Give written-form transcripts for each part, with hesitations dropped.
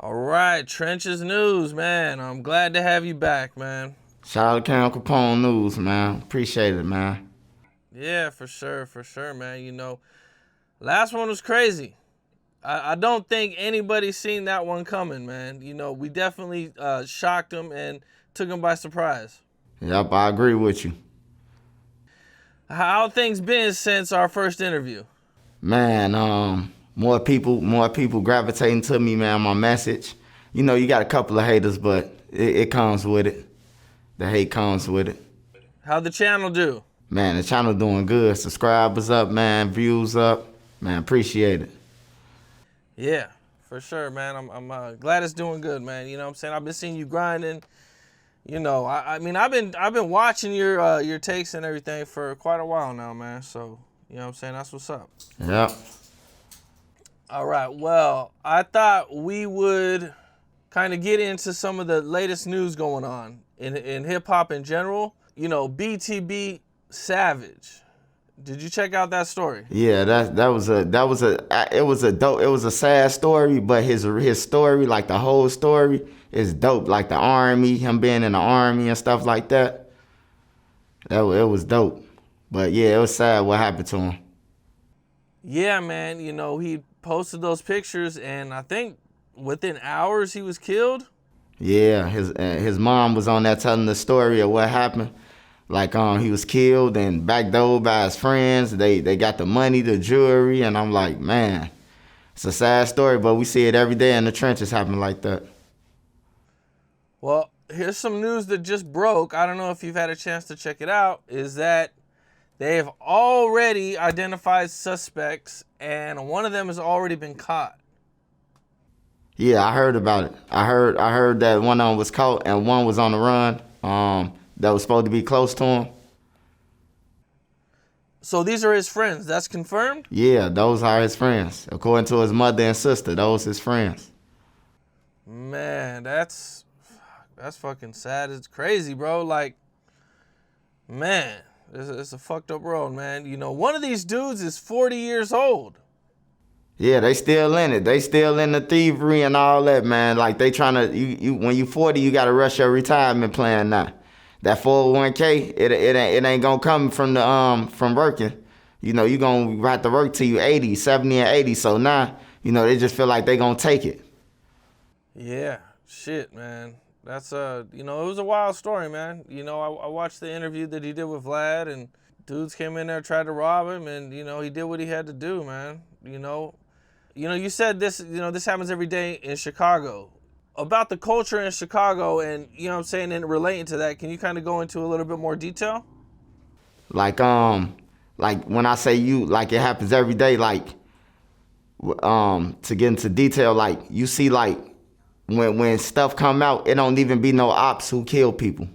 All right, Trenches News, man. I'm glad to have you back, man. Shout out to Capone News, man. Appreciate it, man. Yeah, for sure, man. Last one was crazy. I don't think anybody seen that one coming, man. We definitely shocked them and took them by surprise. Yep, I agree with you. How things been since our first interview? Man, more people gravitating to me, man, my message. You got a couple of haters, but it comes with it. The hate comes with it. How'd the channel do? Man, the channel doing good. Subscribers up, man. Views up. Man, appreciate it. Yeah, for sure, man. I'm glad it's doing good, man. You know what I'm saying? I've been seeing you grinding. I mean, I've been watching your takes and everything for quite a while now, man. So, you know what I'm saying? That's what's up. Yep. All right. Well, I thought we would kind of get into some of the latest news going on in hip hop in general. BTB Savage. Did you check out that story? Yeah, it was a sad story, but his story, like the whole story, is dope. Like the army, him being in the army and stuff like that. It was dope. But yeah, it was sad what happened to him. Yeah, man. He posted those pictures, and I think within hours he was killed. Yeah, his mom was on there telling the story of what happened. Like he was killed and backdoored by his friends. They got the money, the jewelry, and I'm like, man, it's a sad story, but we see it every day in the trenches happen like that. Well, here's some news that just broke. I don't know if you've had a chance to check it out. Is that they have already identified suspects, and one of them has already been caught. Yeah, I heard about it. I heard that one of them was caught and one was on the run. That was supposed to be close to him. So these are his friends. That's confirmed? Yeah, those are his friends. According to his mother and sister, those his friends. Man, that's fucking sad. It's crazy, bro. Like, man, it's a fucked up world, man. One of these dudes is 40 years old. Yeah, they still in it. They still in the thievery and all that, man. Like they trying to, when you 40, you got to rush your retirement plan now. That 401k, it ain't gonna come from from working. You gonna have to work till you 80, 70 and 80. So now, they just feel like they gonna take it. Yeah, shit, man. That's it was a wild story, man. I watched the interview that he did with Vlad, and dudes came in there, tried to rob him, and he did what he had to do, man. You said this, this happens every day in Chicago. About the culture in Chicago and, and relating to that, can you kind of go into a little bit more detail? Like when I say like it happens every day, like, to get into detail, like you see, like when stuff come out, it don't even be no ops who kill people.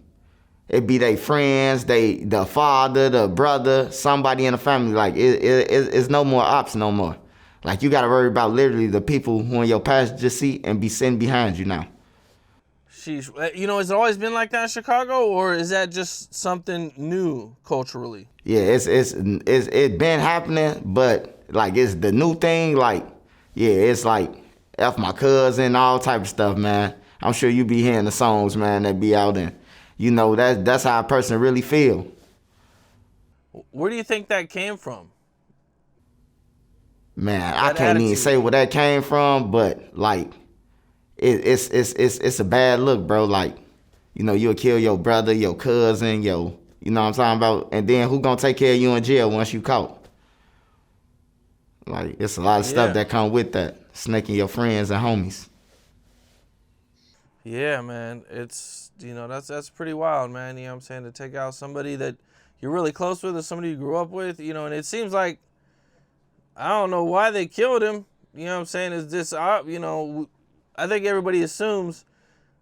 It be they friends, the father, the brother, somebody in the family. Like it's no more ops no more. Like, you got to worry about literally the people who in your passenger seat and be sitting behind you now. Sheesh. Has it always been like that in Chicago, or is that just something new culturally? Yeah, it's been happening, but, like, it's the new thing. Like, yeah, it's like F my cousin, all type of stuff, man. I'm sure you be hearing the songs, man, that be out and, that's how a person really feel. Where do you think that came from? Man, I can't even say where that came from, but like, it's a bad look, bro. Like, you'll kill your brother, your cousin, you know what I'm talking about, and then who gonna take care of you in jail once you caught? Like, it's a lot of stuff that come with that, snaking your friends and homies. Yeah, man, it's that's pretty wild, man. You know what I'm saying, to take out somebody that you're really close with or somebody you grew up with, and it seems like, I don't know why they killed him. You know what I'm saying? Is this, I think everybody assumes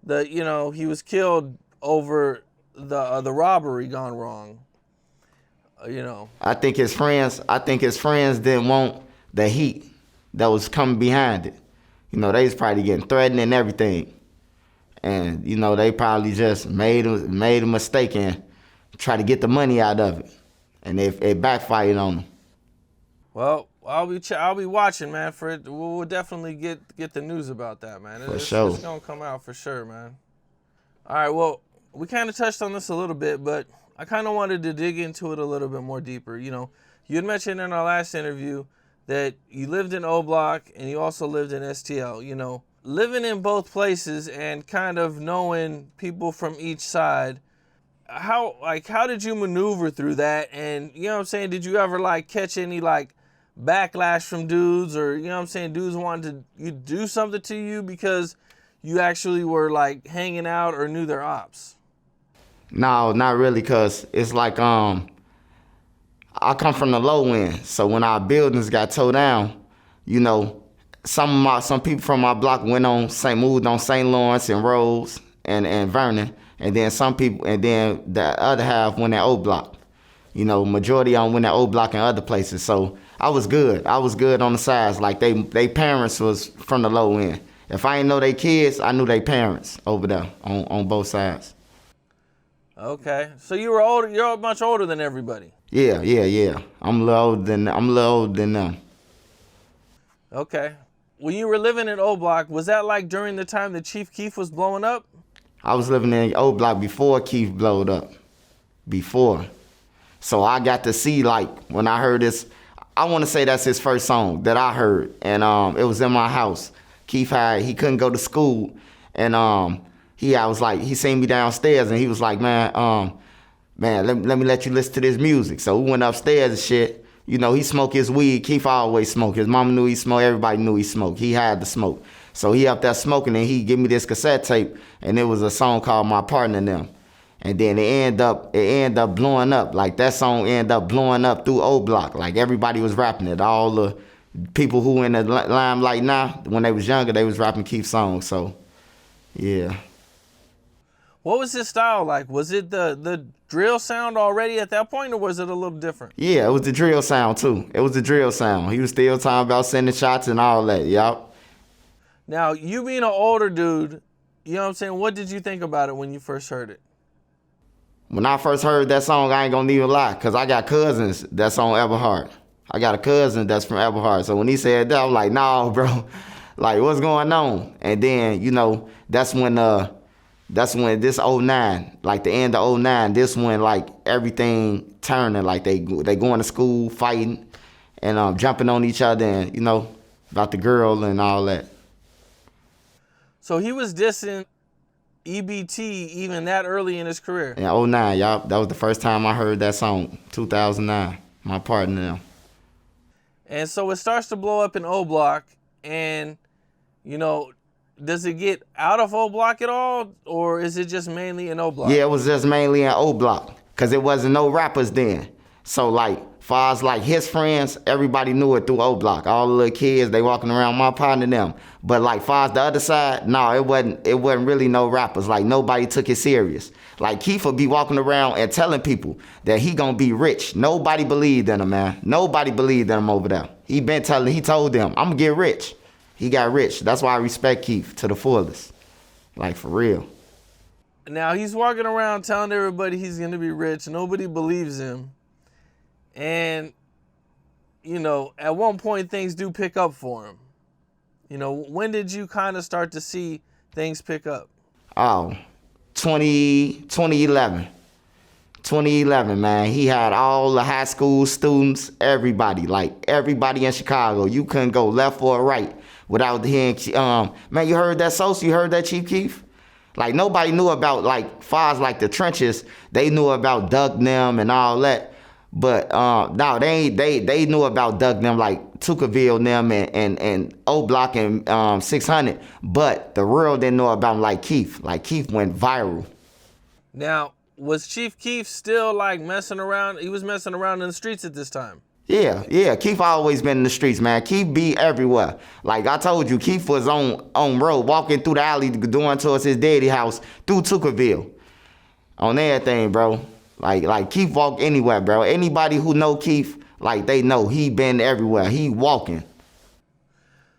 that, he was killed over the robbery gone wrong. I think his friends didn't want the heat that was coming behind it. They was probably getting threatened and everything. And, they probably just made a mistake and tried to get the money out of it. And it backfired on them. Well, I'll be watching, man. For it, we'll definitely get the news about that, man. For sure. It's gonna come out for sure, man. All right, well, we kind of touched on this a little bit, but I kind of wanted to dig into it a little bit more deeper. You know, you had mentioned in our last interview that you lived in O Block and you also lived in STL. You know, living in both places and kind of knowing people from each side, how did you maneuver through that? And you know what I'm saying, did you ever like catch any like backlash from dudes, or you know what I'm saying, dudes wanted to do something to you because you actually were like hanging out or knew their ops? No, not really, cause it's like I come from the low end, so when our buildings got tore down, you know, some people from my block moved on St. Lawrence and Rose and Vernon, and then the other half went at O Block. You know, majority on went at O Block and other places. So I was good. I was good on the sides. Like they parents was from the low end. If I didn't know they kids, I knew they parents over there on both sides. Okay, so you were older. You're much older than everybody. Yeah. I'm a little older than them. Okay. When you were living in O Block, was that like during the time that Chief Keef was blowing up? I was living in O Block before Keef blowed up. Before. So I got to see, like, when I heard this, I want to say that's his first song that I heard. And it was in my house. Keef he couldn't go to school. And he seen me downstairs and he was like, man, let me let you listen to this music. So we went upstairs and shit. You know, he smoked his weed. Keef always smoked. His mama knew he smoked. Everybody knew he smoked. He had to smoke. So he up there smoking and he give me this cassette tape and it was a song called My Partner and Them. And then it ended up blowing up. Like that song ended up blowing up through O Block. Like everybody was rapping it. All the people who in the limelight now, when they was younger, they was rapping Keef's songs. So, yeah. What was his style like? Was it the drill sound already at that point, or was it a little different? Yeah, it was the drill sound too. It was the drill sound. He was still talking about sending shots and all that. Yup. Now, you being an older dude, you know what I'm saying? What did you think about it when you first heard it? When I first heard that song, I ain't gonna even lie, because I got cousins that's on Everhart. I got a cousin that's from Everhart. So when he said that, I was like, nah, bro. Like, what's going on? And then, you know, that's when this 09, like the end of 09, this when like everything turning, like they going to school, fighting, and jumping on each other, and, you know, about the girl and all that. So he was dissing EBT even that early in his career. In 09, y'all, that was the first time I heard that song, 2009, My Partner Now. And so it starts to blow up in O Block, and, you know, does it get out of O Block at all, or is it just mainly in O Block? Yeah, it was just mainly in O Block, because it wasn't no rappers then. So, like, far as, like, his friends, everybody knew it through O Block. All the little kids, they walking around My Partner Them. But, like, far as the other side, no, it wasn't really no rappers. Like, nobody took it serious. Like, Keef would be walking around and telling people that he gonna be rich. Nobody believed in him, man. Nobody believed in him over there. He told them, I'm gonna get rich. He got rich. That's why I respect Keef to the fullest. Like, for real. Now, he's walking around telling everybody he's gonna be rich. Nobody believes him. And, you know, at one point, things do pick up for him. You know, when did you kind of start to see things pick up? Oh, 2011. 2011, man. He had all the high school students, everybody in Chicago. You couldn't go left or right without hearing, man, you heard that Sosa? You heard that Chief Keef? Like, nobody knew about, like, far as, like, the trenches. They knew about Durk them and all that. But no, they knew about Durk them, like Tuckerville them and O Block and 600. But the world didn't know about him like Keef. Like, Keef went viral. Now, was Chief Keef still like messing around? He was messing around in the streets at this time. Yeah. Keef always been in the streets, man. Keef be everywhere. Like I told you, Keef was on road, walking through the alley, going towards his daddy house through Tuckerville. On everything, bro. Like Keef walk anywhere, bro. Anybody who know Keef, like, they know he been everywhere. He walking.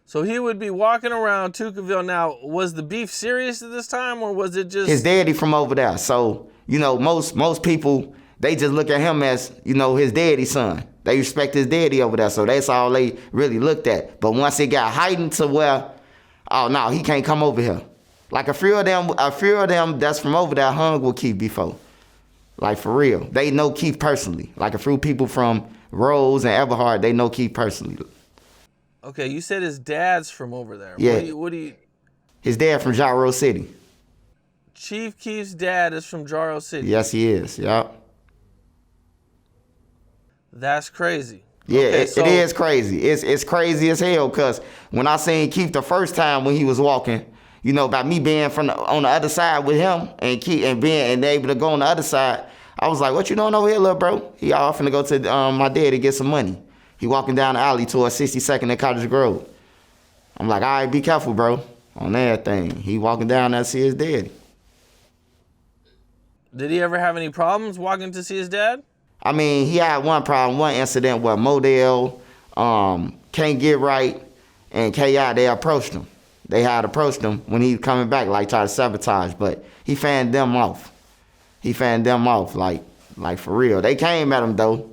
So he would be walking around Tuckerville. Now, was the beef serious at this time, or was it just his daddy from over there? So, you know, most people They just look at him as, you know, his daddy's son. They respect his daddy over there, so that's all they really looked at. But once it got heightened to where, oh no, he can't come over here. Like a few of them that's from over there hung with Keef before. Like for real. They know Keef personally. Like a few people from Rose and Everhard, they know Keef personally. Okay, you said his dad's from over there. Yeah. What do you? His dad from Gyro City. Chief Keef's dad is from Gyro City. Yes, he is. Yup. That's crazy. Yeah, okay, it is crazy. It's crazy as hell, because when I seen Keef the first time when he was walking, you know, about me being on the other side with him and Keef and being able to go on the other side, I was like, what you doing over here, little bro? He all finna go to my dad to get some money. He walking down the alley towards 62nd and Cottage Grove. I'm like, all right, be careful, bro, on everything. He walking down there to see his daddy. Did he ever have any problems walking to see his dad? I mean, he had one problem, one incident where Modell, Can't Get Right, and K.I., they approached him. They had approached him when he was coming back, like try to sabotage, but he fanned them off. Like for real. They came at him though.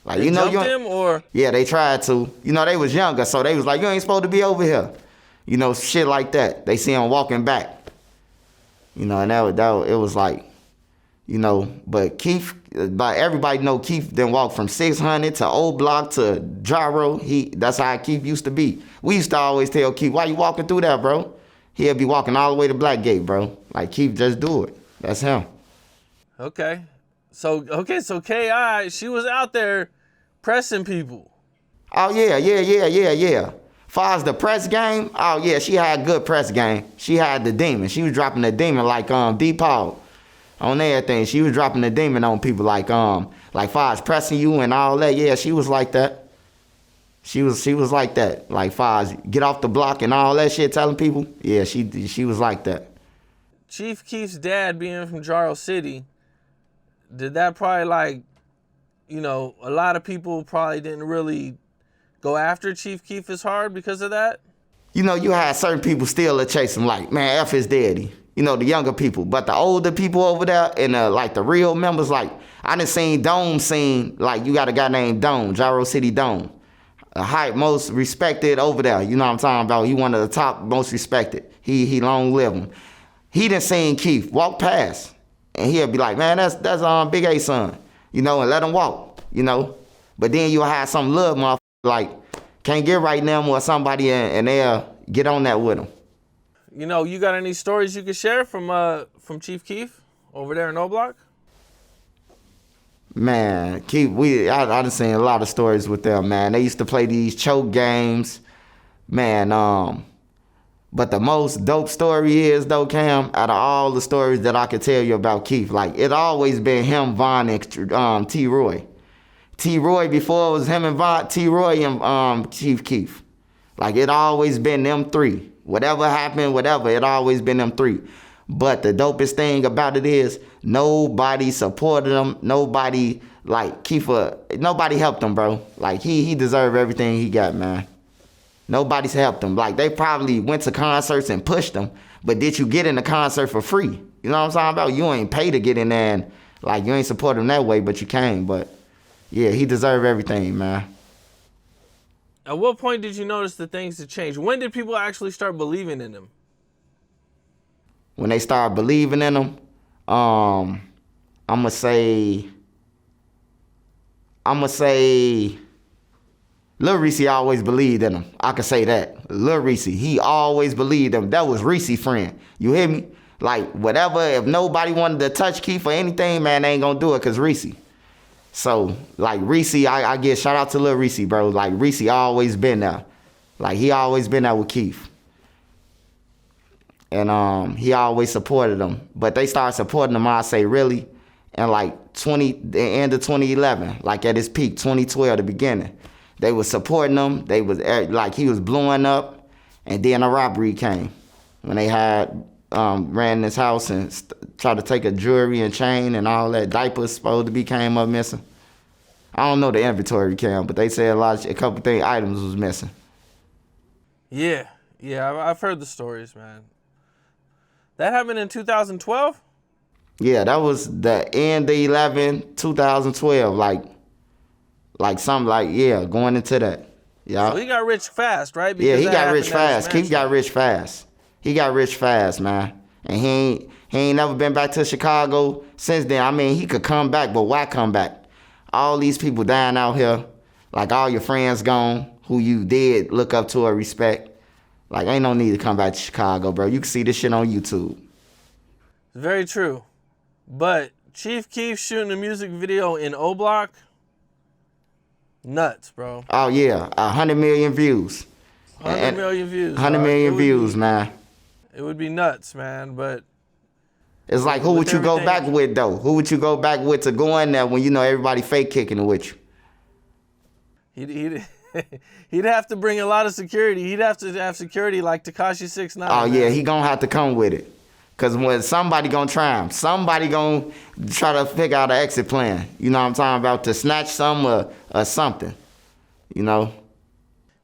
Like, they jumped him or? Yeah, they tried to. You know, they was younger, so they was like, you ain't supposed to be over here. You know, shit like that. They see him walking back. You know, and that it was like, you know, but Keef, but everybody know Keef then walk from 600 to Old Block to Gyro. That's how Keef used to be. We used to always tell Keef, why you walking through that, bro? He'll be walking all the way to Blackgate, bro. Like, Keef, just do it. That's him. Okay. So K.I., she was out there pressing people. Oh, yeah. Far as the press game, oh, yeah, she had good press game. She had the demon. She was dropping the demon like D-Paul. On everything, she was dropping the demon on people like far as pressing you and all that. Yeah, she was like that. She was like that. Like far as get off the block and all that shit, telling people. Yeah, she was like that. Chief Keef's dad being from Gyro City, did that probably like, you know, a lot of people probably didn't really go after Chief Keef as hard because of that? You know, you had certain people still to chase him like, man, F his daddy. You know, the younger people. But the older people over there and like the real members, like I done seen Dome like you got a guy named Dome, Gyro City Dome. The hype most respected over there. You know what I'm talking about? He one of the top most respected. He long live him. He done seen Keef walk past. And he'll be like, man, that's Big A son. You know, and let him walk, you know. But then you'll have some little motherfucker like Can't Get Right now or somebody and they'll get on that with him. You know, you got any stories you could share from Chief Keef over there in O Block? Man, Keef, I done seen a lot of stories with them, man. They used to play these choke games, man. But the most dope story is though, Cam, out of all the stories that I could tell you about Keef, like it always been him, Von, and T. Roy. T. Roy before it was him and Von, T. Roy and Chief Keef. Like it always been them three. Whatever happened, it always been them three. But the dopest thing about it is nobody supported him. Nobody, like, nobody helped him, bro. Like, he deserved everything he got, man. Nobody's helped him. Like, they probably went to concerts and pushed him, but did you get in the concert for free? You know what I'm talking about? You ain't pay to get in there and, like, you ain't support him that way, but you came. But, yeah, he deserved everything, man. At what point did you notice the things had changed? When did people actually start believing in him? When they started believing in him, I'ma say Lil Reese always believed in him. I can say that. Lil Reese, he always believed in him. That was Reese friend. You hear me? Like, whatever, if nobody wanted to touch Keef or anything, man, they ain't gonna do it because Reese. So, like, Reese, I give shout out to Lil Reese, bro. Like, Reese always been there. Like, he always been there with Keef. And he always supported them. But they started supporting him, I say, really, in like the end of 2011, like at his peak, 2012, the beginning. They was supporting him. They was like, he was blowing up. And then a robbery came when they had ran his house and tried to take a jewelry and chain and all that. Diapers supposed to be came up missing. I don't know the inventory cam, but they said a couple items was missing. Yeah, I've heard the stories, man. That happened in 2012? Yeah, that was the end of 2012, like something like, yeah, going into that. Yeah. So he got rich fast, right? Yeah, Because he that got rich happened at his fast. Keef got mansion. rich fast. He got rich fast, man. And he ain't never been back to Chicago since then. I mean, he could come back, but why come back? All these people dying out here, like all your friends gone, who you did look up to or respect. Like, ain't no need to come back to Chicago, bro. You can see this shit on YouTube. Very true. But Chief Keef shooting a music video in O Block, nuts, bro. Oh, yeah, 100 million views. 100 million views. 100 million views, man. It would be nuts, man, but... It's like, who would you go back with, though? Who would you go back with to go in there when you know everybody fake kicking it with you? He'd have to bring a lot of security. He'd have to have security like Tekashi 6ix9ine. Oh, man. yeah, he gonna have to come with it. Because when somebody gonna try him, somebody gonna try to figure out an exit plan. You know what I'm talking about? To snatch some or something, you know?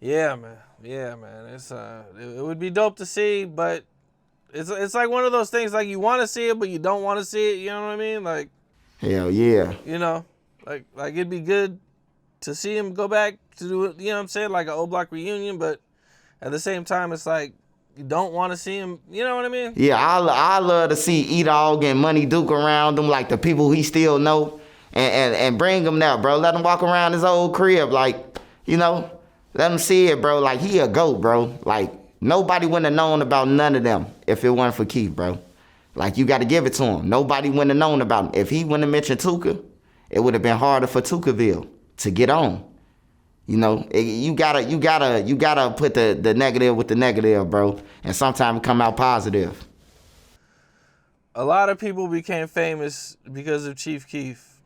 Yeah, man. Yeah, man. It would be dope to see, but it's like one of those things, like you want to see it, but you don't want to see it. You know what I mean? Like, hell yeah. You know, like it'd be good to see him go back to do it. You know what I'm saying? Like an O Block reunion, but at the same time, it's like you don't want to see him. You know what I mean? Yeah, I love to see E-Dog and Money Duke around him, like the people he still know, and bring him there, bro. Let him walk around his old crib, like, you know, let him see it, bro. Like, he a GOAT, bro. Like, nobody wouldn't have known about none of them if it wasn't for Keef, bro. Like, you got to give it to him. Nobody wouldn't have known about him. If he wouldn't have mentioned Tuka, it would have been harder for Tukaville to get on. You know, you gotta put the negative with the negative, bro, and sometimes come out positive. A lot of people became famous because of Chief Keef.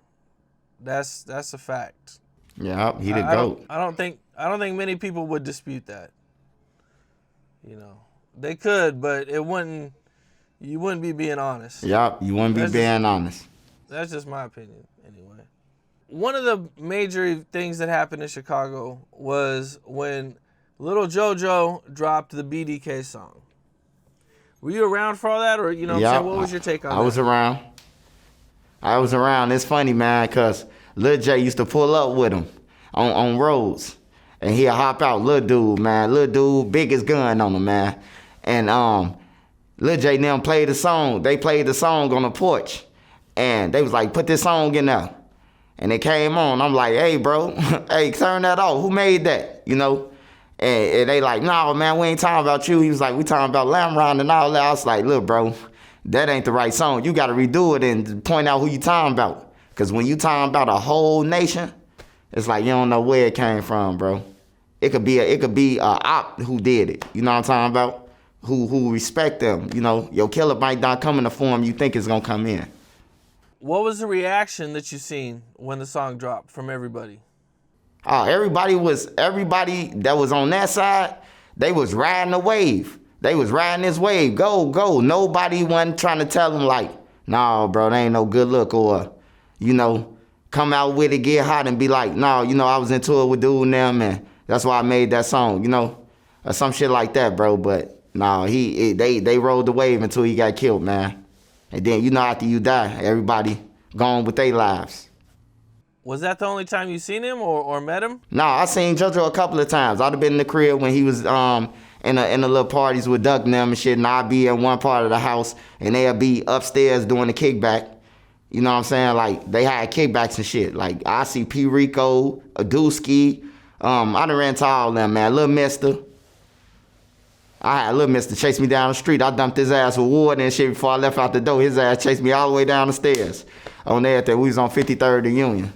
That's a fact. Yeah, he the GOAT. I don't think many people would dispute that. You know, they could, but it wouldn't. You wouldn't be being honest. Yup, you wouldn't be being honest. That's just my opinion, anyway. One of the major things that happened in Chicago was when Lil JoJo dropped the BDK song. Were you around for all that, or you know what I'm saying? What was your take on that? I was around. It's funny, man, because Lil J used to pull up with him on roads. And he'll hop out, little dude, man. Little dude, biggest gun on him, man. And Lil J and them played the song. They played the song on the porch. And they was like, put this song in there. And it came on. I'm like, hey, bro, hey, turn that off. Who made that? You know? And they like, no, man, we ain't talking about you. He was like, we talking about Lamron and all that. I was like, look, bro, that ain't the right song. You got to redo it and point out who you talking about. Because when you talking about a whole nation, it's like you don't know where it came from, bro. It could be a op who did it. You know what I'm talking about? Who respect them. You know, your killer might not come in the form you think it's gonna come in. What was the reaction that you seen when the song dropped from everybody? Everybody that was on that side, they was riding the wave. They was riding this wave. Go, go. Nobody wasn't trying to tell them like, no, bro, that ain't no good look, or, you know, come out with it, get hot and be like, no, you know, I was into it with dude and them, and that's why I made that song, you know, or some shit like that, bro. But no, they rode the wave until he got killed, man. And then, you know, after you die, everybody gone with their lives. Was that the only time you seen him or met him? No, I seen JoJo a couple of times. I'd have been in the crib when he was in the little parties with Durk and them and shit, and I'd be in one part of the house and they'd be upstairs doing the kickback. You know what I'm saying? Like, they had kickbacks and shit. Like, I see P. Rico, Adusky. I done ran to all of them, man. Little Mister. I had Little Mister chase me down the street. I dumped his ass with wood and shit before I left out the door. His ass chased me all the way down the stairs. On there, we was on 53rd and Union.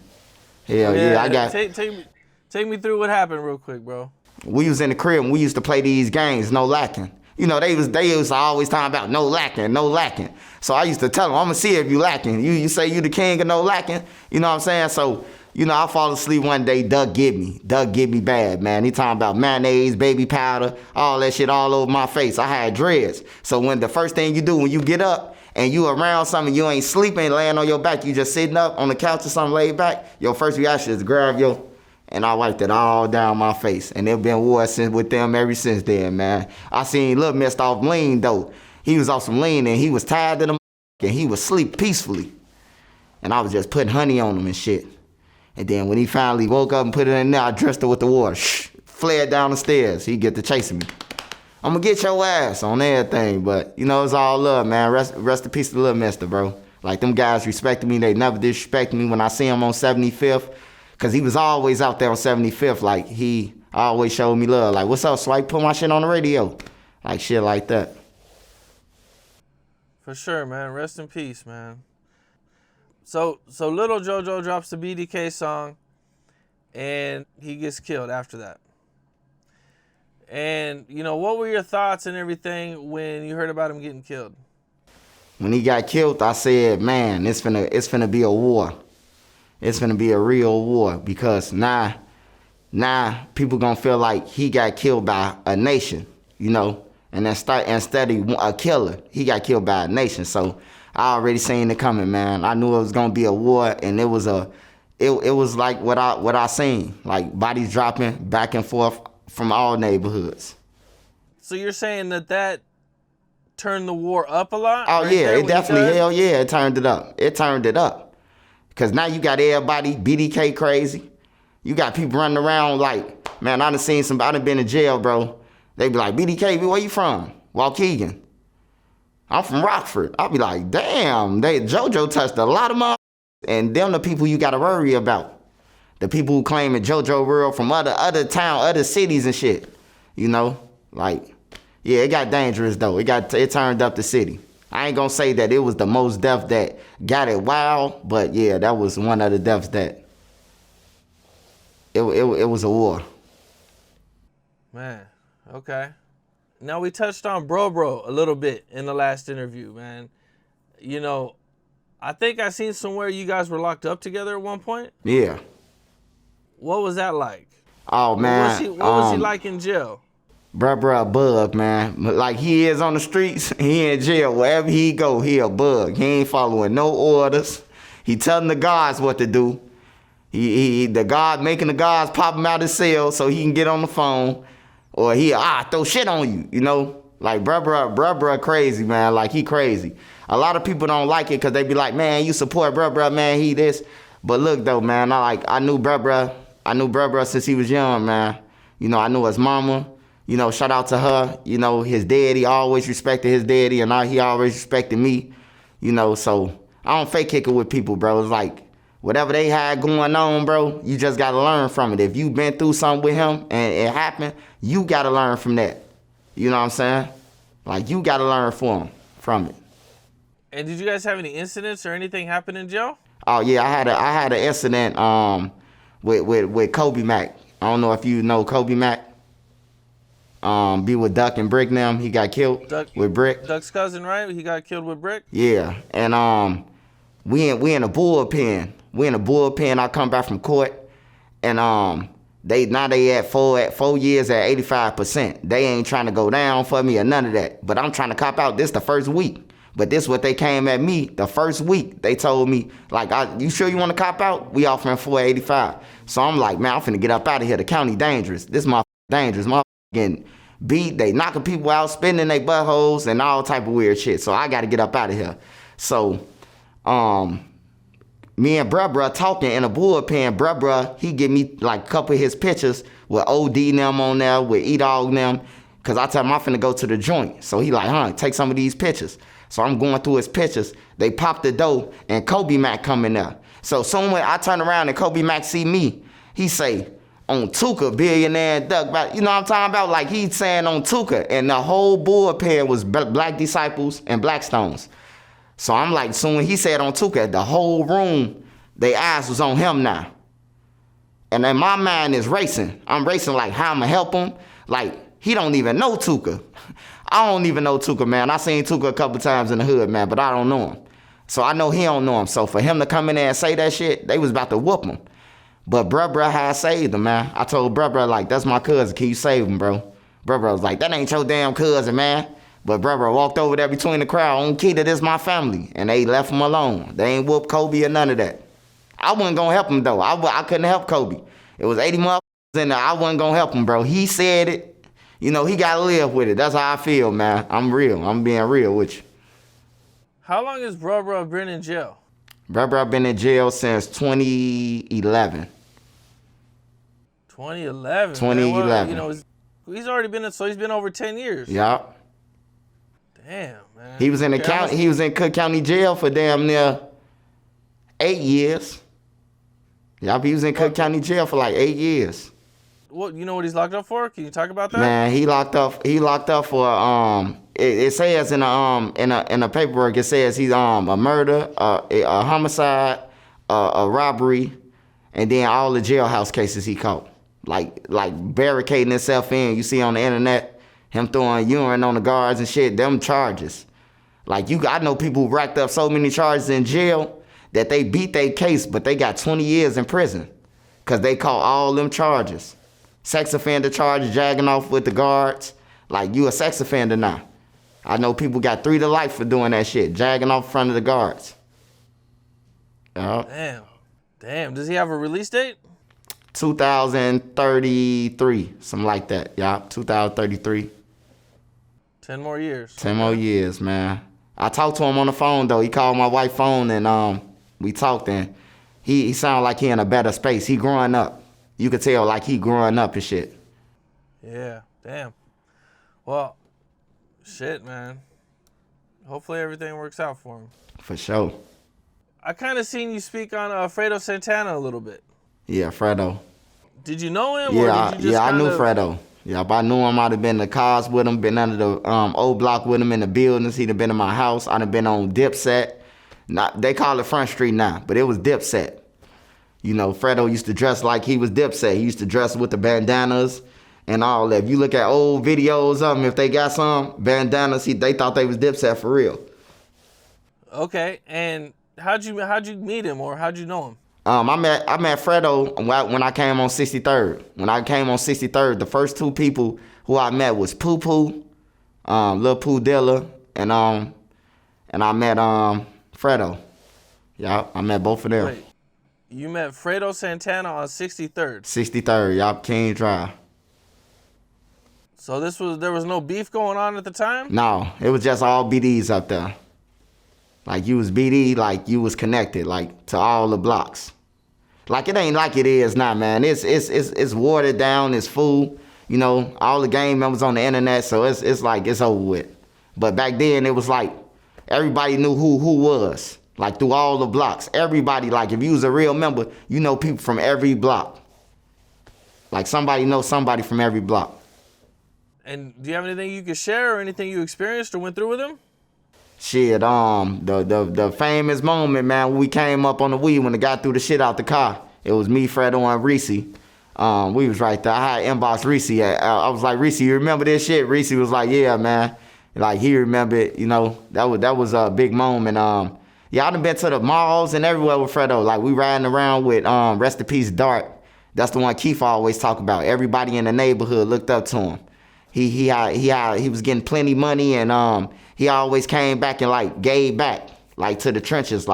Hell yeah, I got... Take me through what happened real quick, bro. We was in the crib and we used to play these games, no lacking. You know, they was always talking about no lacking, no lacking. So I used to tell them, I'm gonna see if you lacking. You say you the king of no lacking. You know what I'm saying? So, you know, I fall asleep one day, Durk get me bad, man. He talking about mayonnaise, baby powder, all that shit all over my face. I had dreads. So when the first thing you do when you get up and you around something, you ain't sleeping, laying on your back, you just sitting up on the couch or something laid back, your first reaction is grab your... And I wiped it all down my face. And it been war with them ever since then, man. I seen Lil Mist off lean, though. He was off some lean, and he was tired to the and he would sleep peacefully. And I was just putting honey on him and shit. And then when he finally woke up and put it in there, I dressed it with the water. Flared down the stairs. He get to chasing me. I'm gonna get your ass on everything, but you know, it's all love, man. Rest in peace to little mister, bro. Like, them guys respected me. They never disrespected me when I see him on 75th. Cause he was always out there on 75th. Like, he always showed me love. Like, what's up, Swipe? Put my shit on the radio. Like, shit like that. For sure, man. Rest in peace, man. So Little JoJo drops the BDK song, and he gets killed after that. And, you know, what were your thoughts and everything when you heard about him getting killed? When he got killed, I said, man, it's finna be a war. It's finna be a real war, because now people gonna feel like he got killed by a nation, you know, and instead of a killer, he got killed by a nation. So I already seen it coming, man. I knew it was gonna be a war, and it was like what I seen, like bodies dropping back and forth from all neighborhoods. So you're saying that turned the war up a lot? Oh, right, yeah, it definitely, hell yeah, it turned it up. It turned it up. Because now you got everybody BDK crazy. You got people running around like, man, I done been in jail, bro. They be like, BDK, where you from? Waukegan. I'm from Rockford. I'll be like, damn, JoJo touched a lot of motherfuckers. And them the people you got to worry about. The people who claim that JoJo real from other town, other cities and shit. You know, like, yeah, it got dangerous though. It turned up the city. I ain't gonna say that it was the most death that got it wild, but yeah, that was one of the deaths that it was a war. Man, okay. Now we touched on Bro a little bit in the last interview, man. You know, I think I seen somewhere you guys were locked up together at one point. Yeah. What was that like? Oh man, what was he like in jail? Bruh, a bug, man. Like he is on the streets, he in jail. Wherever he go, he a bug. He ain't following no orders. He telling the guards what to do. The guard making the guards pop him out of his cell so he can get on the phone. Or he throw shit on you, you know? Like bruh crazy, man. Like he crazy. A lot of people don't like it because they be like, man, you support bruh, man, he this. But look though, man, I knew bruh since he was young, man. You know, I knew his mama. You know, shout out to her. You know, his daddy, always respected his daddy, and he always respected me. You know, so I don't fake kick it with people, bro. It's like, whatever they had going on, bro, you just got to learn from it. If you been through something with him and it happened, you got to learn from that. You know what I'm saying? Like, you got to learn from it. And did you guys have any incidents or anything happen in jail? Oh, yeah, I had an incident with Kobe Mack. I don't know if you know Kobe Mack. Be with Duck and Brick now. He got killed with Brick. Duck's cousin, right? He got killed with Brick? Yeah. And we in a bullpen. We in a bullpen. I come back from court. And they at 4 years at 85%. They ain't trying to go down for me or none of that. But I'm trying to cop out this the first week. But this what they came at me the first week. They told me, like, you sure you want to cop out? We offering 485. So I'm like, man, I'm finna get up out of here. The county dangerous. This motherfucker dangerous. Motherfucker getting beat. They knocking people out, spinning their buttholes, and all type of weird shit. So I got to get up out of here. So me and bruh talking in a bullpen. Bruh, he give me like a couple of his pictures with OD them on there, with E-Dog them. Because I tell him I'm finna go to the joint. So he like, take some of these pictures. So I'm going through his pictures. They pop the door, and Kobe Mack come in there. So somewhere I turn around and Kobe Mack see me. He say, on Tuka, billionaire and Duck. You know what I'm talking about? Like he's saying on Tuka. And the whole bullpen was Black Disciples and Blackstones. So I'm like, soon when he said on Tuka, the whole room, their eyes was on him now. And then my mind is racing. I'm racing like how I'ma help him. Like, he don't even know Tuka. I don't even know Tuka, man. I seen Tuka a couple times in the hood, man, but I don't know him. So I know he don't know him. So for him to come in there and say that shit, they was about to whoop him. But bruh had saved him, man. I told bruh, like, that's my cousin. Can you save him, bro? Bruh was like, that ain't your damn cousin, man. But bruh walked over there between the crowd. On key to this my family. And they left him alone. They ain't whooped Kobe or none of that. I wasn't gonna help him, though. I couldn't help Kobe. It was 80 motherfuckers in there. I wasn't gonna help him, bro. He said it. You know, he gotta live with it. That's how I feel, man. I'm real. I'm being real with you. How long has Bruh been in jail? Bruh been in jail since 2011. 2011. 2011. Man, well, he's already been in, so he's been over 10 years. Yup. Damn, man. He was in the county. He was in Cook County Jail for damn near 8 years. Yup, he was in Cook County Jail for like 8 years. What, you know what he's locked up for? Can you talk about that? Man, he locked up. He locked up for It says in the paperwork. It says he's a murder, a homicide, a robbery, and then all the jailhouse cases he caught. Like barricading himself in. You see on the internet, him throwing urine on the guards and shit. Them charges. I know people who racked up so many charges in jail that they beat their case, but they got 20 years in prison because they caught all them charges. Sex offender charges, jagging off with the guards. You a sex offender now. I know people got 3 to life for doing that shit, jagging off in front of the guards. Damn. Does he have a release date? 2033, something like that. Yeah, 2033. 10 more years. 10 more years, man. I talked to him on the phone, though. He called my wife's phone, and we talked, and he sounded like he in a better space. He growing up. You could tell, he growing up and shit. Yeah, damn. Well, shit, man. Hopefully everything works out for him. For sure. I kind of seen you speak on Fredo Santana a little bit. Yeah, Fredo. Did you know him? Yeah, or did you just I knew Fredo. Yeah, but I knew him. I'd have been in the cars with him, been under the old block with him in the buildings. He'd have been in my house. I'd have been on Dipset. They call it Front Street now, but it was Dipset. You know, Fredo used to dress like he was Dipset. He used to dress with the bandanas and all that. If you look at old videos of them, if they got some bandanas, they thought they was Dipset for real. Okay, and how'd you meet him, or how'd you know him? I met Fredo when I came on 63rd. When I came on 63rd, the first 2 people who I met was Poo Poo, Lil Poo Dilla, and I met Fredo. Yeah, I met both of them. Wait, you met Fredo Santana on 63rd? 63rd, yup, King Drive. So there was no beef going on at the time? No, it was just all BDs up there. You was BD, you was connected, to all the blocks. It ain't like it is now, man. It's watered down, it's full. You know, all the gang members on the internet, so it's over with. But back then, it was everybody knew who was. Through all the blocks. Everybody, if you was a real member, you know people from every block. Somebody knows somebody from every block. And do you have anything you could share or anything you experienced or went through with him? Shit, the famous moment, man, when we came up on the weed when the guy threw the shit out the car. It was me, Fredo, and Reese. We was right there. I had inboxed Reese. I was like, Reese, you remember this shit? Reese was like, yeah, man. He remembered it, you know. That was a big moment. Yeah, I done been to the malls and everywhere with Fredo. We riding around with rest in peace Durk. That's the one Keef always talk about. Everybody in the neighborhood looked up to him. He was getting plenty money, and he always came back and gave back to the trenches,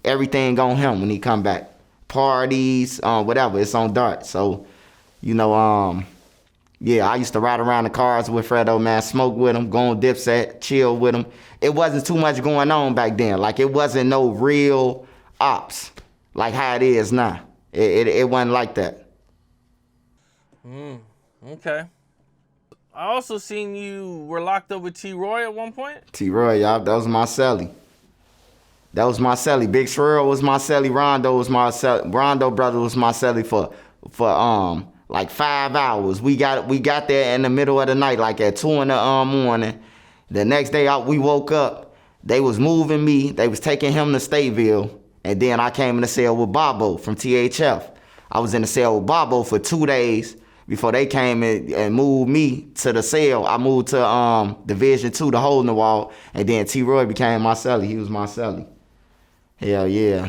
everything on him when he come back. Parties, whatever, it's on Durk. So, you know, yeah, I used to ride around the cars with Fredo, man, smoke with him, go on Dipset, chill with him. It wasn't too much going on back then. It wasn't no real ops how it is now. It wasn't like that. Okay. I also seen you were locked up with T-Roy at one point. T-Roy, y'all, that was my celly. Big Shreel was my celly. Rondo brother was my celly for 5 hours. We got there in the middle of the night, at 2 in the morning. The next day we woke up. They was moving me. They was taking him to Stateville. And then I came in the cell with Bobo from THF. I was in the cell with Bobo for 2 days before they came in and moved me to the cell. I moved to Division 2, the hole in the wall. And then T-Roy became my celly. He was my celly. Hell yeah.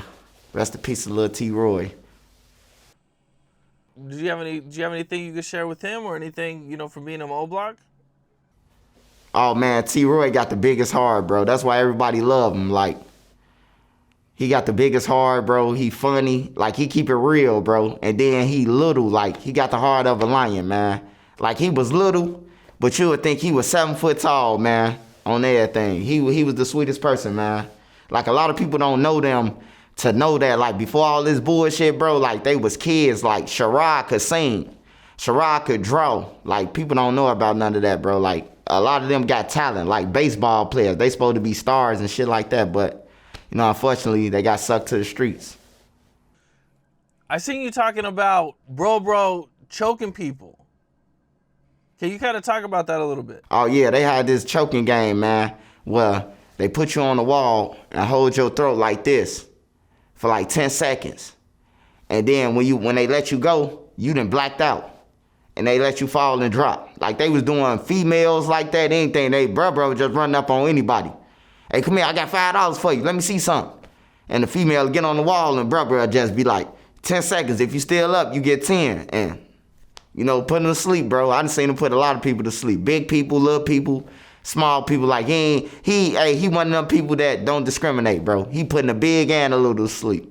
Rest in peace of little T-Roy. Do you have anything you could share with him or anything, from being on O Block? Oh man, T-Roy got the biggest heart, bro. That's why everybody love him. He got the biggest heart, bro. He funny. He keep it real, bro. And then he little, he got the heart of a lion, man. He was little, but you would think he was 7 foot tall, man, on everything. He was the sweetest person, man. Like, a lot of people don't know them to know that, like, before all this bullshit, bro, like, they was kids. Like, Sherrod could sing. Sherrod could draw. Like, people don't know about none of that, bro. Like, a lot of them got talent, like baseball players. They supposed to be stars and shit like that, but, you know, unfortunately, they got sucked to the streets. I seen you talking about bro choking people. Can you kind of talk about that a little bit? Oh, yeah, they had this choking game, man, where they put you on the wall and hold your throat like this for like 10 seconds. And then when they let you go, you done blacked out. And they let you fall and drop. Like, they was doing females like that, anything. They, bro, just running up on anybody. Hey, come here, I got $5 for you. Let me see something. And the female get on the wall and bro just be like, 10 seconds. If you still up, you get 10. And, you know, put them to sleep, bro. I done seen him put a lot of people to sleep. Big people, little people, small people. Like, he one of them people that don't discriminate, bro. He putting a big and a little to sleep.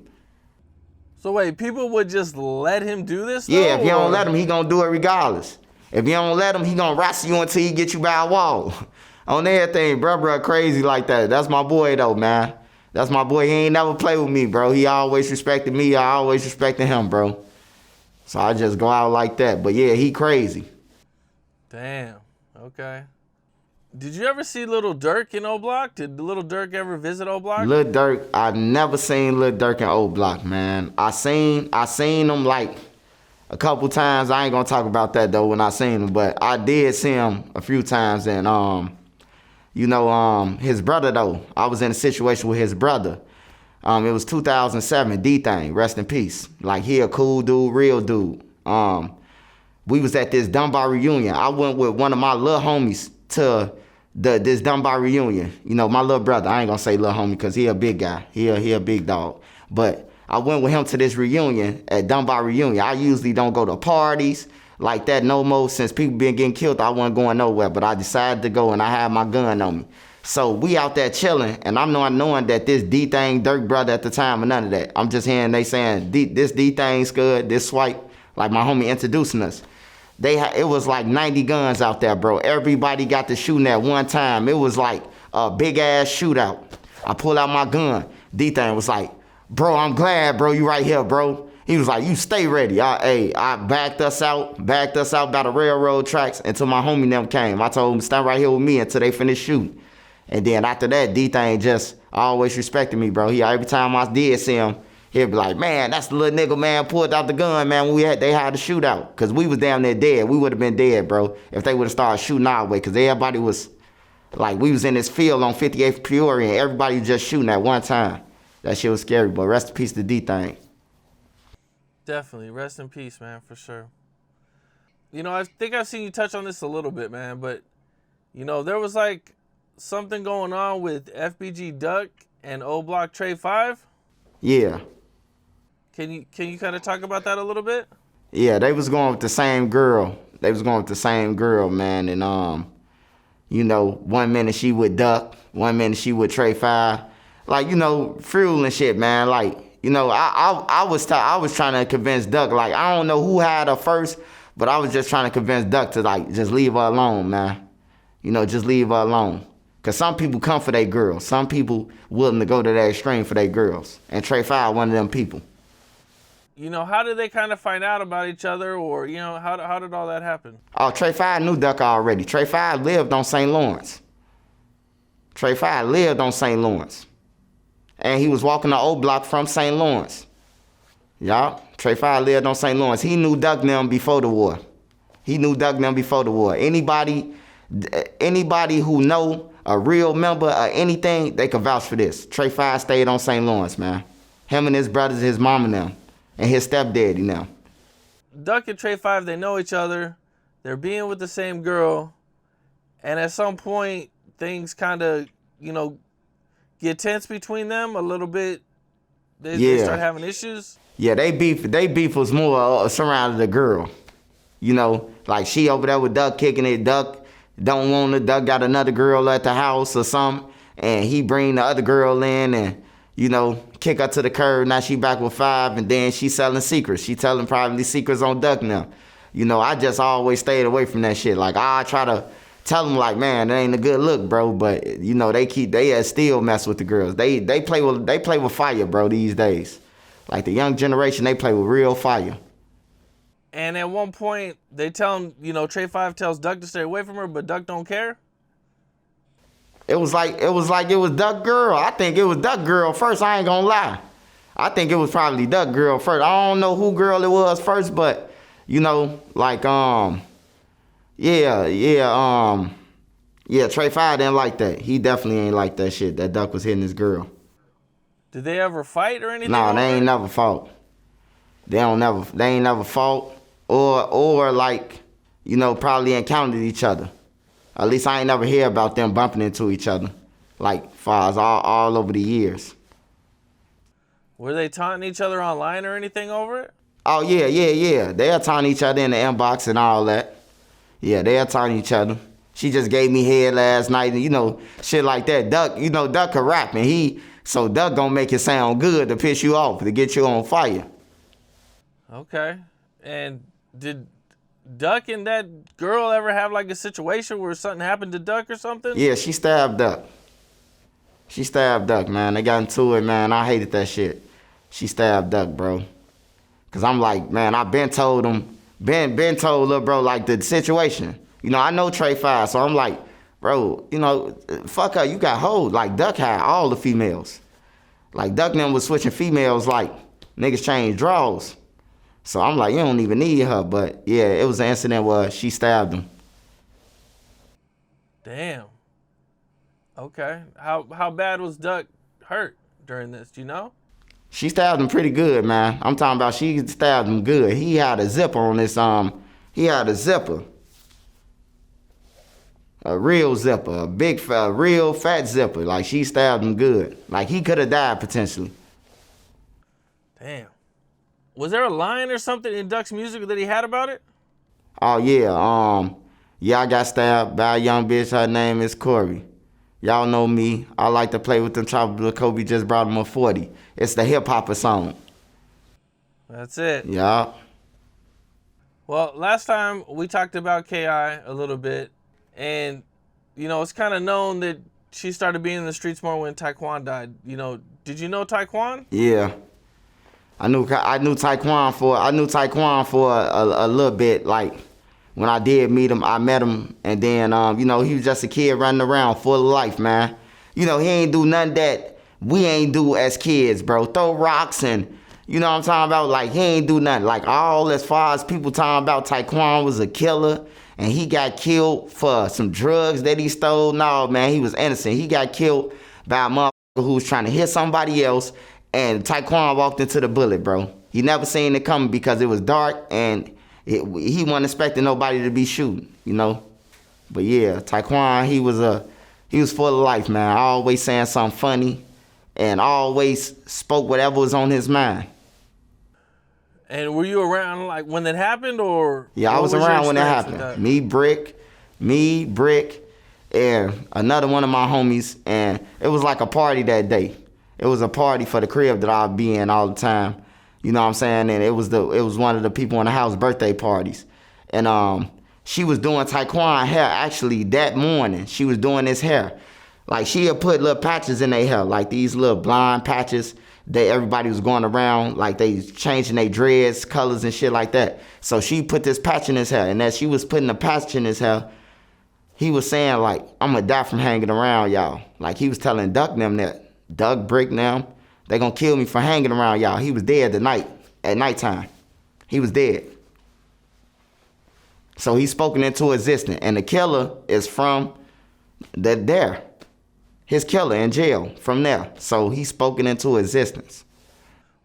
So wait, people would just let him do this, though? Yeah, if you don't let him, he gonna do it regardless. If you don't let him, he gonna wrestle you until he get you by a wall. On everything, bro, crazy like that. That's my boy, though, man. That's my boy. He ain't never play with me, bro. He always respected me. I always respected him, bro. So I just go out like that. But yeah, he crazy. Damn. Okay. Did you ever see Little Durk in O Block? Did Little Durk ever visit O Block? Lil Durk, I've never seen Lil Durk in O Block, man. I seen him like a couple times. I ain't gonna talk about that though when I seen him, but I did see him a few times. And his brother though, I was in a situation with his brother. It was 2007, D-Thing, rest in peace. Like, he a cool dude, real dude. We was at this Dunbar reunion. I went with one of my little homies to this Dunbar reunion. You know, my little brother, I ain't gonna say little homie because he a big guy. He a big dog. But I went with him to this reunion at Dunbar reunion. I usually don't go to parties like that no more. Since people been getting killed, I wasn't going nowhere. But I decided to go and I had my gun on me. So we out there chilling, and I'm not knowing that this D-Thing Durk brother at the time or none of that. I'm just hearing they saying, this D-Thing's good, this swipe, like my homie introducing us. It was like 90 guns out there, bro. Everybody got to shooting at one time. It was like a big-ass shootout. I pulled out my gun. D-Thing was like, bro, I'm glad, bro, you right here, bro. He was like, you stay ready. I backed us out by the railroad tracks until my homie them came. I told him, stand right here with me until they finish shooting. And then after that, D-Thing just always respected me, bro. Every time I did see him, he'd be like, man, that's the little nigga, man, pulled out the gun, man, when they had the shootout. Because we was down there dead. We would have been dead, bro, if they would have started shooting our way. Because everybody was, like, we was in this field on 58th Peoria, and everybody was just shooting at one time. That shit was scary, but rest in peace to D-Thing. Definitely. Rest in peace, man, for sure. You know, I think I've seen you touch on this a little bit, man, but, you know, there was, like, something going on with FBG Duck and O Block Trey 5? Yeah. Can you kind of talk about that a little bit? Yeah, they was going with the same girl. Man. And, you know, 1 minute she with Duck, 1 minute she with Trey 5. Like, you know, fuel and shit, man. Like, you know, I was trying to convince Duck. Like, I don't know who had her first, but I was just trying to convince Duck to, like, just leave her alone, man. You know, just leave her alone. Because some people come for their girls. Some people willing to go to that extreme for their girls. And Trey 5, one of them people. You know, how did they kind of find out about each other? Or, you know, how did all that happen? Oh, Trey 5 knew Duck already. Trey 5 lived on St. Lawrence. And he was walking the O Block from St. Lawrence. Y'all, Trey 5 lived on St. Lawrence. He knew Duck them before the war. Anybody who know a real member or anything, they can vouch for this. Trey 5 stayed on St. Lawrence, man. Him and his brothers, his mom and them, and his stepdaddy now. Duck and Trey 5, they know each other. They're being with the same girl. And at some point, things kind of, you know, get tense between them a little bit. They start having issues. Yeah, they beef was more surrounding the girl. You know, like she over there with Duck kicking it. Duck don't want it. Duck got another girl at the house or something. And he bring the other girl in and, you know, kick her to the curb. Now she back with 5 and then she selling secrets. She telling probably secrets on Duck now. You know, I just always stayed away from that shit. Like, I try tell them like, man, it ain't a good look, bro. But you know, they still mess with the girls. They play with fire, bro, these days. Like the young generation, they play with real fire. And at one point, they tell him, you know, Trey 5 tells Duck to stay away from her, but Duck don't care. It was Duck Girl. I think it was Duck Girl first. I ain't gonna lie. I think it was probably Duck Girl first. I don't know who girl it was first, but you know, like Trey 5 didn't like that. He definitely ain't like that shit. That Duck was hitting his girl. Did they ever fight or anything? No, they ain't never fought. They ain't never fought or like, you know, probably encountered each other. At least I ain't never hear about them bumping into each other, like far as all over the years. Were they taunting each other online or anything over it? Oh yeah. They're taunting each other in the inbox and all that. Yeah, they're taunting each other. She just gave me head last night, and you know, shit like that. Duck, you know, Duck can rap, and so Duck gonna make it sound good to piss you off, to get you on fire. Okay. And did Duck and that girl ever have like a situation where something happened to Duck or something? Yeah, she stabbed Duck. She stabbed Duck, man. They got into it, man. I hated that shit. She stabbed Duck, bro. Cause I'm like, man, I been told little bro, like the situation. You know, I know Trey 5, so I'm like, bro, you know, fuck her, you got hold. Like Duck had all the females. Like Duck and them was switching females like niggas change draws. So I'm like, you don't even need her. But yeah, it was an incident where she stabbed him. Damn. Okay. How bad was Duck hurt during this? Do you know? She stabbed him pretty good, man. I'm talking about she stabbed him good. He had a zipper on his he had a zipper. A real zipper, a real fat zipper. Like she stabbed him good. Like he could have died potentially. Damn. Was there a line or something in Duck's music that he had about it? Oh yeah, yeah, I got stabbed by a young bitch. Her name is Corey. Y'all know me. I like to play with them tropical. Kobe just brought him a 40. It's the hip hopper song. That's it. Yeah. Well, last time we talked about K.I. a little bit, and you know it's kind of known that she started being in the streets more when Taekwon died. You know, did you know Taekwon? Yeah. I knew Taekwon for a little bit. Like when I did meet him, I met him, and then you know, he was just a kid running around full of life, man. You know, he ain't do nothing that we ain't do as kids, bro. Throw rocks and you know what I'm talking about? Like he ain't do nothing. Like all as far as people talking about Taekwon was a killer and he got killed for some drugs that he stole. No, man, he was innocent. He got killed by a motherfucker who was trying to hit somebody else. And Taekwon walked into the bullet, bro. He never seen it coming because it was dark and he wasn't expecting nobody to be shooting, you know. But yeah, Taekwon, he was full of life, man. Always saying something funny and always spoke whatever was on his mind. And were you around like when that happened, or? Yeah, I was around when it happened. Me, Brick, and another one of my homies, and it was like a party that day. It was a party for the crib that I'd be in all the time. You know what I'm saying? And it was one of the people in the house birthday parties. And she was doing Taekwon hair actually that morning. She was doing his hair. Like she had put little patches in their hair, like these little blonde patches that everybody was going around, like they changing their dreads, colors and shit like that. So she put this patch in his hair, and as she was putting the patch in his hair, he was saying like, I'm gonna die from hanging around y'all. Like he was telling Duck them that. Duck, Brick, them, they gonna kill me for hanging around y'all. He was dead at nighttime. He was dead. So he's spoken into existence. And the killer is from there. His killer in jail from there. So he's spoken into existence.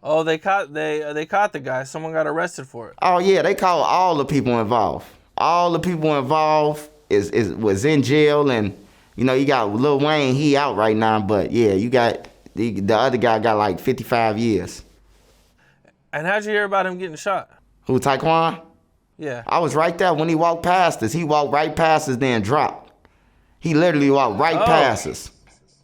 Oh, they caught the guy. Someone got arrested for it. Oh yeah, they caught all the people involved. All the people involved was in jail, and you know, you got Lil Wayne, he out right now, but yeah, you got the other guy got like 55 years. And how'd you hear about him getting shot? Who, Taekwon? Yeah. I was right there when he walked past us. He walked right past us, then dropped. He literally walked right past us.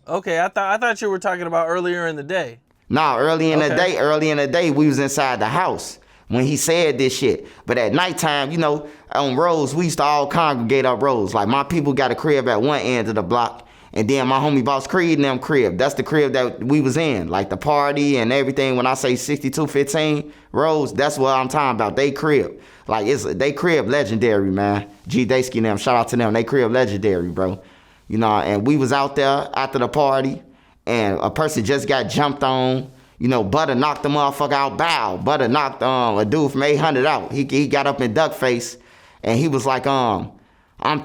Okay, I thought you were talking about earlier in the day. Nah, early in the day, we was inside the house. when he said this shit. But at nighttime, you know, on Rose, we used to all congregate up Rose. Like, my people got a crib at one end of the block, and then my homie Boss Creed and them crib. That's the crib that we was in. Like, the party and everything. When I say 6215 Rose, that's what I'm talking about. They crib. Like, they crib legendary, man. G Daysky and them, shout out to them. They crib legendary, bro. You know, and we was out there after the party, and a person just got jumped on. You know, Butter knocked the motherfucker out. Bow. Butter knocked a dude from 800 out. He got up in duck face, and he was like, I'm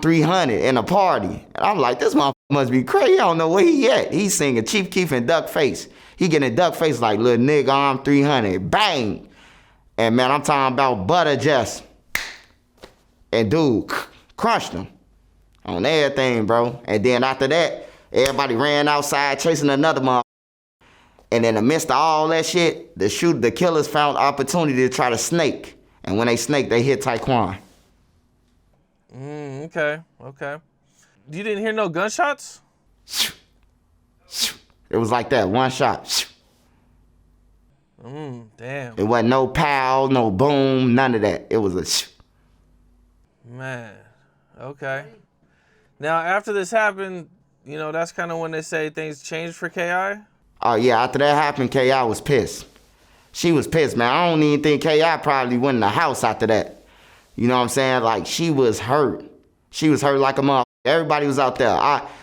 300 in a party. And I'm like, this motherfucker must be crazy. I don't know where he at. He's singing Chief Keef in duck face. He getting duck face like, little nigga, I'm 300. Bang. And man, I'm talking about Butter just, and dude crushed him on everything, bro. And then after that, everybody ran outside chasing another motherfucker. And in the midst of all that shit, the killers found opportunity to try to snake. And when they snaked, they hit Taekwon. Okay. You didn't hear no gunshots? It was like that, one shot. Damn. It wasn't no pow, no boom, none of that. It was a Man, okay. Now, after this happened, you know, that's kind of when they say things changed for K.I.? Oh, yeah, after that happened, K.I. was pissed. She was pissed, man. I don't even think K.I. probably went in the house after that. You know what I'm saying? Like, she was hurt. She was hurt like a motherfucker. Everybody was out there.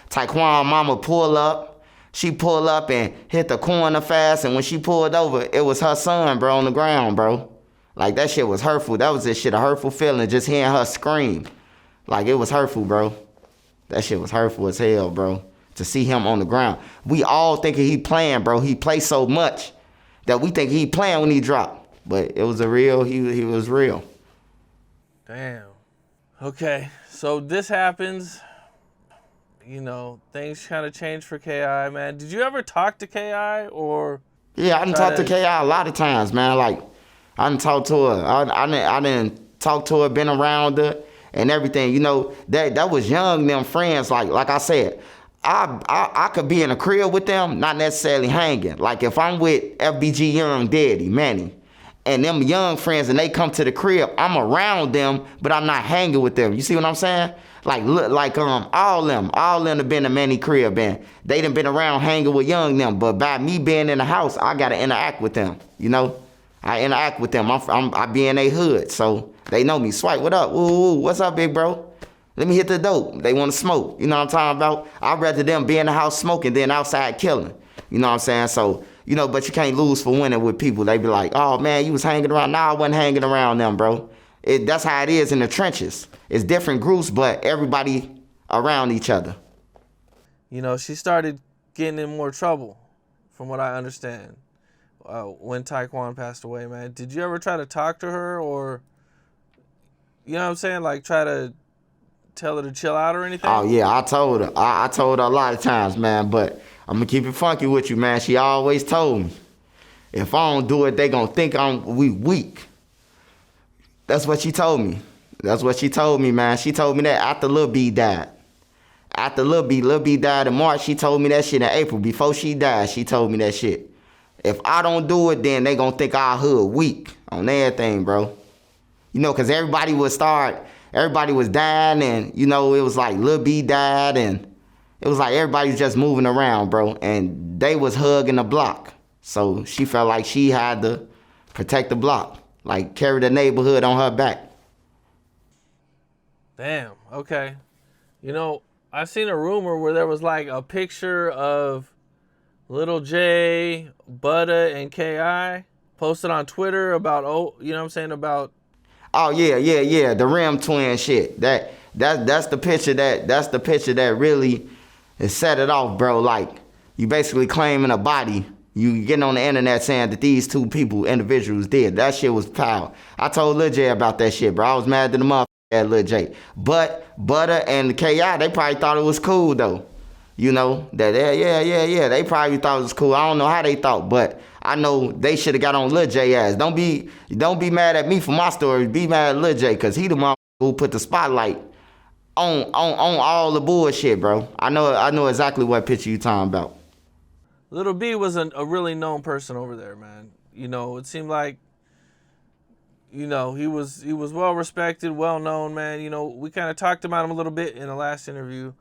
Taekwon mama pulled up. She pulled up and hit the corner fast, and when she pulled over, it was her son, bro, on the ground, bro. Like, that shit was hurtful. That was this shit, a hurtful feeling, just hearing her scream. Like, it was hurtful, bro. That shit was hurtful as hell, bro. To see him on the ground. We all thinking he playing, bro. He plays so much that we think he playing when he dropped. But it was he was real. Damn. Okay, so this happens. You know, things kind of change for K.I., man. Did you ever talk to K.I. or? Yeah, I done talked to K.I. a lot of times, man. Like, I done talked to her. I done talked to her, been around her and everything. You know, that was young, them friends. Like I said, I could be in a crib with them, not necessarily hanging. Like, if I'm with FBG Young Daddy, Manny, and them young friends, and they come to the crib, I'm around them, but I'm not hanging with them. You see what I'm saying? Like, look, like all them have been to Manny crib, and they done been around hanging with young them. But by me being in the house, I gotta interact with them. You know, I interact with them. I be in their hood, so they know me. Swipe, what up? Ooh, what's up, big bro? Let me hit the dope. They want to smoke. You know what I'm talking about? I'd rather them be in the house smoking than outside killing. You know what I'm saying? So, you know, but you can't lose for winning with people. They be like, oh, man, you was hanging around. Nah, I wasn't hanging around them, bro. That's how it is in the trenches. It's different groups, but everybody around each other. You know, she started getting in more trouble, from what I understand, when Taekwon passed away, man. Did you ever try to talk to her or, you know what I'm saying, like try to tell her to chill out or anything? Oh, yeah, I told her. I told her a lot of times, man, but I'm going to keep it funky with you, man. She always told me, if I don't do it, they going to think we weak. That's what she told me. That's what she told me, man. She told me that after Lil B died. After Lil B died in March, she told me that shit in April. Before she died, she told me that shit. If I don't do it, then they going to think our hood weak on everything, bro. You know, because everybody was dying, and, you know, it was like Lil B died, and it was like everybody was just moving around, bro. And they was hugging the block. So she felt like she had to protect the block, like carry the neighborhood on her back. Damn, okay. You know, I've seen a rumor where there was like a picture of Little J, Butta, and K.I. posted on Twitter about, you know what I'm saying, about... Oh, yeah, the Rim twin shit. That's the picture that really set it off, bro. Like, you basically claiming a body. You getting on the internet saying that these two individuals did. That shit was foul. I told Lil J about that shit, bro. I was mad at the motherfucker at Lil J. But Butta and K.I., they probably thought it was cool, though. You know, that, yeah. They probably thought it was cool. I don't know how they thought, but I know they should have got on Lil J ass. Don't be mad at me for my story. Be mad at Lil J, because he the motherfucker who put the spotlight on all the bullshit, bro. I know exactly what picture you talking about. Little B was a really known person over there, man. You know, it seemed like you know, he was well respected, well known, man. You know, we kind of talked about him a little bit in the last interview.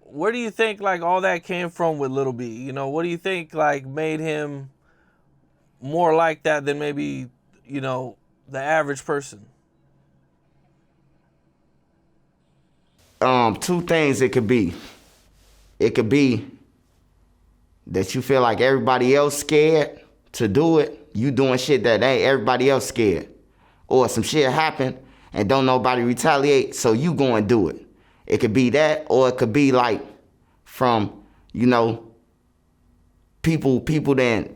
Where do you think like all that came from with Lil B? You know, what do you think like made him more like that than maybe, you know, the average person? Two things it could be. It could be that you feel like everybody else scared to do it. You doing shit that ain't everybody else scared. Or some shit happen and don't nobody retaliate, so you go and do it. It could be that, or it could be like from, you know, people then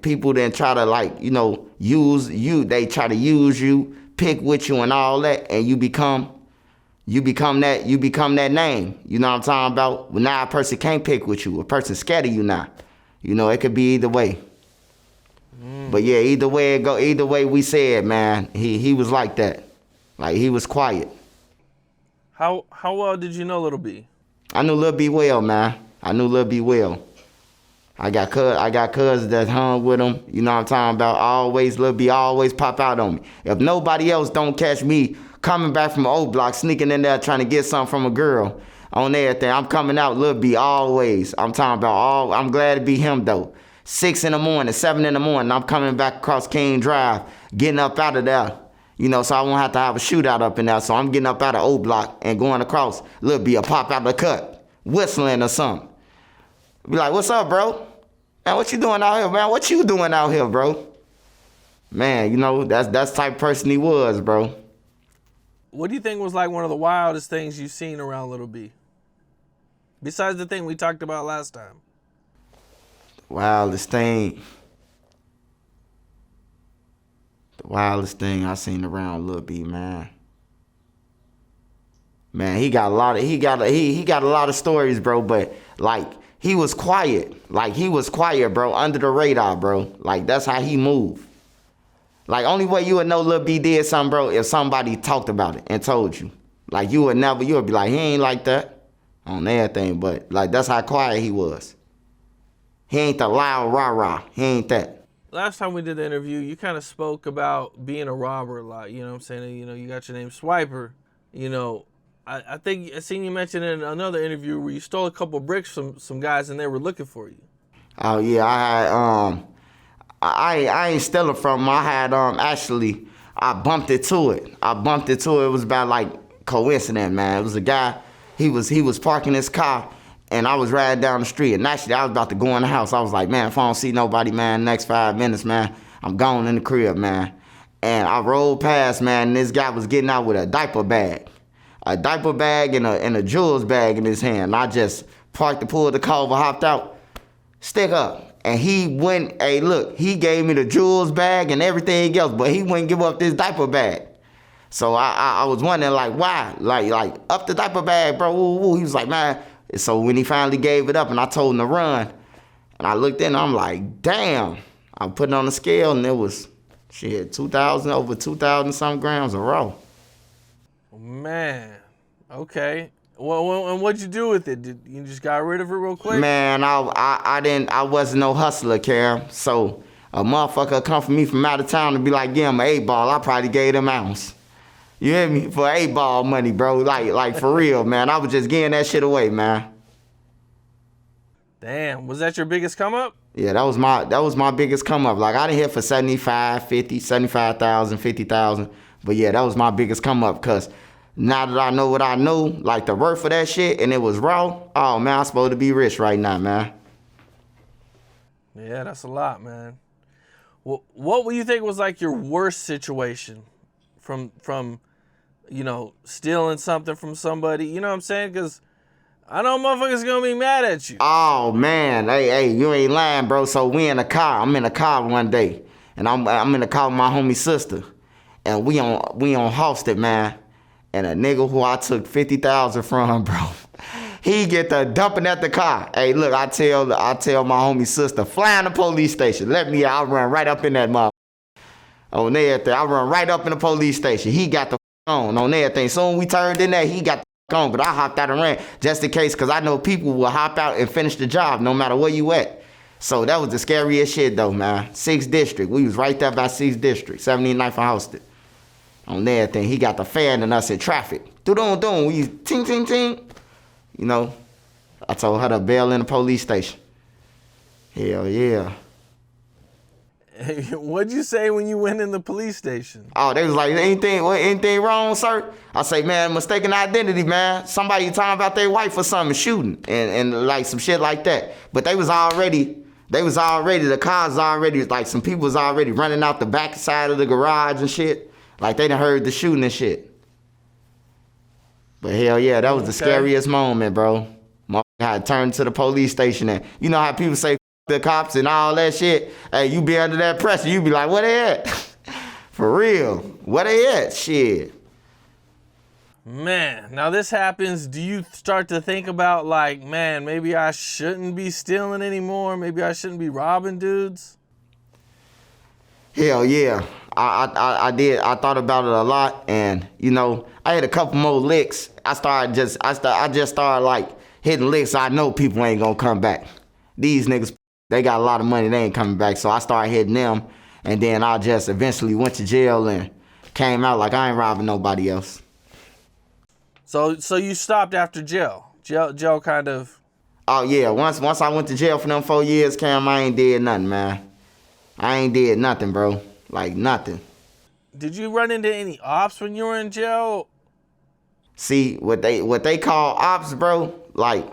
try to like, you know, use you. They try to use you, pick with you and all that, and you become that name. You know what I'm talking about? Well, now a person can't pick with you. A person scared of you now. You know, it could be either way. But yeah, either way it go, either way we said, man, he was like that. Like he was quiet. How well did you know Lil B? I knew Lil B well, man. I knew Lil B well. I got cousins that hung with him. You know what I'm talking about? Always, Lil B always pop out on me. If nobody else don't catch me coming back from old block, sneaking in there trying to get something from a girl on everything, I'm coming out Lil B always. I'm talking about I'm glad to be him though. 6 in the morning, 7 in the morning, I'm coming back across King Drive, getting up out of there. You know, so I won't have to have a shootout up in there. So I'm getting up out of old block and going across. Lil B a pop out the cut, whistling or something. Be like, what's up, bro? Man, what you doing out here, man? What you doing out here, bro? Man, you know, that's the type of person he was, bro. What do you think was like one of the wildest things you've seen around Lil B? Besides the thing we talked about last time. Wildest thing I seen around Lil B, man. Man, he got a lot of stories, bro, but like he was quiet. Like he was quiet, bro, under the radar, bro. Like that's how he moved. Like only way you would know Lil B did something, bro, if somebody talked about it and told you. Like you would be like, he ain't like that on everything, but like that's how quiet he was. He ain't the loud rah-rah. He ain't that. Last time we did the interview, you kind of spoke about being a robber a lot. You know what I'm saying? You know, you got your name Swiper. You know, I think I seen you mention in another interview where you stole a couple bricks from some guys and they were looking for you. Oh yeah, I ain't stealing from him. I had actually I bumped into it. It was about like coincidence, man. It was a guy. He was parking his car. And I was riding down the street, and actually I was about to go in the house. I was like, man, if I don't see nobody, man, next 5 minutes, man, I'm gone in the crib, man. And I rolled past, man, and this guy was getting out with a diaper bag and a jewels bag in his hand. And I just pulled the car over, hopped out, stick up. And he went, hey, look, he gave me the jewels bag and everything else, but he wouldn't give up this diaper bag. So I was wondering, like, why? Like up the diaper bag, bro. Woo. He was like, man. So when he finally gave it up and I told him to run, and I looked in, I'm like, damn. I put it on the scale and it was, over 2,000 some grams of raw. Man, okay. Well, and what'd you do with it? Did you just got rid of it real quick? Man, I wasn't no hustler, Cam. So a motherfucker come for me from out of town and be like, give him an 8-ball. I probably gave him an ounce. You hear me? For 8-ball money, bro. Like for real, man. I was just giving that shit away, man. Damn. Was that your biggest come up? Yeah, that was my biggest come up. Like I didn't hit for 75, 50, 75,000, 50,000. But yeah, that was my biggest come up because now that I know what I know, like the worth of that shit, and it was raw, oh man, I'm supposed to be rich right now, man. Yeah, that's a lot, man. What would you think was like your worst situation from you know, stealing something from somebody? You know what I'm saying? Because I know motherfuckers gonna be mad at you. Oh man, hey, you ain't lying, bro. So we in a car. I'm in a car one day, and I'm in a car with my homie sister, and we on Halsted, man. And a nigga who I took 50,000 from, bro, he get the dumping at the car. Hey, look, I tell my homie sister, fly in the police station. Let me out. I'll run right up in that motherfucker. On everything, I run right up in the police station. He got the on everything. Soon we turned in there, he got the on, but I hopped out and ran just in case, because I know people will hop out and finish the job no matter where you at. So that was the scariest shit though, man. 6th District. We was right there by 6th District, 79th and Halsted. on everything. He got the fan and us in traffic. Do-do-do, we ting, ting, ting. You know, I told her to bail in the police station. Hell yeah. What'd you say when you went in the police station? Oh, they was like, anything wrong, sir? I say, man, mistaken identity, man. Somebody talking about their wife or something, shooting, and like some shit like that. But the cars already, like some people was already running out the back side of the garage and shit. Like they done heard the shooting and shit. But hell yeah, that was the scariest moment, bro. Motherfucker had turned to the police station and you know how people say the cops and all that shit. Hey, you be under that pressure, you be like, where they at? For real, where they at? Shit. Man, now this happens, do you start to think about like, man, maybe I shouldn't be stealing anymore? Maybe I shouldn't be robbing dudes? Hell yeah. I did. I thought about it a lot and, you know, I had a couple more licks. I just started like hitting licks. I know people ain't gonna come back. These niggas, they got a lot of money, they ain't coming back. So I started hitting them and then I just eventually went to jail and came out like I ain't robbing nobody else. So you stopped after jail? Jail kind of... Oh, yeah. Once I went to jail for them 4 years, Cam, I ain't did nothing, man. I ain't did nothing, bro. Like, nothing. Did you run into any ops when you were in jail? See, what they call ops, bro, like,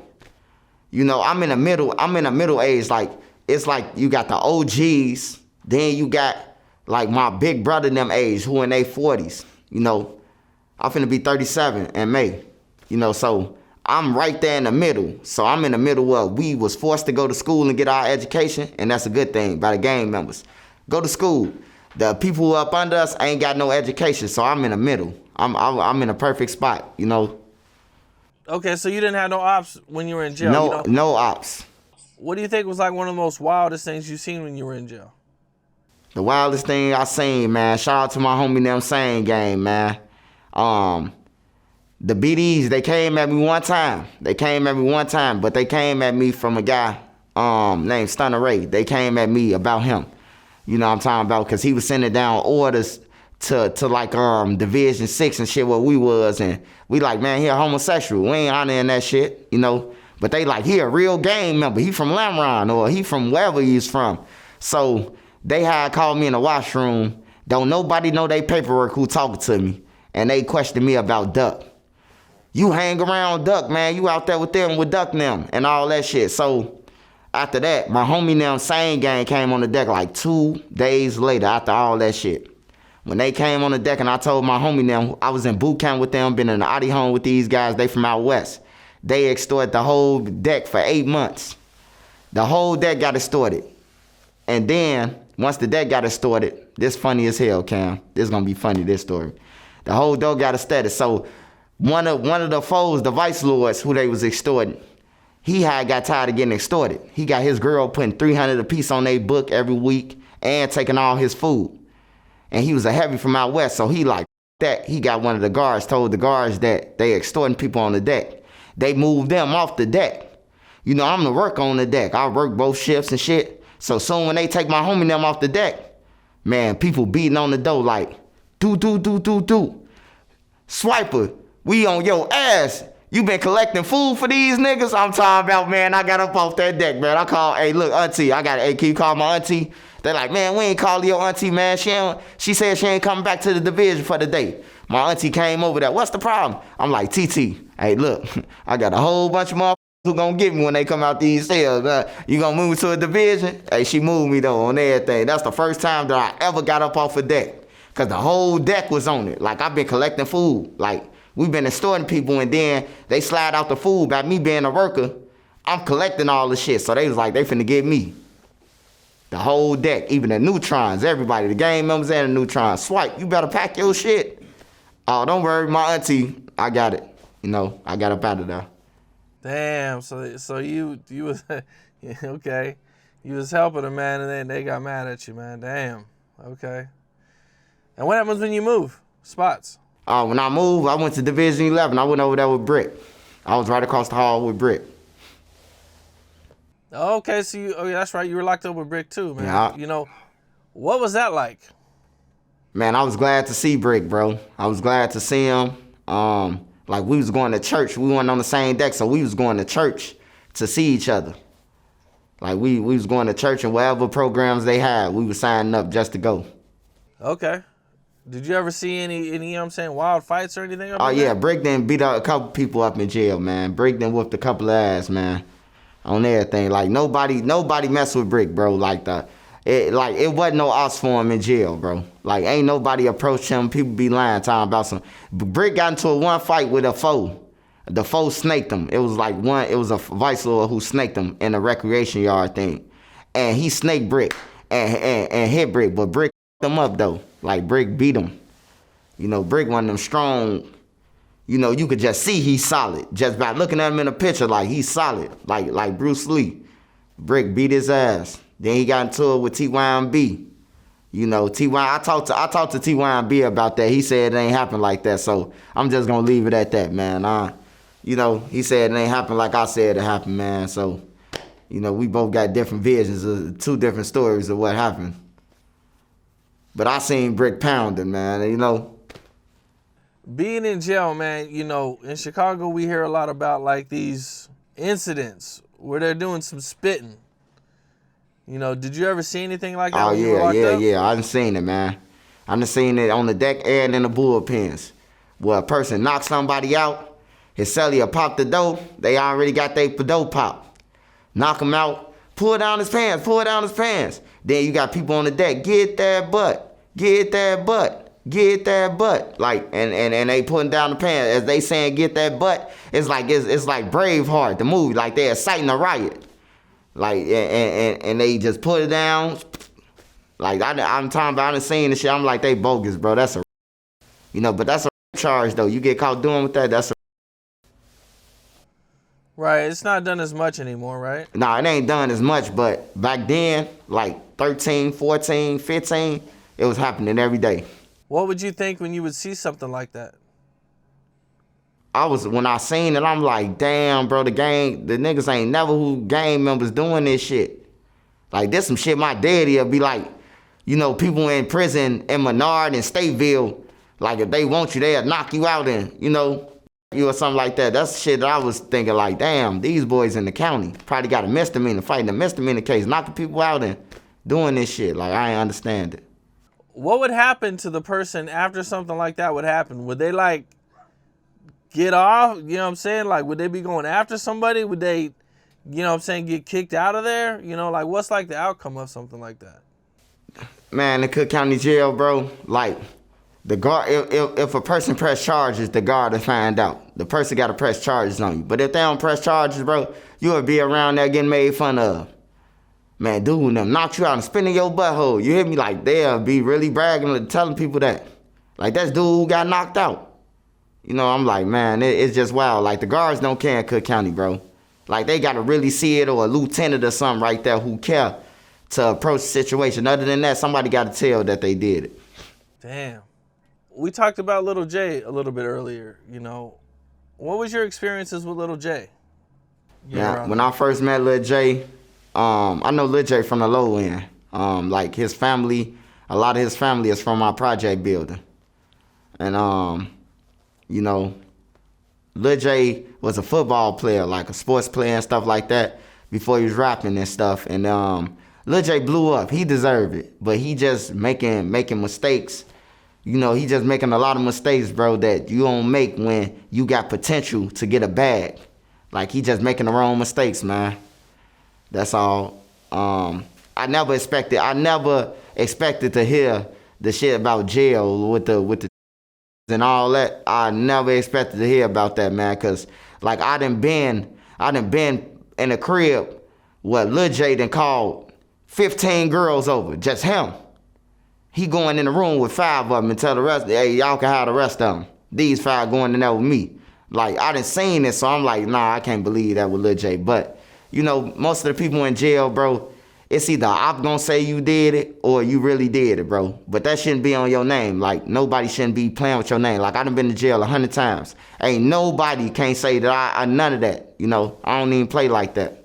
you know, I'm in the middle age. Like, it's like you got the OGs, then you got, like, my big brother them age, who in their 40s, you know. I'm finna be 37 in May, you know, so I'm right there in the middle. So I'm in the middle of we was forced to go to school and get our education, and that's a good thing by the gang members. Go to school. The people who up under us ain't got no education, so I'm in the middle. I'm in a perfect spot, you know. Okay, so you didn't have no ops when you were in jail? No ops. What do you think was like one of the most wildest things you seen when you were in jail? The wildest thing I seen, man, shout out to my homie them Sane Gang, man. The BDs, they came at me one time. But they came at me from a guy named Stunner Ray. They came at me about him. You know what I'm talking about? Because he was sending down orders to like Division 6 and shit where we was. And we like, man, he a homosexual. We ain't honoring that shit, you know. But they like, he a real gang member. He from Lamron or he from wherever he's from. So they had called me in the washroom. Don't nobody know they paperwork who talking to me. And they questioned me about Duck. You hang around Duck, man. You out there with them, with Duck and them, and all that shit. So after that, my homie them Sane Gang came on the deck like 2 days later after all that shit. When they came on the deck and I told my homie them, I was in boot camp with them, been in the Audi home with these guys, they from out west. They extorted the whole deck for 8 months. The whole deck got extorted. And then, once the deck got extorted, this funny as hell, Cam. This is gonna be funny, this story. The whole dog got extorted. So one of the foes, the vice lords who they was extorting, he had got tired of getting extorted. He got his girl putting $300 a piece on their book every week and taking all his food. And he was a heavy from out west, so he like that. He got one of the guards, told the guards that they extorting people on the deck. They moved them off the deck. You know, I'm the work on the deck. I work both shifts and shit. So soon when they take my homie them off the deck, man, people beating on the door like, do. Swiper, we on your ass. You been collecting food for these niggas? I'm talking about, man, I got up off that deck, man. I called, hey, look, auntie, hey, can you call my auntie? They're like, man, we ain't calling your auntie, man. She said she ain't coming back to the division for the day. My auntie came over there. What's the problem? I'm like, TT, hey, look, I got a whole bunch of motherfuckers who gonna get me when they come out these cells. You gonna move to a division? Hey, she moved me, though, on everything. That's the first time that I ever got up off a deck. Because the whole deck was on it. Like, I've been collecting food. Like, we've been extorting people, and then they slide out the food. By me being a worker, I'm collecting all the shit. So they was like, they finna get me. The whole deck, even the neutrons, everybody, the gang members and the neutrons. Swipe, you better pack your shit. Oh, don't worry, my auntie, I got it. You know, I got up out of there. Damn, so you was, yeah, okay. You was helping them, man, and then they got mad at you, man. Damn, okay. And what happens when you move spots? When I moved, I went to Division 11. I went over there with Brick. I was right across the hall with Brick. Okay, so yeah, that's right. You were locked up with Brick too, man. Yeah. You know, what was that like? Man, I was glad to see Brick, bro. I was glad to see him. Like we was going to church. We weren't on the same deck, so we was going to church to see each other. Like we was going to church and whatever programs they had, we was signing up just to go. Okay. Did you ever see any you know what I'm saying, wild fights or anything? Oh yeah, Brick done beat a couple people up in jail, man. Brick done whooped a couple of ass, man. On everything. Like nobody mess with Brick, bro. Like it wasn't no odds for him in jail, bro. Like ain't nobody approached him. People be lying talking about some. Brick got into one fight with a foe. The foe snaked him. It was a vice lord who snaked him in a recreation yard thing. And he snaked Brick and hit Brick, but Brick him up though. Like Brick beat him. You know, Brick one of them strong, you know, you could just see he's solid. Just by looking at him in a picture, like he's solid. Like Bruce Lee. Brick beat his ass. Then he got into it with TYMB. You know, I talked to TYMB about that. He said it ain't happen like that. So I'm just gonna leave it at that, man. You know, he said it ain't happen like I said it happened, man. So, you know, we both got different visions of two different stories of what happened. But I seen Brick pounding, man, you know. Being in jail, man, you know, in Chicago we hear a lot about like these incidents where they're doing some spitting. You know, did you ever see anything like that? Oh yeah. I done seen it, man. I done seen it on the deck and in the bullpens. Where a person knocks somebody out, his cellular pop the door, they already got their door pop. Knock him out, pull down his pants. Then you got people on the deck, get that butt. Like, and they putting down the pants. As they saying get that butt, it's like Braveheart, the movie, like they're inciting a riot. Like, and they just put it down. Like, I'm talking about, I done seen this shit, I'm like, they bogus, bro, that's a, you know, but that's a charge, though. You get caught doing with that, that's a. Right, it's not done as much anymore, right? Nah, it ain't done as much, but back then, like 13, 14, 15, it was happening every day. What would you think when you would see something like that? When I seen it, I'm like, damn, bro, the niggas ain't never who gang members doing this shit. Like, this some shit my daddy'll be like, you know, people in prison in Menard and Stateville, like, if they want you, they'll knock you out and, you know, you or something like that. That's the shit that I was thinking, like, damn, these boys in the county probably got a misdemeanor, fighting a misdemeanor case, knocking people out and doing this shit. Like, I ain't understand it. What would happen to the person after something like that would happen? Would they, like, get off? You know what I'm saying? Like, would they be going after somebody? Would they, you know what I'm saying, get kicked out of there? You know, like, what's, like, the outcome of something like that? Man, the Cook County Jail, bro, like, the guard, if a person press charges, the guard will find out. The person got to press charges on you. But if they don't press charges, bro, you'll be around there getting made fun of. Man, dude, them knock you out and spin in your butthole. You hear me? Like, they'll be really bragging and telling people that. Like, that's dude who got knocked out. You know, I'm like, man, it's just wild. Like, the guards don't care in Cook County, bro. Like, they got to really see it, or a lieutenant or something right there who care to approach the situation. Other than that, somebody got to tell that they did it. Damn. We talked about Little J a little bit earlier, you know. What was your experiences with Little J? Yeah, when I first met Lil J, I know Lil J from the low end. Like his family, a lot of his family is from my project building. And, you know, Lil J was a football player, like a sports player and stuff like that, before he was rapping and stuff. And Lil J blew up. He deserved it. But he just making mistakes. You know, he just making a lot of mistakes, bro, that you don't make when you got potential to get a bag. Like, he just making the wrong mistakes, man. That's all. I never expected to hear the shit about jail with the and all that. I never expected to hear about that, man, because, like, I done been in a crib where Lil J done called 15 girls over, just him. He going in the room with 5 of them and tell the rest, hey, y'all can have the rest of them. These 5 going in there with me. Like, I done seen it, so I'm like, nah, I can't believe that with Lil J. But, you know, most of the people in jail, bro, it's either I'm gonna say you did it or you really did it, bro. But that shouldn't be on your name. Like, nobody shouldn't be playing with your name. Like, I done been to jail 100 times. Ain't nobody can't say that I none of that. You know, I don't even play like that.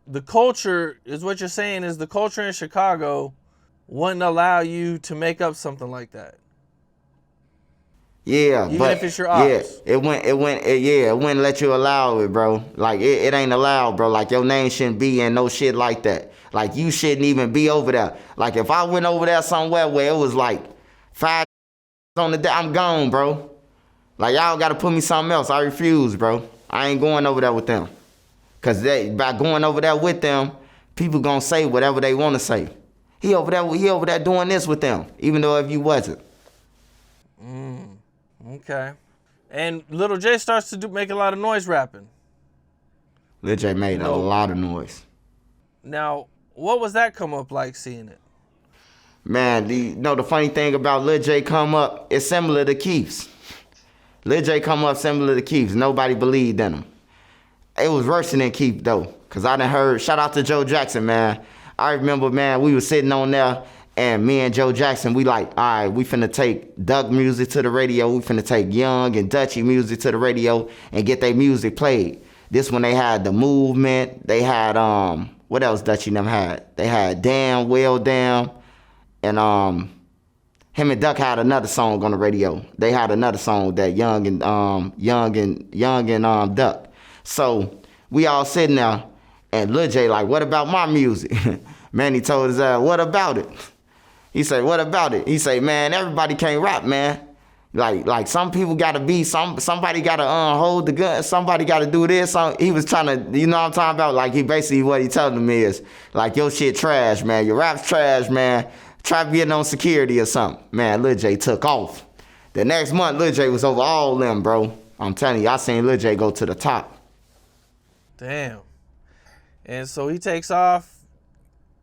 The culture is what you're saying is the culture in Chicago wouldn't allow you to make up something like that. Yeah, Even but if it's your ops. it wouldn't let you allow it, bro. Like it ain't allowed, bro. Like your name shouldn't be in no shit like that. Like you shouldn't even be over there. Like if I went over there somewhere where it was like 5 on the day, I'm gone, bro. Like y'all gotta put me something else. I refuse, bro. I ain't going over there with them. Cause by going over there with them, people gonna say whatever they wanna say. He over there doing this with them, even though if you wasn't. Okay. And Little J starts to make a lot of noise rapping. Lil J made a lot of noise. Now, what was that come up like seeing it? Man, the funny thing about Lil J come up is similar to Keef's. Lil J come up similar to Keef's. Nobody believed in him. It was worse than Keef though, cause I done heard. Shout out to Joe Jackson, man. I remember, man, we was sitting on there, and me and Joe Jackson, we like, all right, we finna take Durk music to the radio. We finna take Young and Dutchy music to the radio and get their music played. This one they had The Movement. They had what else Dutchy and them had? They had Damn, Well Damn, and him and Duck had another song on the radio. They had another song that Young and Duck. So we all sitting there, and Lil J like, what about my music? Man, he told us, what about it? He said, what about it? He said, man, everybody can't rap, man. Like some people gotta be, somebody gotta hold the gun, somebody gotta do this. He was trying to, you know what I'm talking about? Like he basically, what he telling me is, like, your shit trash, man. Your rap's trash, man. Try getting on security or something. Man, Lil J took off. The next month, Lil J was over all them, bro. I'm telling you, I seen Lil J go to the top. Damn. And so he takes off,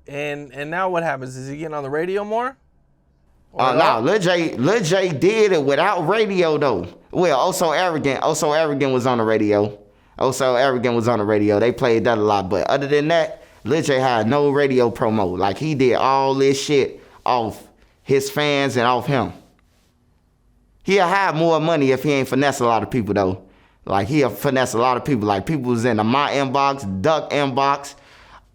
and now what happens? Is he getting on the radio more? No, Lil J did it without radio though. Well, Also Arrogant was on the radio. Also Arrogant was on the radio. They played that a lot, but other than that, Lil J had no radio promo. Like he did all this shit off his fans and off him. He'll have more money if he ain't finesse a lot of people though. Like he'll finesse a lot of people. Like people was in my inbox, Duck inbox,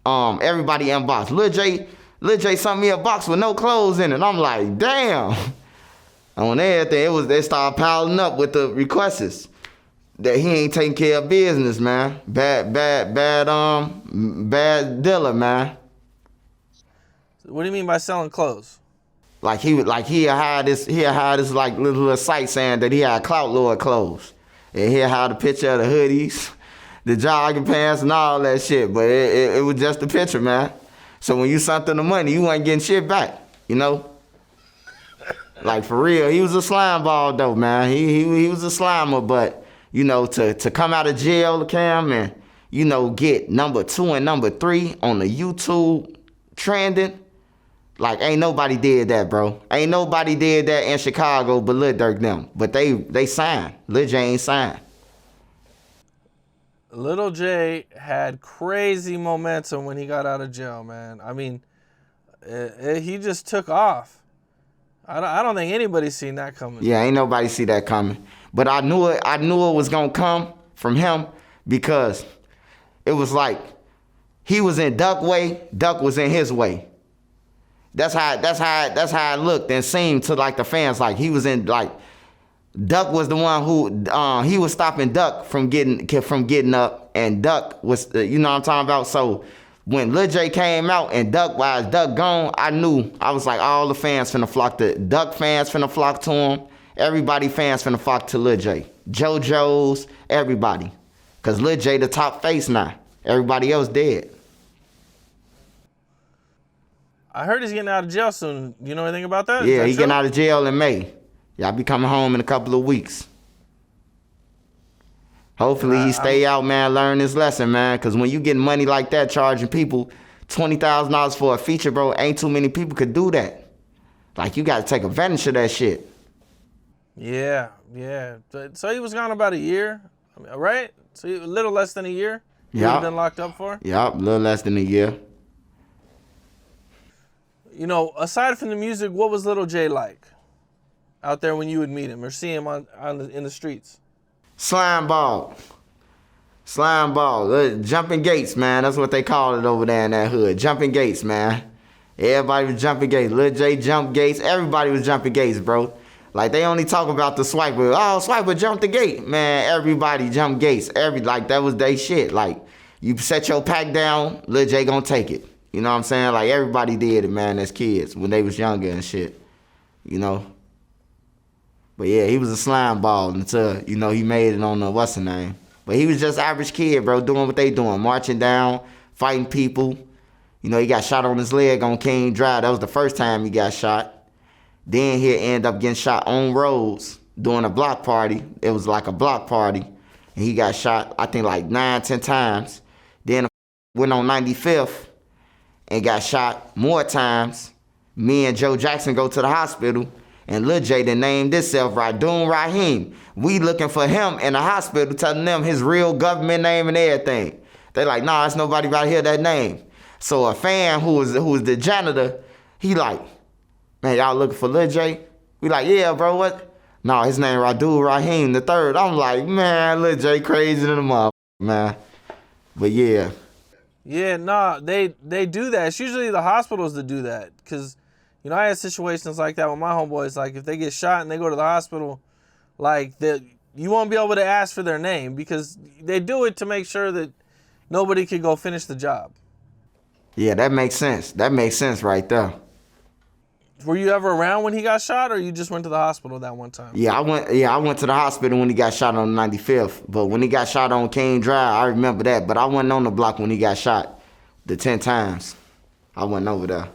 everybody inbox. Lil J sent me a box with no clothes in it. I'm like, damn. And when everything, they started piling up with the requests that he ain't taking care of business, man. Bad dealer, man. What do you mean by selling clothes? Like he'll hide this like little site saying that he had Clout Lord clothes. And he'll hide a picture of the hoodies, the jogging pants, and all that shit. But it was just a picture, man. So when you sent him the money, you wasn't getting shit back, you know? Like, for real, he was a slime ball, though, man. He was a slimer, but, you know, to come out of jail, Cam, and, you know, get number 2 and number 3 on the YouTube trending, like, ain't nobody did that, bro. Ain't nobody did that in Chicago but Lil Durk them. But they signed. Lil J ain't signed. Little J had crazy momentum when he got out of jail, man. I mean, he just took off. I don't think anybody's seen that coming. Yeah, ain't nobody see that coming. But I knew it was gonna come from him because it was like he was in Duck way, Duck was in his way. That's how it looked and seemed to like the fans. Like he was in like. Duck was the one who he was stopping Duck from getting up, and Duck was you know what I'm talking about. So when Lil J came out and Duck gone, I was like, all the fans finna flock to Duck, fans finna flock to him, everybody fans finna flock to Lil J, JoJo's, everybody, cause Lil J the top face now. Everybody else dead. I heard he's getting out of jail soon. You know anything about that? Yeah, he's getting out of jail in May. Y'all be coming home in a couple of weeks. Hopefully he stay out, man, learn his lesson, man. Because when you get money like that, charging people $20,000 for a feature, bro, ain't too many people could do that. Like, you got to take advantage of that shit. Yeah. So he was gone about a year, right? So a little less than a year? He would have been locked up for? Yep, a little less than a year. You know, aside from the music, what was Little J like out there when you would meet him or see him in the streets? Slime ball. Jumping gates, man. That's what they call it over there in that hood. Jumping gates, man. Everybody was jumping gates. Lil J jumped gates. Everybody was jumping gates, bro. Like, they only talk about the swiper. Oh, swiper jumped the gate. Man, everybody jumped gates. Like, that was they shit. Like, you set your pack down, Lil J gonna take it. You know what I'm saying? Like, everybody did it, man, as kids when they was younger and shit. You know? But yeah, he was a slime ball until, you know, he made it on the what's the name. But he was just average kid, bro, doing what they doing. Marching down, fighting people. You know, he got shot on his leg on King Drive. That was the first time he got shot. Then he'd end up getting shot on roads during a block party. It was like a block party. And he got shot, I think, like 9, 10 times. Then went on 95th and got shot more times. Me and Joe Jackson go to the hospital. And Lil J done named himself Radoon Raheem. We looking for him in the hospital, telling them his real government name and everything. They like, nah, it's nobody right here that name. So a fan who was the janitor, he like, man, y'all looking for Lil J? We like, yeah, bro, what? No, his name Radoon Raheem the third. I'm like, man, Lil J crazy than a motherfucker, man. But yeah. Yeah, nah, they do that. It's usually the hospitals that do that. Because, you know, I had situations like that with my homeboys. Like, if they get shot and they go to the hospital, like, you won't be able to ask for their name because they do it to make sure that nobody can go finish the job. Yeah, that makes sense. That makes sense right there. Were you ever around when he got shot, or you just went to the hospital that one time? Yeah, I went to the hospital when he got shot on the 95th. But when he got shot on King Drive, I remember that. But I wasn't on the block when he got shot the 10 times. I wasn't over there.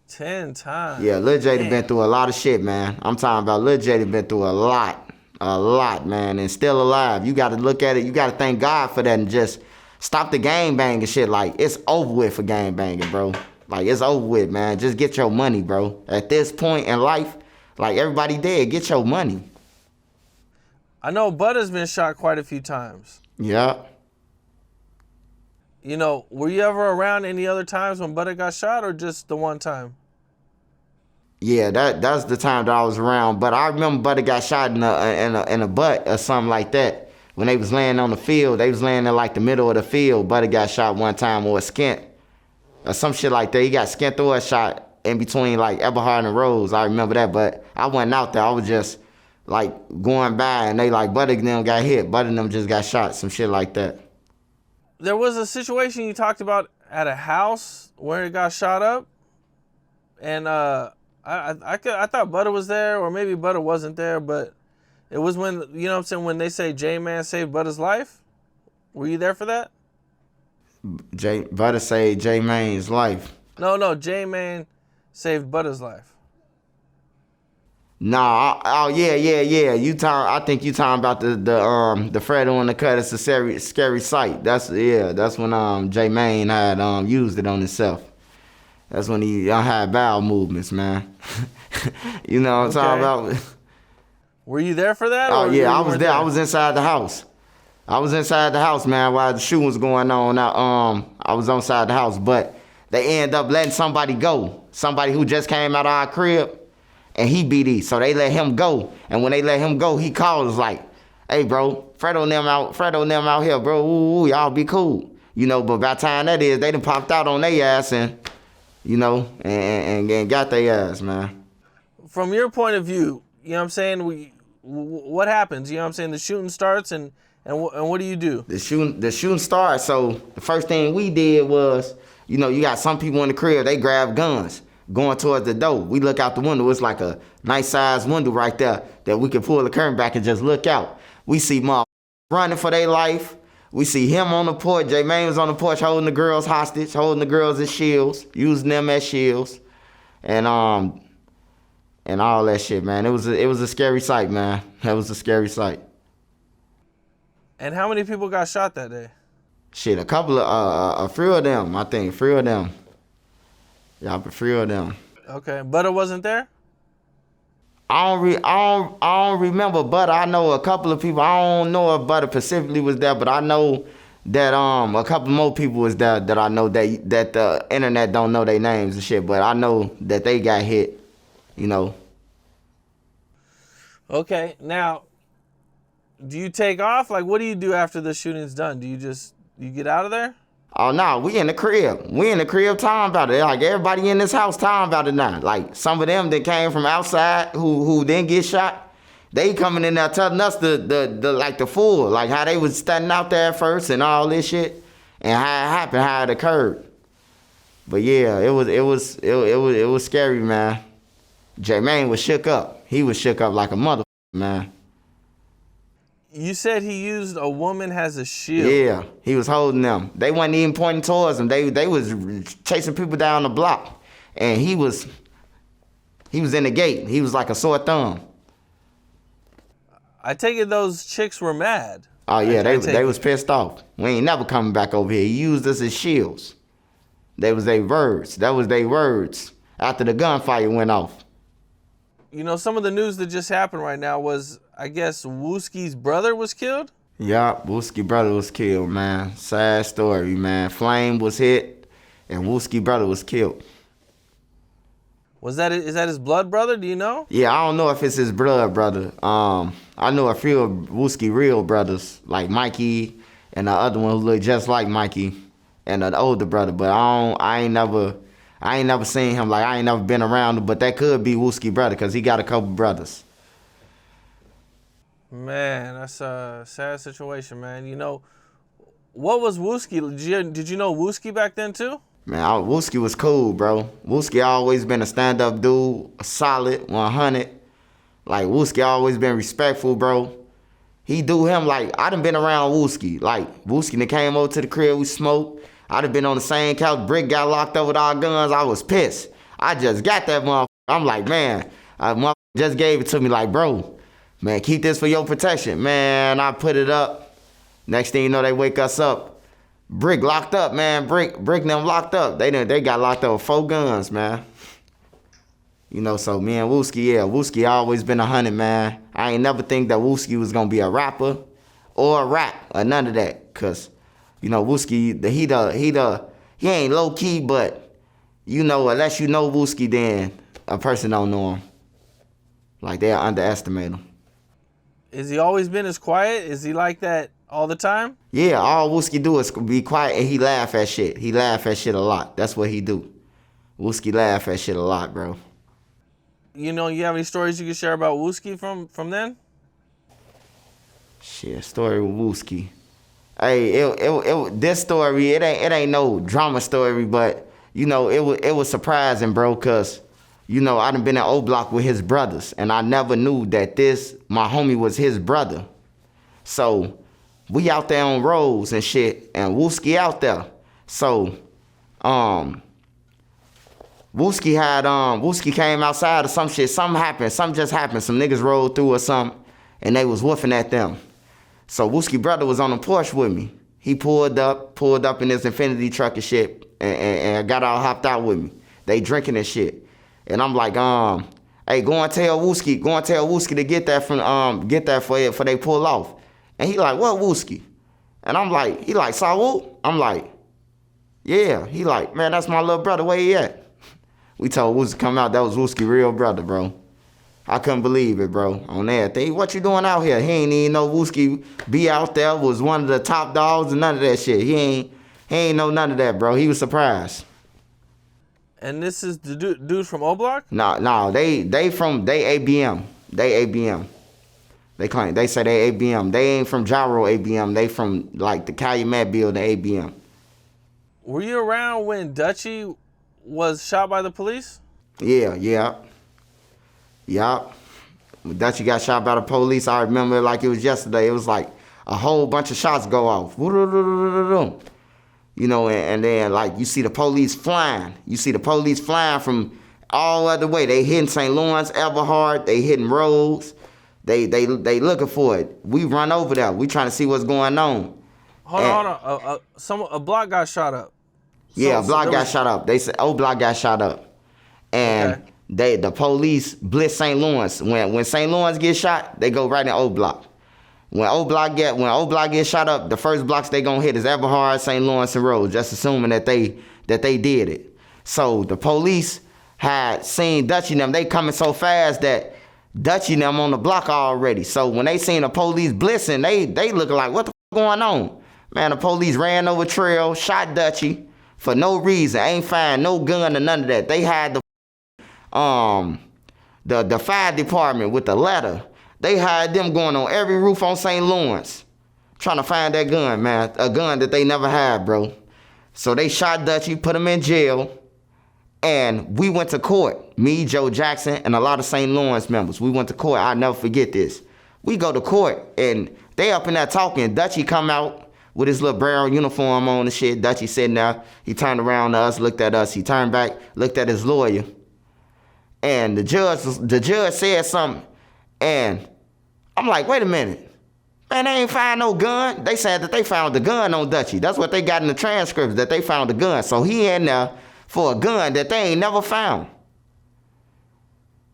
10 times? Yeah, Lil J done been through a lot of shit, man. I'm talking about Lil J done been through a lot, man, and still alive. You got to look at it. You got to thank God for that and just stop the gang banging shit. Like, it's over with for gang banging, bro. Like, it's over with, man. Just get your money, bro. At this point in life, like, everybody dead. Get your money. I know Butter's been shot quite a few times. Yeah. You know, were you ever around any other times when Butter got shot, or just the one time? Yeah, that's the time that I was around. But I remember Butter got shot in a butt or something like that. When they was laying on the field, they was laying in like the middle of the field. Butter got shot one time, or a skint. Or some shit like that. He got skint through a shot in between like Eberhard and Rose. I remember that, but I wasn't out there. I was just like going by, and they like Butter and them got hit. Butter and them just got shot, some shit like that. There was a situation you talked about at a house where it got shot up, and I thought Butter was there, or maybe Butter wasn't there, but it was when, you know what I'm saying, when they say J-Man saved Butter's life. Were you there for that? Butter saved J-Man's life. No, J-Man saved Butter's life. Nah, yeah. I think you talking about the Fredo on the cut. It's a scary sight. That's when J-Man had used it on himself. That's when he had bowel movements, man. You know what I'm talking about? Were you there for that? Oh yeah, I was there. I was inside the house. Man, while the shooting was going on. I was inside the house, but they end up letting somebody go. Somebody who just came out of our crib, and he BD. So they let him go. And when they let him go, he called us like, "Hey, bro, Fredo and them out here, bro. Ooh, y'all be cool." You know, but by the time that is, they done popped out on their ass and, you know, and got their ass, man. From your point of view, you know what I'm saying? What happens? You know what I'm saying? The shooting starts, and what do you do? The shooting starts. So the first thing we did was, you know, you got some people in the crib, they grab guns going towards the door. We look out the window. It's like a nice sized window right there that we can pull the curtain back and just look out. We see motherfuckers running for their life. We see him on the porch. J-Man was on the porch holding the girls hostage, holding the girls as shields, using them as shields, and all that shit, man. It was a scary sight, man. That was a scary sight. And how many people got shot that day? Shit, a few of them, I think. 3 of them. Yeah, 3 of them. Okay, Butter wasn't there? I don't remember Butter. I know a couple of people. I don't know if Butter specifically was there, but I know that a couple more people was there that I know that the internet don't know their names and shit, but I know that they got hit, you know. Okay, now, do you take off? Like, what do you do after the shooting's done? Do you get out of there? Oh no, we in the crib. We in the crib talking about it. Like everybody in this house talking about it now. Like some of them that came from outside who didn't get shot, they coming in there telling us the like the full, like how they was standing out there at first and all this shit, and how it happened, how it occurred. But yeah, it was scary, man. Jermaine was shook up. He was shook up like a mother, man. You said he used a woman as a shield. Yeah, he was holding them. They wasn't even pointing towards him. They was chasing people down the block, and he was in the gate. He was like a sore thumb. I take it those chicks were mad. Oh yeah, they was pissed off. We ain't never coming back over here. He used us as shields. That was their words. That was their words after the gunfire went off. You know, some of the news that just happened right now was, I guess, Wooskie's brother was killed? Yup, Wooski brother was killed, man. Sad story, man. Flame was hit, and Wooski brother was killed. Is that his blood brother? Do you know? Yeah, I don't know if it's his blood brother. I know a few of Wooski real brothers, like Mikey, and the other one who look just like Mikey, and an older brother. But I ain't never seen him. Like I ain't never been around him. But that could be Wooski brother, cause he got a couple brothers. Man, that's a sad situation, man. You know, what was Wooski? Did you know Wooski back then too? Man, Wooski was cool, bro. Wooski always been a stand-up dude, a solid 100. Like, Wooski always been respectful, bro. He do him like, I done been around Wooski. Like, Wooski done came over to the crib, we smoked. I done been on the same couch, Brick got locked up with our guns. I was pissed. I just got that motherfucker. I'm like, man, motherfucker just gave it to me like, bro, man, keep this for your protection. Man, I put it up. Next thing you know, they wake us up. Brick locked up, man. Brick them locked up. They got locked up with 4 guns, man. You know, so me and Wooski always been 100, man. I ain't never think that Wooski was gonna be a rapper or a rap or none of that. Cause, you know, Wooski, he ain't low key, but you know, unless you know Wooski, then a person don't know him. Like they'll underestimate him. Is he always been as quiet? Is he like that all the time? Yeah, all Wooski do is be quiet and he laugh at shit. He laugh at shit a lot. That's what he do. Wooski laugh at shit a lot, bro. You know, you have any stories you can share about Wooski from then? Shit, story with Wooski. Hey, this story, it ain't no drama story, but you know, it was surprising, bro, cause you know, I done been in O Block with his brothers, and I never knew that my homie was his brother. So we out there on roads and shit, and Wooski out there. So, Wooski came outside or some shit. Something happened. Something just happened. Some niggas rolled through or something, and they was woofing at them. So Wooski brother was on the porch with me. He pulled up in his Infinity truck and shit, and got all hopped out with me. They drinking and shit. And I'm like, hey, go and tell Wooski to get that for they pull off. And he like, what Wooski? And I'm like, he like, Saul? I'm like, yeah. He like, man, that's my little brother. Where he at? We told Wooski to come out. That was Wooski real brother, bro. I couldn't believe it, bro. On everything. What you doing out here? He ain't even know Wooski be out there, was one of the top dogs and none of that shit. He ain't know none of that, bro. He was surprised. And this is the dude from O Block? No, they ABM. They ABM. They say they ABM. They ain't from Gyro ABM. They from like the Calumet building ABM. Were you around when Dutchie was shot by the police? Yeah. When Dutchie got shot by the police, I remember like it was yesterday. It was like a whole bunch of shots go off. You know, and then like you see the police flying. You see the police flying from all other way. They hitting St. Lawrence, Everhard. They hitting roads. They looking for it. We run over there. We trying to see what's going on. Hold on. A block got shot up. Yeah, a block got shot up. They said Block got shot up, and the police blitz St. Lawrence. When St. Lawrence gets shot, they go right in O Block. When O Block gets shot up, the first blocks they gonna hit is Everhard, St. Lawrence, and Rose. Just assuming that they did it. So the police had seen Dutchie and them. They coming so fast that Dutchie and them on the block already. So when they seen the police blitzing, they looking like, what the f going on? Man, the police ran over Trail, shot Dutchy for no reason. Ain't find no gun or none of that. They had the fire department with the letter. They had them going on every roof on St. Lawrence trying to find that gun, man. A gun that they never had, bro. So they shot Dutchy, put him in jail, and we went to court. Me, Joe Jackson, and a lot of St. Lawrence members. We went to court. I'll never forget this. We go to court, and they up in there talking. Dutchy come out with his little brown uniform on and shit. Dutchy sitting there. He turned around to us, looked at us. He turned back, looked at his lawyer. And the judge said something, and I'm like, wait a minute. Man, they ain't find no gun. They said that they found the gun on Dutchy. That's what they got in the transcripts, that they found the gun. So he in there for a gun that they ain't never found.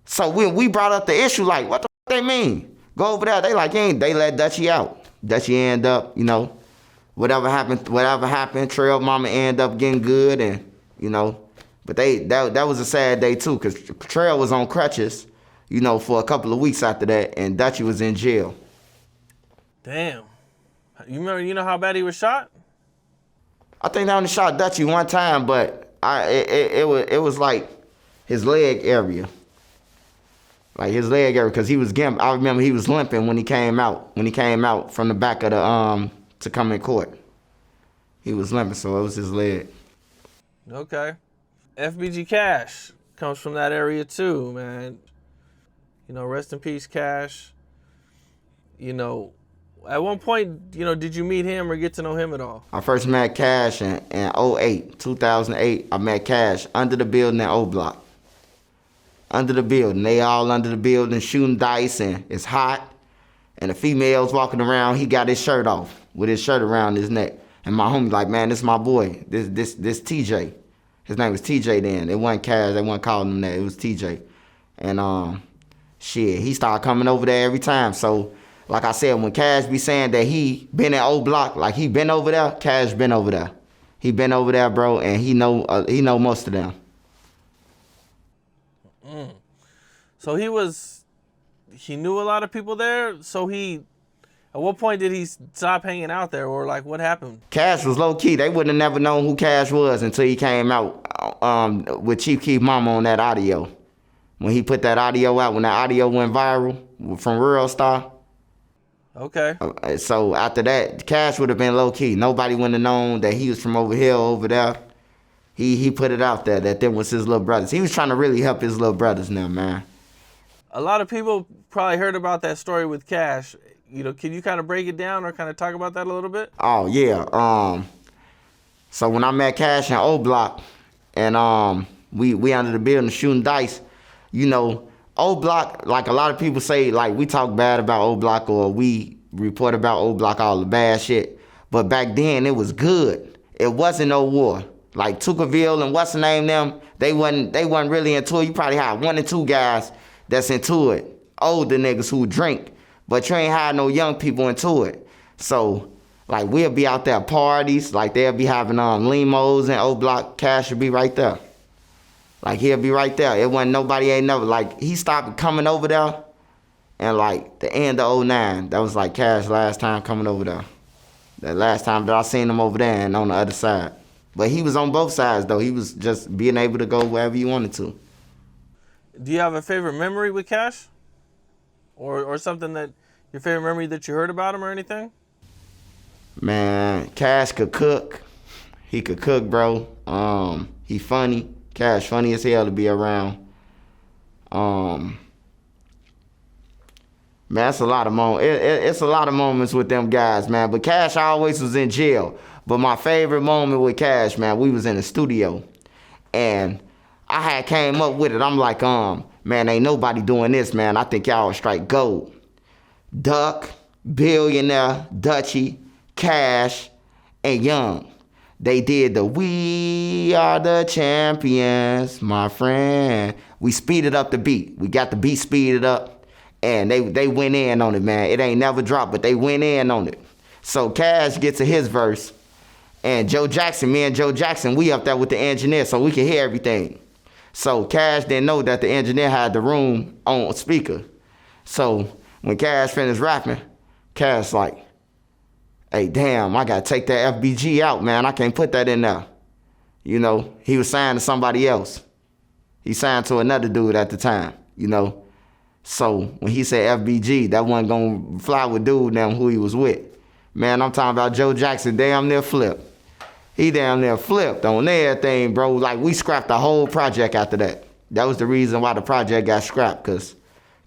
So we brought up the issue, like, what the f they mean? Go over there. They like, they let Dutchy out. Dutchy end up, whatever happened, Trail mama end up getting good, and, but that was a sad day too, because Trail was on crutches, for a couple of weeks after that, and Dutchy was in jail. Damn. You know how bad he was shot? I think they only shot Dutchy one time, but it was like his leg area. Like his leg area, because he was getting, I remember he was limping when he came out from the back of the to come in court. He was limping, so it was his leg. Okay. FBG Cash comes from that area too, man. Rest in peace, Cash. At one point, did you meet him or get to know him at all? I first met Cash in 2008. I met Cash under the building in O Block. Under the building. They all under the building shooting dice, and it's hot. And the females walking around, he got his shirt off with his shirt around his neck. And my homie like, man, this my boy. This TJ. His name was TJ then. It wasn't Cash. They wasn't calling him that. It was TJ. And he started coming over there every time. So, like I said, when Cash be saying that he been at O Block, like he been over there, Cash been over there. He been over there, bro, and he know most of them. So he knew a lot of people there. So at what point did he stop hanging out there, or like what happened? Cash was low key. They wouldn't have never known who Cash was until he came out with Chief Keef mama on that audio. When he put that audio out, when that audio went viral from Rural Star. Okay. So after that, Cash would have been low key. Nobody wouldn't have known that he was from over here, over there. He put it out there that them was his little brothers. He was trying to really help his little brothers now, man. A lot of people probably heard about that story with Cash. Can you kind of break it down or kind of talk about that a little bit? Oh, yeah. So when I met Cash in O Block, and we under the building shooting dice, O Block, like a lot of people say, like we talk bad about O Block, or we report about O Block, all the bad shit. But back then it was good. It wasn't no war. Like Tuckerville and what's the name them, they wasn't really into it. You probably had 1 or 2 guys that's into it. Older niggas who drink, but you ain't had no young people into it. So like we'll be out there at parties, like they'll be having limos and O Block. Cash would be right there. Like he'll be right there. It wasn't nobody ain't never, like he stopped coming over there, and like the end of 2009, that was like Cash last time coming over there. That last time that I seen him over there and on the other side. But he was on both sides though. He was just being able to go wherever you wanted to. Do you have a favorite memory with Cash? Or something that, your favorite memory that you heard about him or anything? Man, Cash could cook. He could cook, bro. He funny. Cash funny as hell to be around. Man, it's a lot of moments. It's a lot of moments with them guys, man. But Cash always was in jail. But my favorite moment with Cash, man, we was in the studio, and I had came up with it. I'm like, man, ain't nobody doing this, man. I think y'all strike gold. Durk, Billionaire, Dutchy, Cash, and Young. They did the "We Are the Champions, my friend." We speeded up the beat. We got the beat speeded up, and they went in on it, man. It ain't never dropped, but they went in on it. So Cash gets to his verse, and me and Joe Jackson, we up there with the engineer so we can hear everything. So Cash didn't know that the engineer had the room on speaker. So when Cash finished rapping, Cash like, hey, damn, I gotta take that FBG out, man. I can't put that in there. You know, he was signed to somebody else. He signed to another dude at the time, you know. So when he said FBG, that wasn't gonna fly with dude them who he was with. Man, I'm talking about Joe Jackson damn near flipped. He damn near flipped on everything, bro. Like, we scrapped the whole project after that. That was the reason why the project got scrapped, because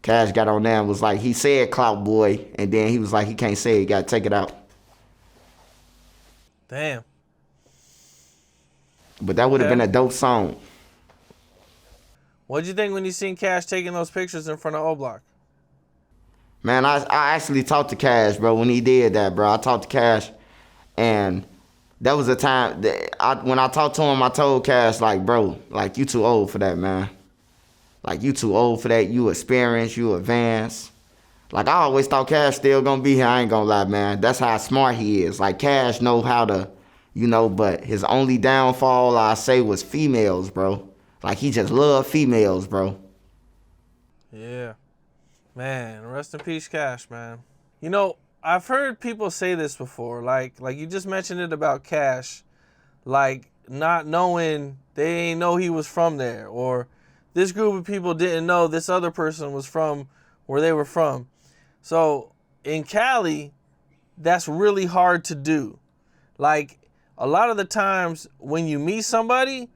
Cash got on there and was like, he said Clout Boy, and then he was like, he can't say it, got to take it out. Damn. But that would have been a dope song. What'd you think when you seen Cash taking those pictures in front of O-Block? Man, I actually talked to Cash, bro, when he did that, bro. I talked to Cash, and that was a time that when I talked to him, I told Cash, like, bro, like, you too old for that, man. Like, you too old for that. You experienced, you advanced. Like, I always thought Cash still gonna be here. I ain't gonna lie, man. That's how smart he is. Like, Cash know how to, you know, but his only downfall, I say, was females, bro. Like, he just loved females, bro. Yeah. Man, rest in peace, Cash, man. You know, I've heard people say this before, like you just mentioned it about Cash, like not knowing, they ain't know he was from there, or this group of people didn't know this other person was from where they were from. So in Cali, that's really hard to do. Like, a lot of the times when you meet somebody,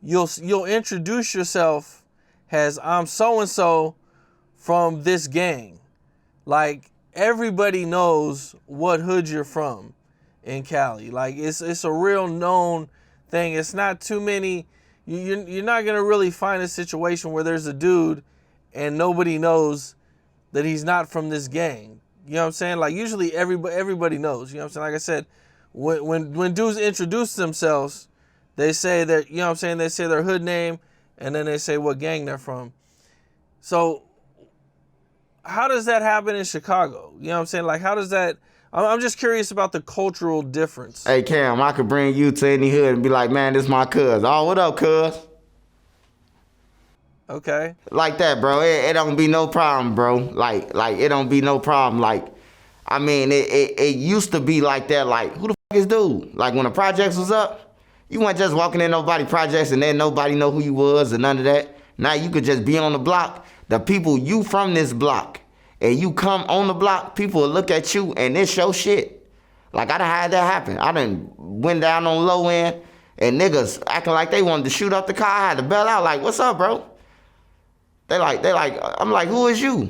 you'll introduce yourself as, I'm so-and-so from this gang. Like, everybody knows what hood you're from in Cali. Like, it's a real known thing. It's not too many. You're not gonna really find a situation where there's a dude and nobody knows that he's not from this gang. You know what I'm saying? Like, usually everybody knows. You know what I'm saying? Like I said, when dudes introduce themselves, they say that, you know what I'm saying, they say their hood name and then they say what gang they're from. So how does that happen in Chicago? You know what I'm saying? Like, how does that, I'm just curious about the cultural difference. Hey, Cam, I could bring you to any hood and be like, man, this my cuz. Oh, what up, cuz? Okay. Like that, bro. It don't be no problem, bro. Like it don't be no problem. Like, I mean, it used to be like that. Like, who the fuck is dude? Like, when the projects was up, you weren't just walking in nobody projects and then nobody know who you was and none of that. Now you could just be on the block. The people, you from this block, and you come on the block, people will look at you and it's your shit. Like, I done had that happen. I done went down on low end and niggas acting like they wanted to shoot up the car. I had to bail out like, what's up, bro? They like, I'm like, who is you?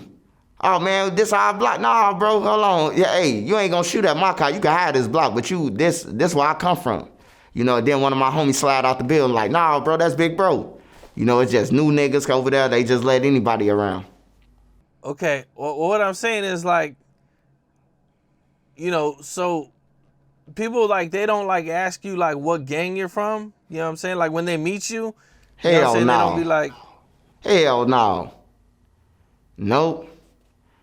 Oh, man, this our block. Nah, bro, hold on. Yeah, hey, you ain't gonna shoot at my car. You can hide this block, but this where I come from. You know, then one of my homies slide out the building like, nah, bro, that's big bro. You know, it's just new niggas over there. They just let anybody around. Okay, well, what I'm saying is, like, you know, so people, like, they don't, like, ask you, like, what gang you're from. You know what I'm saying? Like, when they meet you, you know what I'm saying? No. They don't be like, hell no. Nope.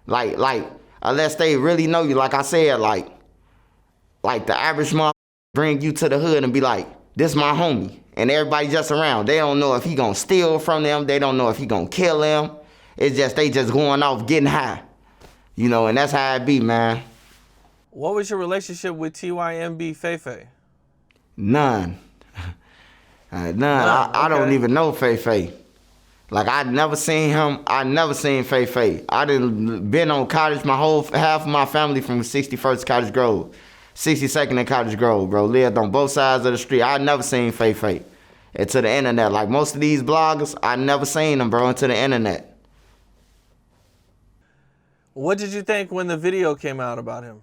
Like, unless they really know you, like I said, like the average motherfucker bring you to the hood and be like, this my homie. And everybody just around. They don't know if he gonna steal from them. They don't know if he gonna kill them. It's just, they just going off getting high. You know, and that's how it be, man. What was your relationship with TYMB Feifei? None. None. I don't even know Feifei. Like, I'd never seen him. I never seen Feifei. I done been on Cottage, half of my family from 61st Cottage Grove. 62nd and Cottage Grove, bro. Lived on both sides of the street. I never seen Feifei. And to the internet. Like, most of these bloggers, I never seen them, bro, into the internet. What did you think when the video came out about him?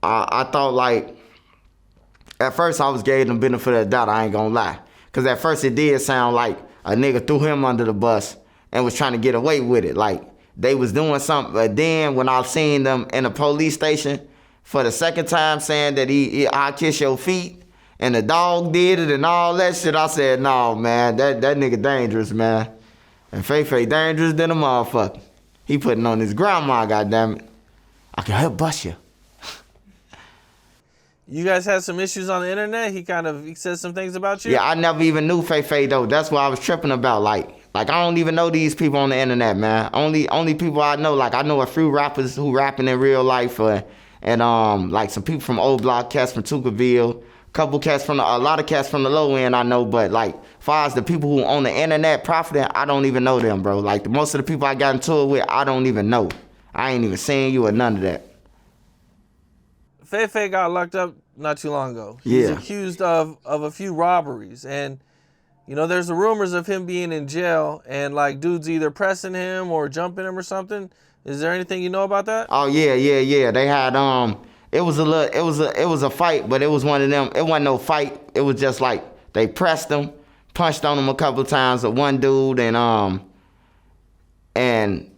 I thought, like, at first I was giving them benefit of the doubt, I ain't gonna lie. Because at first it did sound like a nigga threw him under the bus and was trying to get away with it. Like, they was doing something. But then when I seen them in a police station for the second time saying that I kiss your feet and the dog did it and all that shit, I said, no, man, that nigga dangerous, man. And Feifei dangerous than a motherfucker. He putting on his grandma, goddammit. I can help bust you. You guys had some issues on the internet? He said some things about you? Yeah, I never even knew Feifei, though. That's what I was tripping about. Like, Like, I don't even know these people on the internet, man. Only people I know, like, I know a few rappers who rapping in real life, and like some people from Old Block, cats from Tuckerville, a lot of cats from the low end I know, but like, far as the people who on the internet profiting, I don't even know them, bro. Like, most of the people I got into it with, I don't even know. I ain't even seen you or none of that. Fefe got locked up not too long ago. He's Yeah. accused of a few robberies, and you know, there's the rumors of him being in jail and like dudes either pressing him or jumping him or something. Is there anything you know about that? Oh yeah. They had it was a fight, but it was one of them. It wasn't no fight. It was just like they pressed him, punched on him a couple of times with one dude, and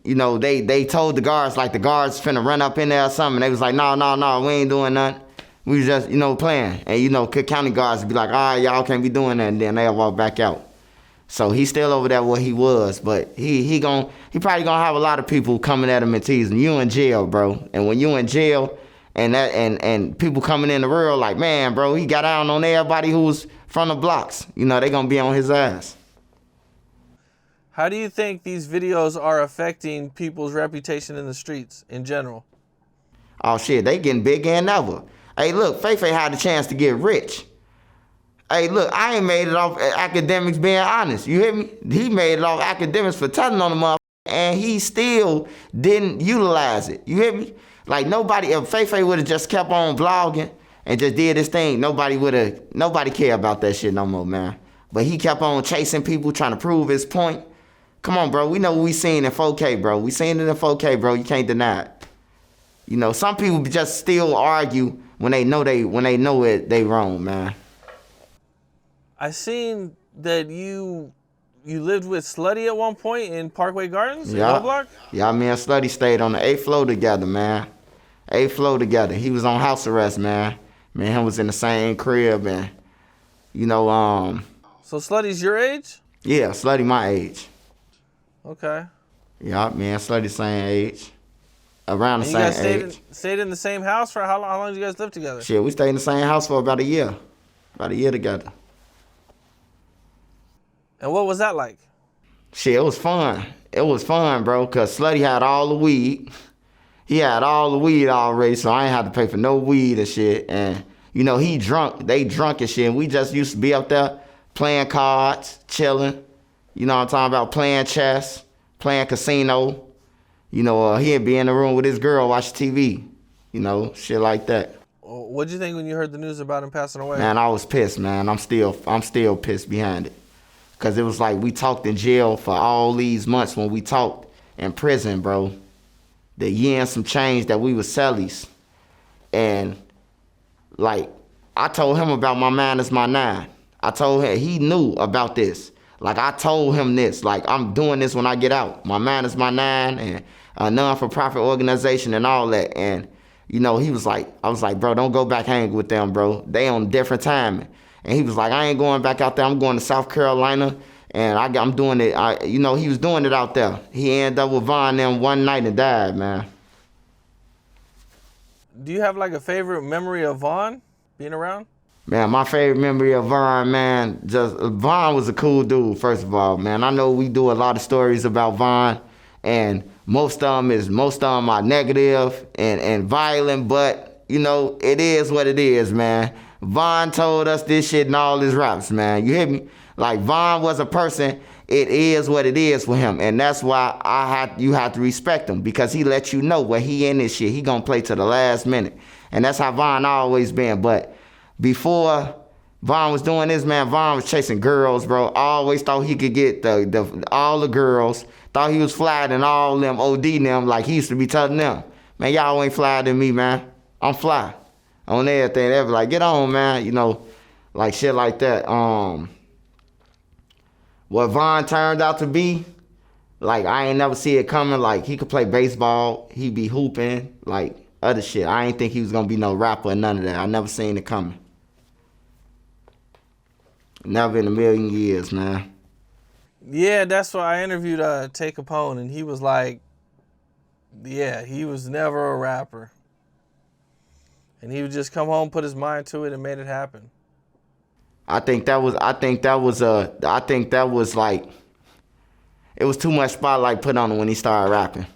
you know they told the guards, like, the guards finna run up in there or something. They was like, no, we ain't doing nothing. We was just, playing. And, Cook County guards would be like, all right, y'all can't be doing that. And then they'll walk back out. So he's still over there where he was. But he probably gonna have a lot of people coming at him and teasing. You in jail, bro. And when you in jail and people coming in the world like, man, bro, he got down on everybody who's from the blocks. They gonna be on his ass. How do you think these videos are affecting people's reputation in the streets in general? Oh, shit, they getting bigger than ever. Hey, look, Fefe had the chance to get rich. Hey, look, I ain't made it off academics being honest. You hear me? He made it off academics for telling on the motherfucker, and he still didn't utilize it. You hear me? Like, if Fefe would have just kept on vlogging and just did his thing, nobody care about that shit no more, man. But he kept on chasing people, trying to prove his point. Come on, bro. We know what we seen in 4K, bro. We seen it in 4K, bro. You can't deny it. Some people just still argue when they know they wrong, man. I seen that you lived with Slutty at one point in Parkway Gardens in Roblox? Yeah, me and Slutty stayed on the 8th floor together, man. 8th floor together. He was on house arrest, man. Me and him was in the same crib, and So Slutty's your age? Yeah, Slutty my age. Okay. Yeah, me and Slutty same age. Around the and same you guys age. Stayed in the same house for how long did you guys live together? Shit, we stayed in the same house for about a year. About a year together. And what was that like? Shit, it was fun. It was fun, bro, because Slutty had all the weed. He had all the weed already, so I ain't had to pay for no weed and shit. And, he drunk. They drunk and shit. And we just used to be up there playing cards, chilling. You know what I'm talking about? Playing chess, playing casino. He'd be in the room with his girl, watch TV. Shit like that. What'd you think when you heard the news about him passing away? Man, I was pissed, man. I'm still pissed behind it. Because it was like we talked in jail for all these months when we talked in prison, bro. The year and some change that we was cellies. And, like, I told him about my man is my nine. I told him, he knew about this. Like, I told him this. Like, I'm doing this when I get out. My man is my nine and a non-for-profit organization and all that. And, he was like, I was like, bro, don't go back hanging with them, bro. They on different timing. And he was like, I ain't going back out there. I'm going to South Carolina. And I'm doing it. He was doing it out there. He ended up with Von them one night and died, man. Do you have like a favorite memory of Von being around? Man, my favorite memory of Von, man, Von was a cool dude, first of all, man. I know we do a lot of stories about Von, and most of them are negative and violent, but, it is what it is, man. Von told us this shit in all his raps, man. You hear me? Like, Von was a person, it is what it is for him. And that's why you have to respect him, because he let you know where he in this shit. He gonna play to the last minute. And that's how Von always been. But before Von was doing this, man, Von was chasing girls, bro. Always thought he could get all the girls. Thought he was flyer than all them OD them, like he used to be telling them. Man, y'all ain't flyer than me, man. I'm fly. On everything. They be like, get on, man. Like shit like that. What Von turned out to be, like, I ain't never see it coming. Like, he could play baseball. He be hooping. Like, other shit. I ain't think he was going to be no rapper or none of that. I never seen it coming. Never in a million years, man. Yeah, that's why I interviewed Tay Capone, and he was like, yeah, he was never a rapper. And he would just come home, put his mind to it, and made it happen. I think that was like it was too much spotlight put on him when he started rapping.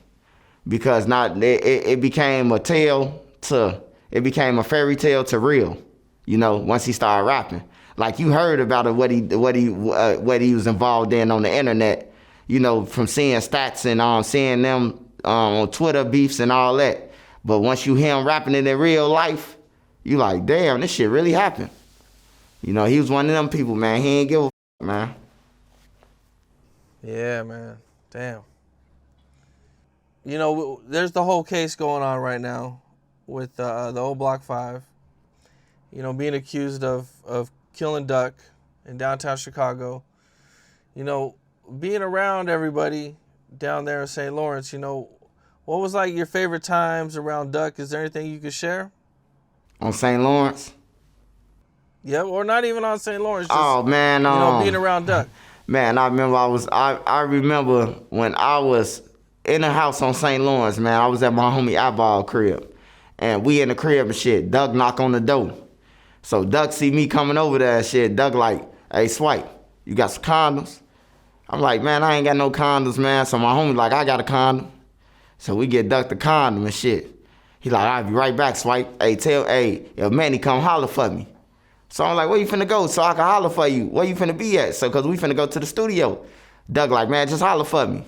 Because it became a fairy tale to real, you know, once he started rapping. Like you heard about it, what he was involved in on the internet, you know, from seeing stats and seeing them on Twitter beefs and all that. But once you hear him rapping it in real life, you like, damn, this shit really happened. You know, he was one of them people, man. He ain't give a man. Yeah, man. Damn. You know, there's the whole case going on right now with the old Block 5. You know, being accused of killing Durk in downtown Chicago. You know, being around everybody down there in St. Lawrence, you know, what was like your favorite times around Durk? Is there anything you could share? On St. Lawrence? Yeah, or not even on St. Lawrence. Just, oh man, you know, being around Durk. Man, I remember when I was in the house on St. Lawrence, man. I was at my homie Eyeball crib, and we in the crib and shit. Durk knock on the door, so Durk see me coming over there and shit. Durk like, hey, Swipe, you got some condoms? I'm like, man, I ain't got no condoms, man. So my homie like, I got a condom. So we get Durk the condom and shit. He like, I'll be right back, Swipe. Hey, if Manny come holler for me. So I'm like, where you finna go so I can holler for you? Where you finna be at? So, cause we finna go to the studio. Durk like, man, just holler for me.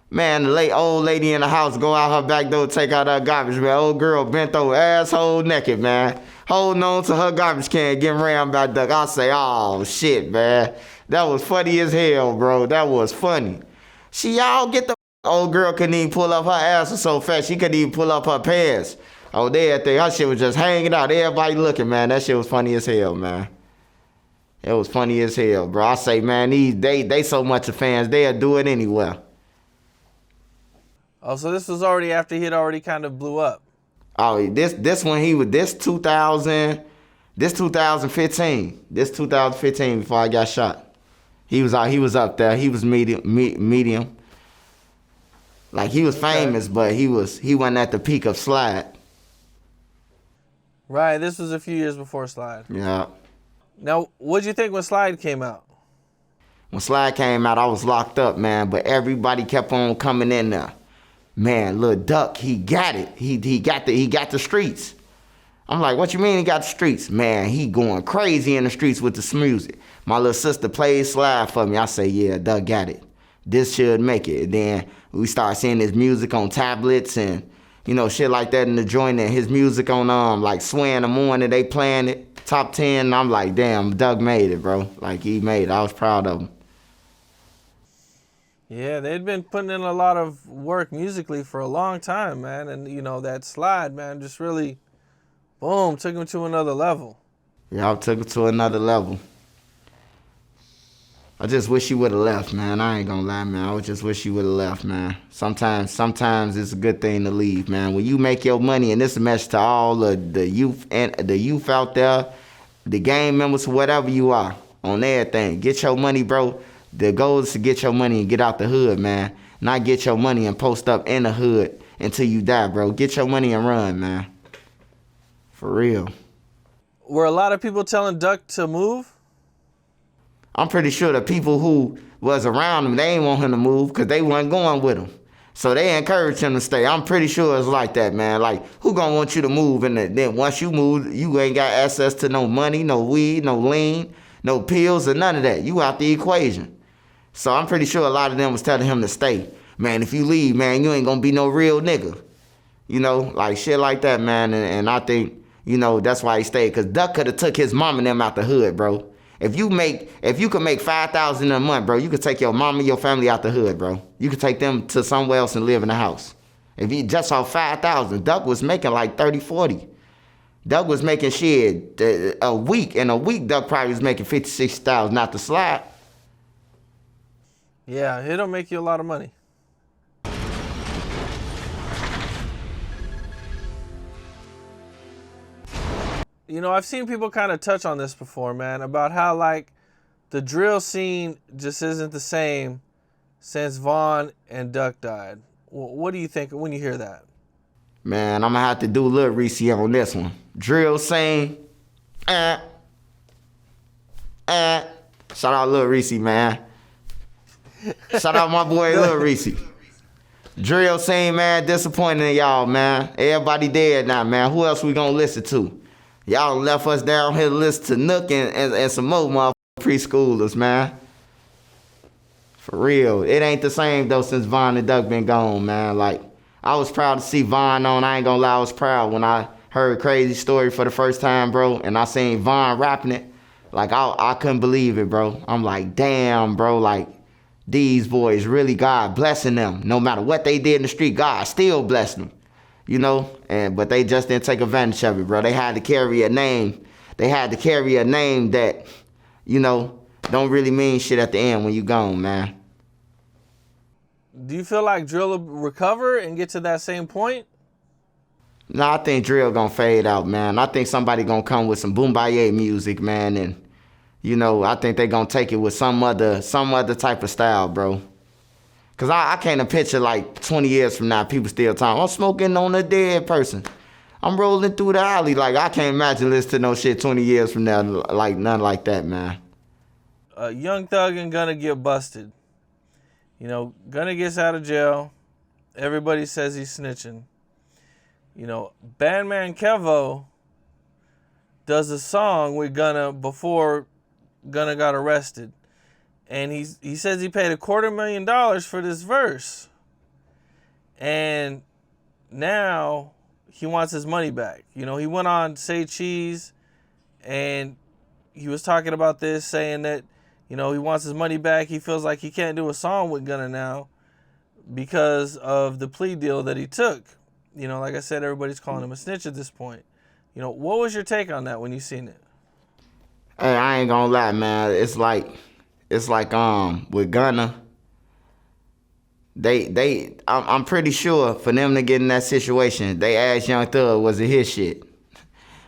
Man, the old lady in the house go out her back door, take out her garbage, man. Old girl bent over, asshole naked, man. Holding on to her garbage can, getting rammed by Durk. I say, oh, shit, man. That was funny as hell, bro. That was funny. Y'all get the... Old girl couldn't even pull up her ass so fast, she couldn't even pull up her pants. Oh, her shit was just hanging out. Everybody looking, man. That shit was funny as hell, man. It was funny as hell, bro. I say, man, they so much of fans, they'll do it anywhere. Oh, so this was already after he had already kind of blew up. Oh, this 2015. This 2015 before I got shot. He was up there. He was medium. Like he was famous, but he wasn't at the peak of Slide. Right, this was a few years before Slide. Yeah. Now, what'd you think when Slide came out? When Slide came out, I was locked up, man, but everybody kept on coming in there. Man, Lil Durk, he got it. He got the streets. I'm like, what you mean he got the streets? Man, he going crazy in the streets with this music. My little sister played Slide for me. I say, yeah, Durk got it. This should make it. And then we start seeing his music on tablets and, you know, shit like that in the joint, and his music on like Sway in the morning, they playing it, top 10. And I'm like, damn, Durk made it, bro. Like he made it. I was proud of him. Yeah, they'd been putting in a lot of work musically for a long time, man. And, you know, that Slide, man, just really, boom, took him to another level. Yeah, I took him to another level. I just wish he would have left, man. I ain't gonna lie, man. I just wish he would have left, man. Sometimes it's a good thing to leave, man. When you make your money, and this is a message to all the youth and the youth out there, the gang members, whatever you are, on everything. Get your money, bro. The goal is to get your money and get out the hood, man. Not get your money and post up in the hood until you die, bro. Get your money and run, man. For real. Were a lot of people telling Durk to move? I'm pretty sure the people who was around him, they ain't want him to move because they wasn't going with him. So they encouraged him to stay. I'm pretty sure it's like that, man. Like, who gonna want you to move? And then once you move, you ain't got access to no money, no weed, no lean, no pills, or none of that. You out the equation. So I'm pretty sure a lot of them was telling him to stay. Man, if you leave, man, you ain't gonna be no real nigga. You know, like shit like that, man. And I think, you know, that's why he stayed. Because Durk could have took his mom and them out the hood, bro. If you could make $5,000 a month, bro, you could take your mom and your family out the hood, bro. You could take them to somewhere else and live in a house. If you just saw $5,000, Durk was making like 30, 40. Durk was making shit a week. In a week, Durk probably was making 50, 60,000 out the Slide. Yeah, it'll make you a lot of money. You know, I've seen people kind of touch on this before, man, about how, like, the drill scene just isn't the same since Vaughn and Durk died. What do you think when you hear that? Man, I'm going to have to do a little Reese on this one. Drill scene. Shout out Lil Reese, man. Shout out my boy Lil Reese. Drill scene, man, disappointing in y'all, man. Everybody dead now, man. Who else we gonna listen to? Y'all left us down here to listen to Nook and some more motherfucking preschoolers, man. For real. It ain't the same, though, since Von and Duck been gone, man. Like, I was proud to see Von on. I ain't gonna lie, I was proud when I heard Crazy Story for the first time, bro, and I seen Von rapping it. Like, I couldn't believe it, bro. I'm like, damn, bro, like, these boys really, God blessing them. No matter what they did in the street, God still blessed them. You know, but they just didn't take advantage of it, bro. They had to carry a name. They had to carry a name that, you know, don't really mean shit at the end when you gone, man. Do you feel like Drill will recover and get to that same point? No, I think Drill gonna fade out, man. I think somebody gonna come with some Boombayé music, man, and, you know, I think they gonna take it with some other type of style, bro. Cause I can't picture like 20 years from now, people still talking, I'm smoking on a dead person. I'm rolling through the alley. Like, I can't imagine listening to no shit 20 years from now, like nothing like that, man. Young Thug and Gunna get busted. You know, Gunna gets out of jail. Everybody says he's snitching. You know, Bandman Kevo does a song with Gunna before Gunna got arrested. And he says he paid $250,000 for this verse. And now he wants his money back. You know, he went on Say Cheese and he was talking about this, saying that, you know, he wants his money back. He feels like he can't do a song with Gunna now because of the plea deal that he took. You know, like I said, everybody's calling him a snitch at this point. You know, what was your take on that when you seen it? Hey, I ain't gonna lie, man. It's like with Gunna, I'm pretty sure for them to get in that situation, they asked Young Thug, was it his shit?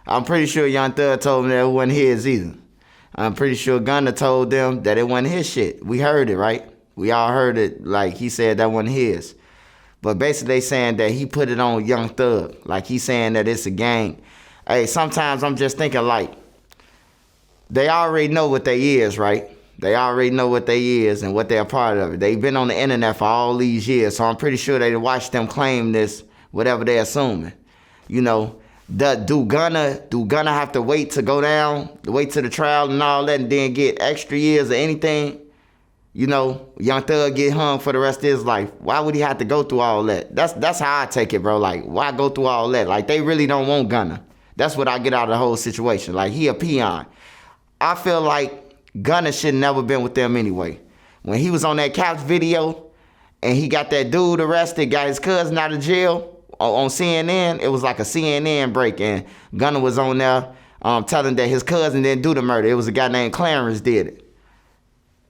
I'm pretty sure Young Thug told them that it wasn't his either. I'm pretty sure Gunna told them that it wasn't his shit. We heard it, right? We all heard it, like he said that wasn't his. But basically they saying that he put it on Young Thug. Like he's saying that it's a gang. Hey, sometimes I'm just thinking like, they already know what they is, right? They already know what they is and what they're a part of it. They've been on the internet for all these years, so I'm pretty sure they watched them claim this, whatever they're assuming. You know, do Gunna have to wait to go down, wait to the trial and all that, and then get extra years or anything? You know, Young Thug get hung for the rest of his life. Why would he have to go through all that? That's how I take it, bro. Like, why go through all that? Like, they really don't want Gunna. That's what I get out of the whole situation. Like, he a peon. I feel like Gunna should never been with them anyway. When he was on that couch video and he got that dude arrested, got his cousin out of jail on CNN, it was like a CNN break, and Gunna was on there telling that his cousin didn't do the murder. It was a guy named Clarence did it.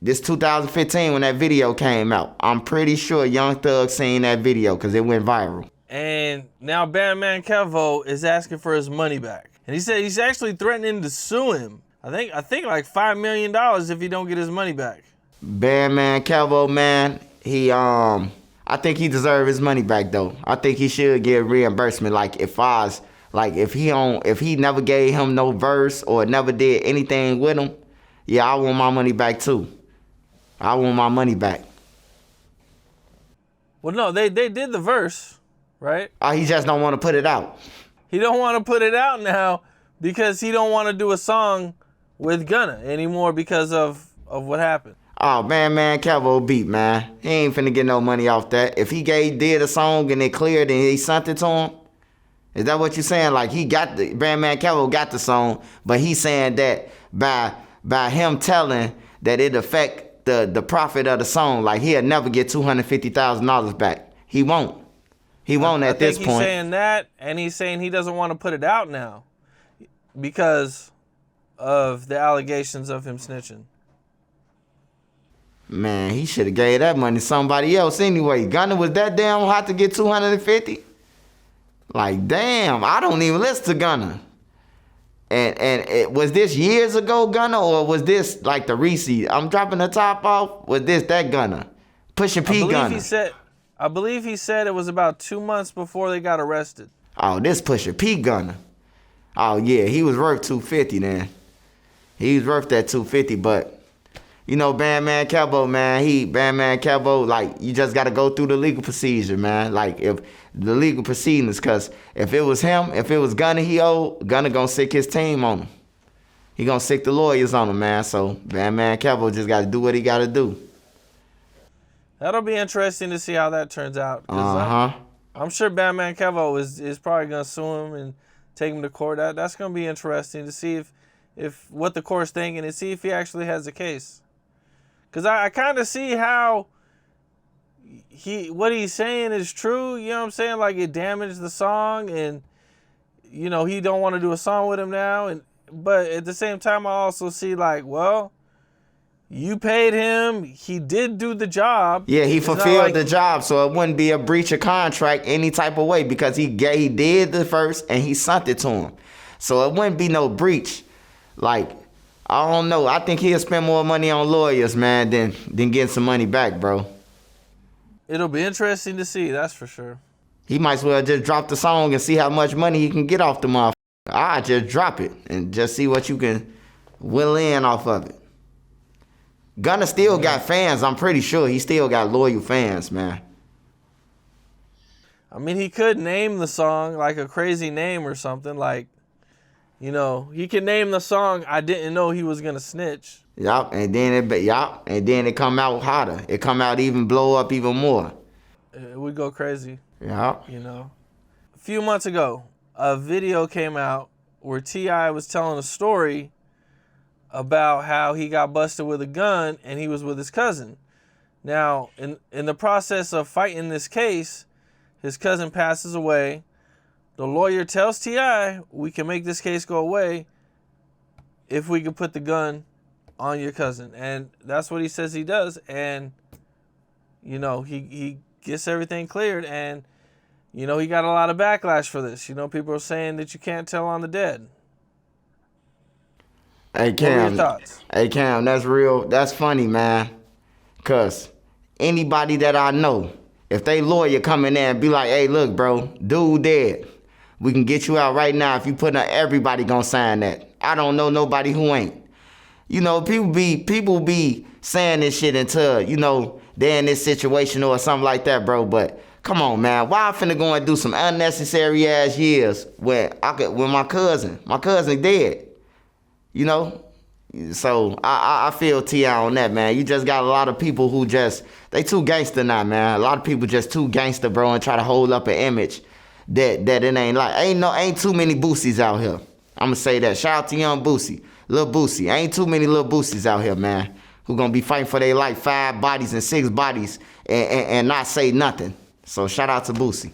This 2015 when that video came out. I'm pretty sure Young Thug seen that video because it went viral. And now Bandman Kevo is asking for his money back. And he said he's actually threatening to sue him. I think like $5 million if he don't get his money back. Bandman Kevo, man, I think he deserve his money back though. I think he should get reimbursement. Like if he never gave him no verse or never did anything with him, yeah, I want my money back too. I want my money back. Well, no, they did the verse, right? He just don't want to put it out. He don't want to put it out now because he don't want to do a song with Gunna anymore because of what happened. Oh, man, Kevo beat, man. He ain't finna get no money off that. If he did a song and it cleared and he sent it to him, is that what you're saying? Like, Bandman Kevo got the song, but he's saying that by him telling that it affect the profit of the song, like he'll never get $250,000 back. He won't. He won't at this point. He's saying that, and he's saying he doesn't want to put it out now because of the allegations of him snitching. Man, he should have gave that money to somebody else anyway. Gunna was that damn hot to get $250? Like, damn, I don't even listen to Gunna. And was this years ago Gunna, or was this like the Reese? I'm dropping the top off. Was this that Gunna? Pusha P Gunna. I believe he said it was about 2 months before they got arrested. Oh, this Pusha P Gunna. Oh yeah, he was worth $250 then. He was worth that $250, but You know, Bandman Kevo, man, Bandman Kevo, like, you just got to go through the legal procedure, man. Like, if the legal proceedings, because if it was him, if it was Gunna he owed, Gunna gonna sick his team on him. He gonna sick the lawyers on him, man. So, Bandman Kevo just got to do what he got to do. That'll be interesting to see how that turns out. Uh-huh. I'm sure Bandman Kevo is probably gonna sue him and take him to court. That's gonna be interesting to see if what the court's thinking and see if he actually has a case. Cause I kind of see how what he's saying is true. You know what I'm saying? Like, it damaged the song, and you know he don't want to do a song with him now. But at the same time, I also see, like, well, you paid him. He did do the job. Yeah, he fulfilled the job, so it wouldn't be a breach of contract any type of way, because he did the first and he sent it to him. So it wouldn't be no breach. Like, I don't know. I think he'll spend more money on lawyers, man, than getting some money back, bro. It'll be interesting to see, that's for sure. He might as well just drop the song and see how much money he can get off the motherfucker. I just drop it and just see what you can will in off of it. Gunna still got fans. I'm pretty sure he still got loyal fans, man. I mean, he could name the song like a crazy name or something. Like, you know, he can name the song "I Didn't Know He Was Gonna Snitch." Yup, and then it come out hotter. It come out even blow up even more. It would go crazy. Yup. You know, a few months ago, a video came out where T.I. was telling a story about how he got busted with a gun and he was with his cousin. Now, in the process of fighting this case, his cousin passes away. The lawyer tells T.I., we can make this case go away if we can put the gun on your cousin. And that's what he says he does. And, you know, he gets everything cleared. And, you know, he got a lot of backlash for this. You know, people are saying that you can't tell on the dead. Hey, Cam. What are your thoughts? Hey, Cam, that's real. That's funny, man. Because anybody that I know, if they lawyer come in there and be like, hey, look, bro, dude dead. We can get you out right now. If you put out, everybody gonna sign that. I don't know nobody who ain't. You know, people be saying this shit until, you know, they're in this situation or something like that, bro. But come on, man. Why I finna go and do some unnecessary ass years when my cousin dead? You know? So I feel T.I. on that, man. You just got a lot of people who they too gangster now, man. A lot of people just too gangster, bro, and try to hold up an image that it ain't like. Ain't too many Boosies out here. I'ma say that. Shout out to young Boosie. Lil Boosie. Ain't too many little Boosies out here, man, who gonna be fighting for their life, 5 bodies and 6 bodies and not say nothing. So shout out to Boosie.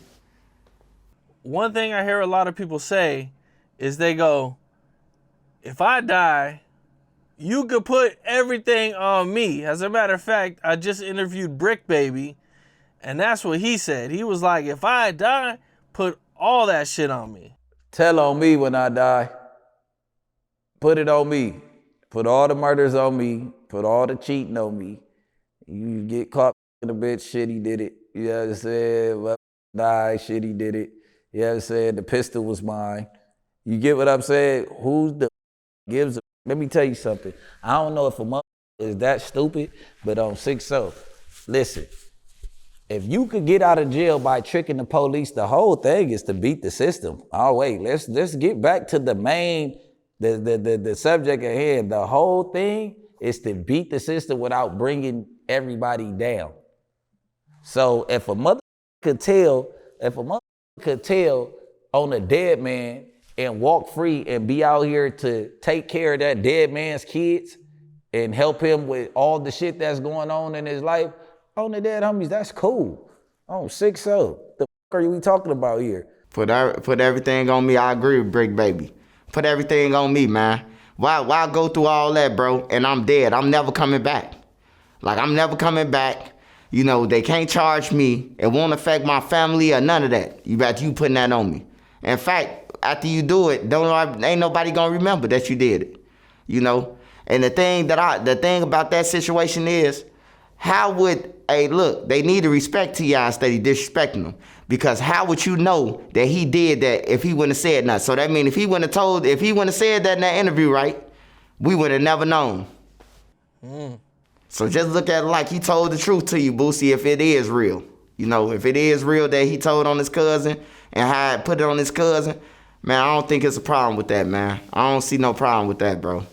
One thing I hear a lot of people say is they go, if I die, you could put everything on me. As a matter of fact, I just interviewed Brick Baby, and that's what he said. He was like, if I die, put all that shit on me. Tell on me when I die. Put it on me. Put all the murders on me. Put all the cheating on me. You get caught in a bitch, shit, he did it. You know what I'm saying? Well, die, shit, he did it. You know what I'm saying? The pistol was mine. You get what I'm saying? Who's the gives a... Let me tell you something. I don't know if a mother is that stupid, but on 6-0, listen, if you could get out of jail by tricking the police, the whole thing is to beat the system. Oh, wait, let's get back to the main, the subject at hand. The whole thing is to beat the system without bringing everybody down. So if a mother could tell on a dead man and walk free and be out here to take care of that dead man's kids and help him with all the shit that's going on in his life, on the dead homies, that's cool. On 6-0, the fuck are we talking about here? Put everything on me. I agree with Brick Baby. Put everything on me, man. Why go through all that, bro, and I'm dead? I'm never coming back. Like, I'm never coming back. You know, they can't charge me. It won't affect my family or none of that. You putting that on me. In fact, after you do it, ain't nobody gonna remember that you did it. You know? And the thing about that situation is, how would, hey, look, they need to respect T.I. instead of disrespecting him. Because how would you know that he did that if he wouldn't have said nothing? So that means if he wouldn't have said that in that interview, right, we would have never known. So just look at it like he told the truth to you, Boosie, if it is real. You know, if it is real that he told on his cousin and put it on his cousin, man, I don't think it's a problem with that, man. I don't see no problem with that, bro.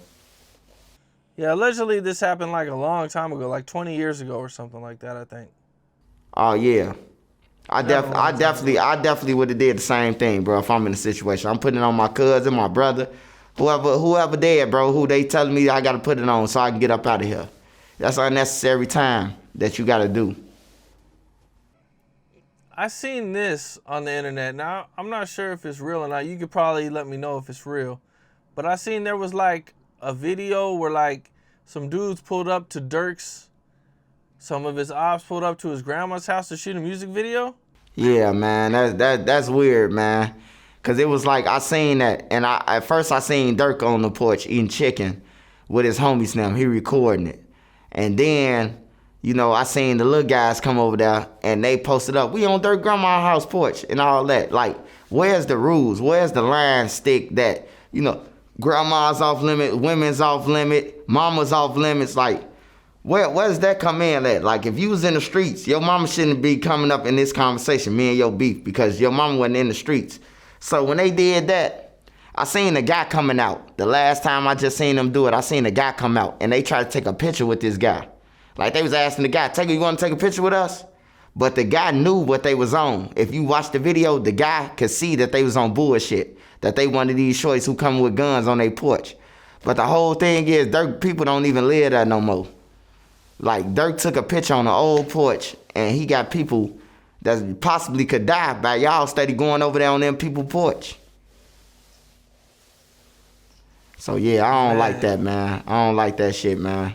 Yeah, allegedly this happened like a long time ago, like 20 years ago or something like that, I think. Oh yeah. I definitely would have did the same thing, bro, if I'm in a situation. I'm putting it on my cousin, my brother, whoever dead, bro, who they telling me I gotta put it on so I can get up out of here. That's unnecessary time that you gotta do. I seen this on the internet. Now, I'm not sure if it's real or not. You could probably let me know if it's real. But I seen there was like a video where like some dudes pulled up to Durk's, some of his ops pulled up to his grandma's house to shoot a music video. Yeah, man, that's weird, man. Cause it was like I seen that, and at first I seen Durk on the porch eating chicken with his homies now. He recording it. And then, you know, I seen the little guys come over there and they posted up, we on Durk grandma's house porch and all that. Like, where's the rules? Where's the line stick that, you know, grandma's off limit, women's off limit, mama's off limits? Like, where does that come in at? Like, if you was in the streets, your mama shouldn't be coming up in this conversation, me and your beef, because your mama wasn't in the streets. So when they did that, I seen a guy coming out. The last time I just seen them do it, I seen a guy come out and they tried to take a picture with this guy. Like they was asking the guy, you want to take a picture with us? But the guy knew what they was on. If you watch the video, the guy could see that they was on bullshit, that they one of these shorties who come with guns on their porch. But the whole thing is, Durk people don't even live there no more. Like Durk took a picture on the old porch and he got people that possibly could die by y'all steady going over there on them people's porch. So yeah, I don't like that, man. I don't like that shit, man.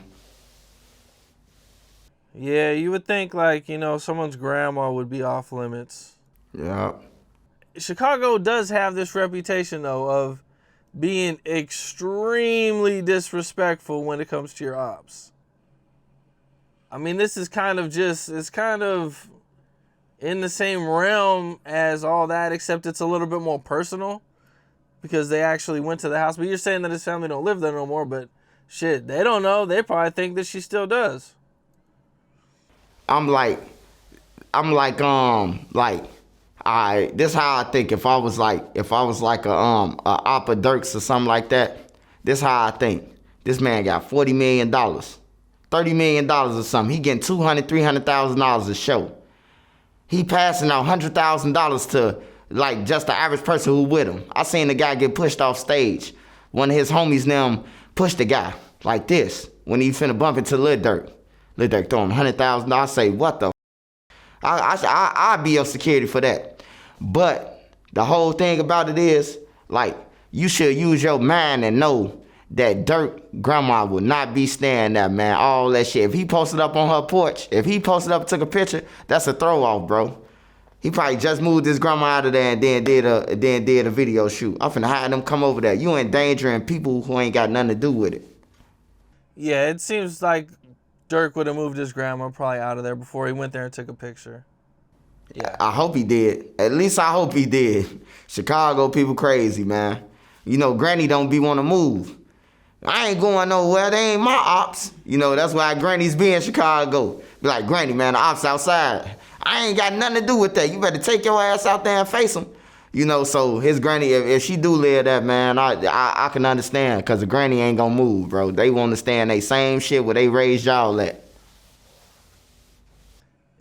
Yeah, you would think like, you know, someone's grandma would be off limits. Yeah. Chicago does have this reputation though of being extremely disrespectful when it comes to your ops. I mean, this is kind of it's kind of in the same realm as all that, except it's a little bit more personal because they actually went to the house. But you're saying that his family don't live there no more, but shit, they don't know. They probably think that she still does. I'm like, this how I think. If I was like a op of Durk's or something like that, this how I think. This man got $40 million, $30 million or something. He getting $200,000, $300,000 a show. He passing out $100,000 to like just the average person who with him. I seen the guy get pushed off stage. One of his homies now pushed the guy like this when he finna bump into Lil Durk. Lil Durk throw him $100,000. I say, what the? I'd be your security for that. But the whole thing about it is, like, you should use your mind and know that Durk grandma will not be staying there, man. All that shit. If he posted up on her porch, if he posted up and took a picture, that's a throw off, bro. He probably just moved his grandma out of there and then did a video shoot. I'm finna have them come over there. You endangering people who ain't got nothing to do with it. Yeah, it seems like Durk would have moved his grandma probably out of there before he went there and took a picture. Yeah. I hope he did. At least I hope he did. Chicago people crazy, man. You know, Granny don't be want to move. I ain't going nowhere. They ain't my ops. You know, that's why Granny's be in Chicago. Be like, Granny, man, the ops outside. I ain't got nothing to do with that. You better take your ass out there and face them. You know, so his granny, if she do live that, man, I can understand, because the granny ain't gonna move, bro. They want to stay in they same shit where they raised y'all at.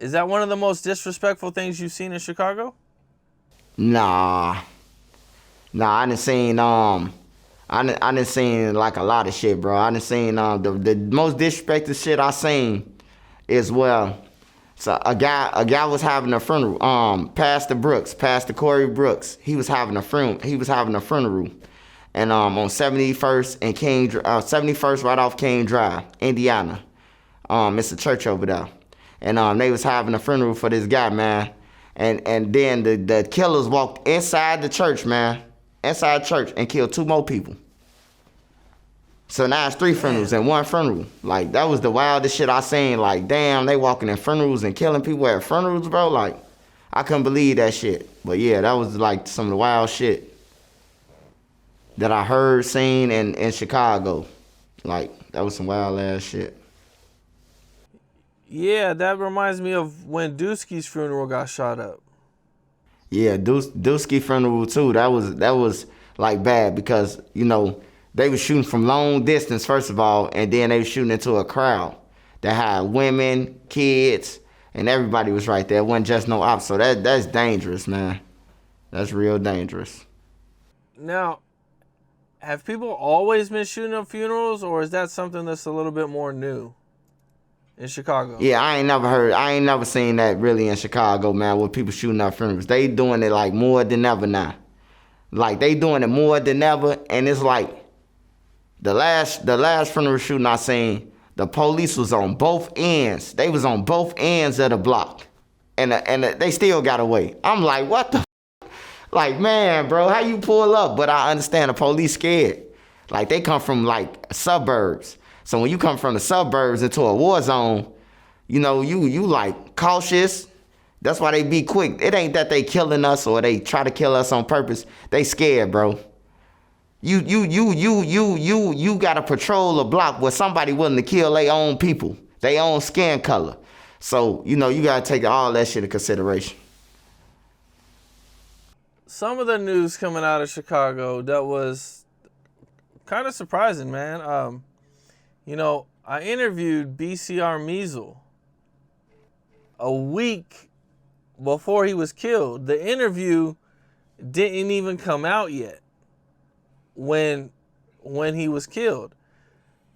Is that one of the most disrespectful things you've seen in Chicago? Nah, I done seen I done seen like a lot of shit, bro. I done seen the most disrespectful shit I seen is, well, so a guy was having a funeral. Pastor Corey Brooks, he was having a funeral, and on 71st and 71st right off King Drive, Indiana. It's a church over there, and they was having a funeral for this guy, man. And then the killers walked inside the church, man, and killed 2 more people. So now it's 3 funerals and 1 funeral. Like, that was the wildest shit I seen. Like, damn, they walking in funerals and killing people at funerals, bro. Like, I couldn't believe that shit. But yeah, that was like some of the wild shit that I heard, seen in Chicago. Like, that was some wild ass shit. Yeah, that reminds me of when Dusky's funeral got shot up. Yeah, Dusky funeral too. That was like bad because they was shooting from long distance first of all, and then they was shooting into a crowd that had women, kids, and everybody was right there. It wasn't just no ops. So that's dangerous, man. That's real dangerous. Now, have people always been shooting up funerals, or is that something that's a little bit more new in Chicago? Yeah, I ain't never seen that really in Chicago, man, with people shooting up funerals. They doing it like more than ever now. Like they doing it more than ever, and it's like the last funeral shooting I seen, the police was on both ends. They was on both ends of the block, and they still got away. I'm like, what the? Like, man, bro, how you pull up? But I understand the police scared. Like they come from like suburbs. So when you come from the suburbs into a war zone, you like cautious. That's why they be quick. It ain't that they killing us or they try to kill us on purpose. They scared, bro. You gotta patrol a block where somebody willing to kill their own people, their own skin color. So, you gotta take all that shit into consideration. Some of the news coming out of Chicago that was kind of surprising, man. I interviewed BCR Measle a week before he was killed. The interview didn't even come out yet when he was killed.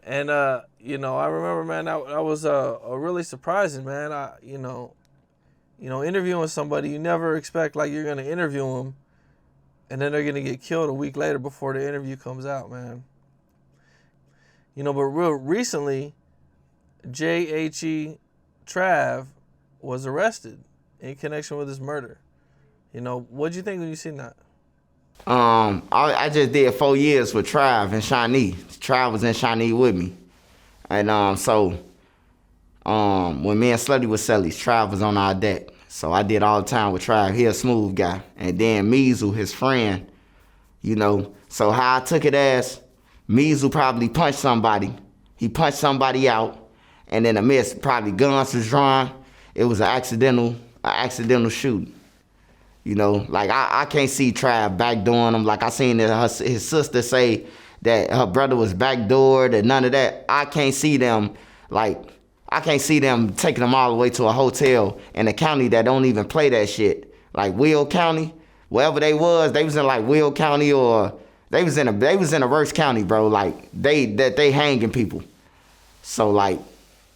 And, I remember, man, that was a really surprising, man. Interviewing somebody, you never expect, like, you're going to interview them, and then they're going to get killed a week later before the interview comes out, man. But real recently, J.H.E. Trav was arrested in connection with his murder. What'd you think when you seen that? I just did 4 years with Trav and Shawnee. Trav was in Shawnee with me. And so when me and Slutty was Sellies, Trav was on our deck. So I did all the time with Trav. He a smooth guy. And then Measle, his friend, So how I took it as, Measle probably punched somebody. He punched somebody out. And in the midst, probably guns was drawn. It was an accidental shooting. Like I can't see Trav backdooring him. Like I seen his sister say that her brother was backdoored and none of that. I can't see them taking them all the way to a hotel in a county that don't even play that shit. Like Will County, wherever they was in like Will County or they was in a worse county, bro. Like they hanging people. So like,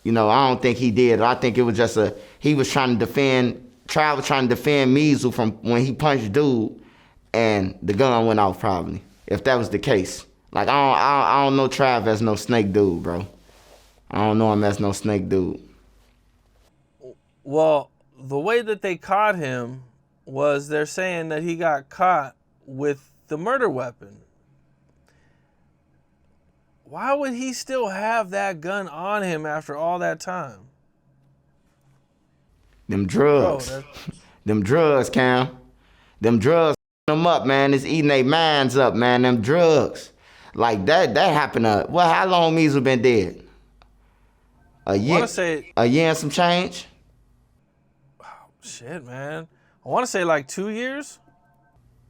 I don't think he did. I think it was just he was trying to defend. Trav was trying to defend Measle from when he punched dude, and the gun went off probably. If that was the case, like I don't know Trav as no snake dude, bro. I don't know him as no snake dude. Well, the way that they caught him was they're saying that he got caught with the murder weapon. Why would he still have that gun on him after all that time? Them drugs. Bro, Them drugs, Cam. Them drugs them up, man. It's eating their minds up, man. Them drugs. Like that happened how long Measle been dead? A year and some change? Shit, man. I want to say like 2 years.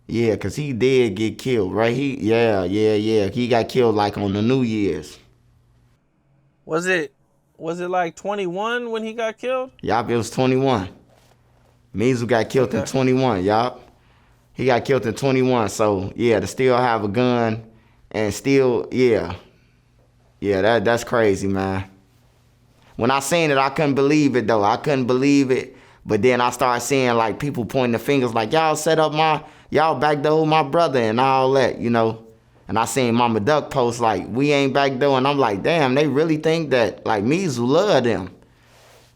Yeah, cause he did get killed, right? Yeah. He got killed like on the New Year's. Was it like 21 when he got killed? Yup, it was 21. Measle got killed in 21, yup. He got killed in 21. So yeah, to still have a gun and still, yeah, that's crazy, man. When I seen it, I couldn't believe it though. I couldn't believe it. But then I started seeing like people pointing the fingers like y'all backdoored my brother and all that, And I seen Mama Duck post like, we ain't backdoored. And I'm like, damn, they really think that like Measle love them.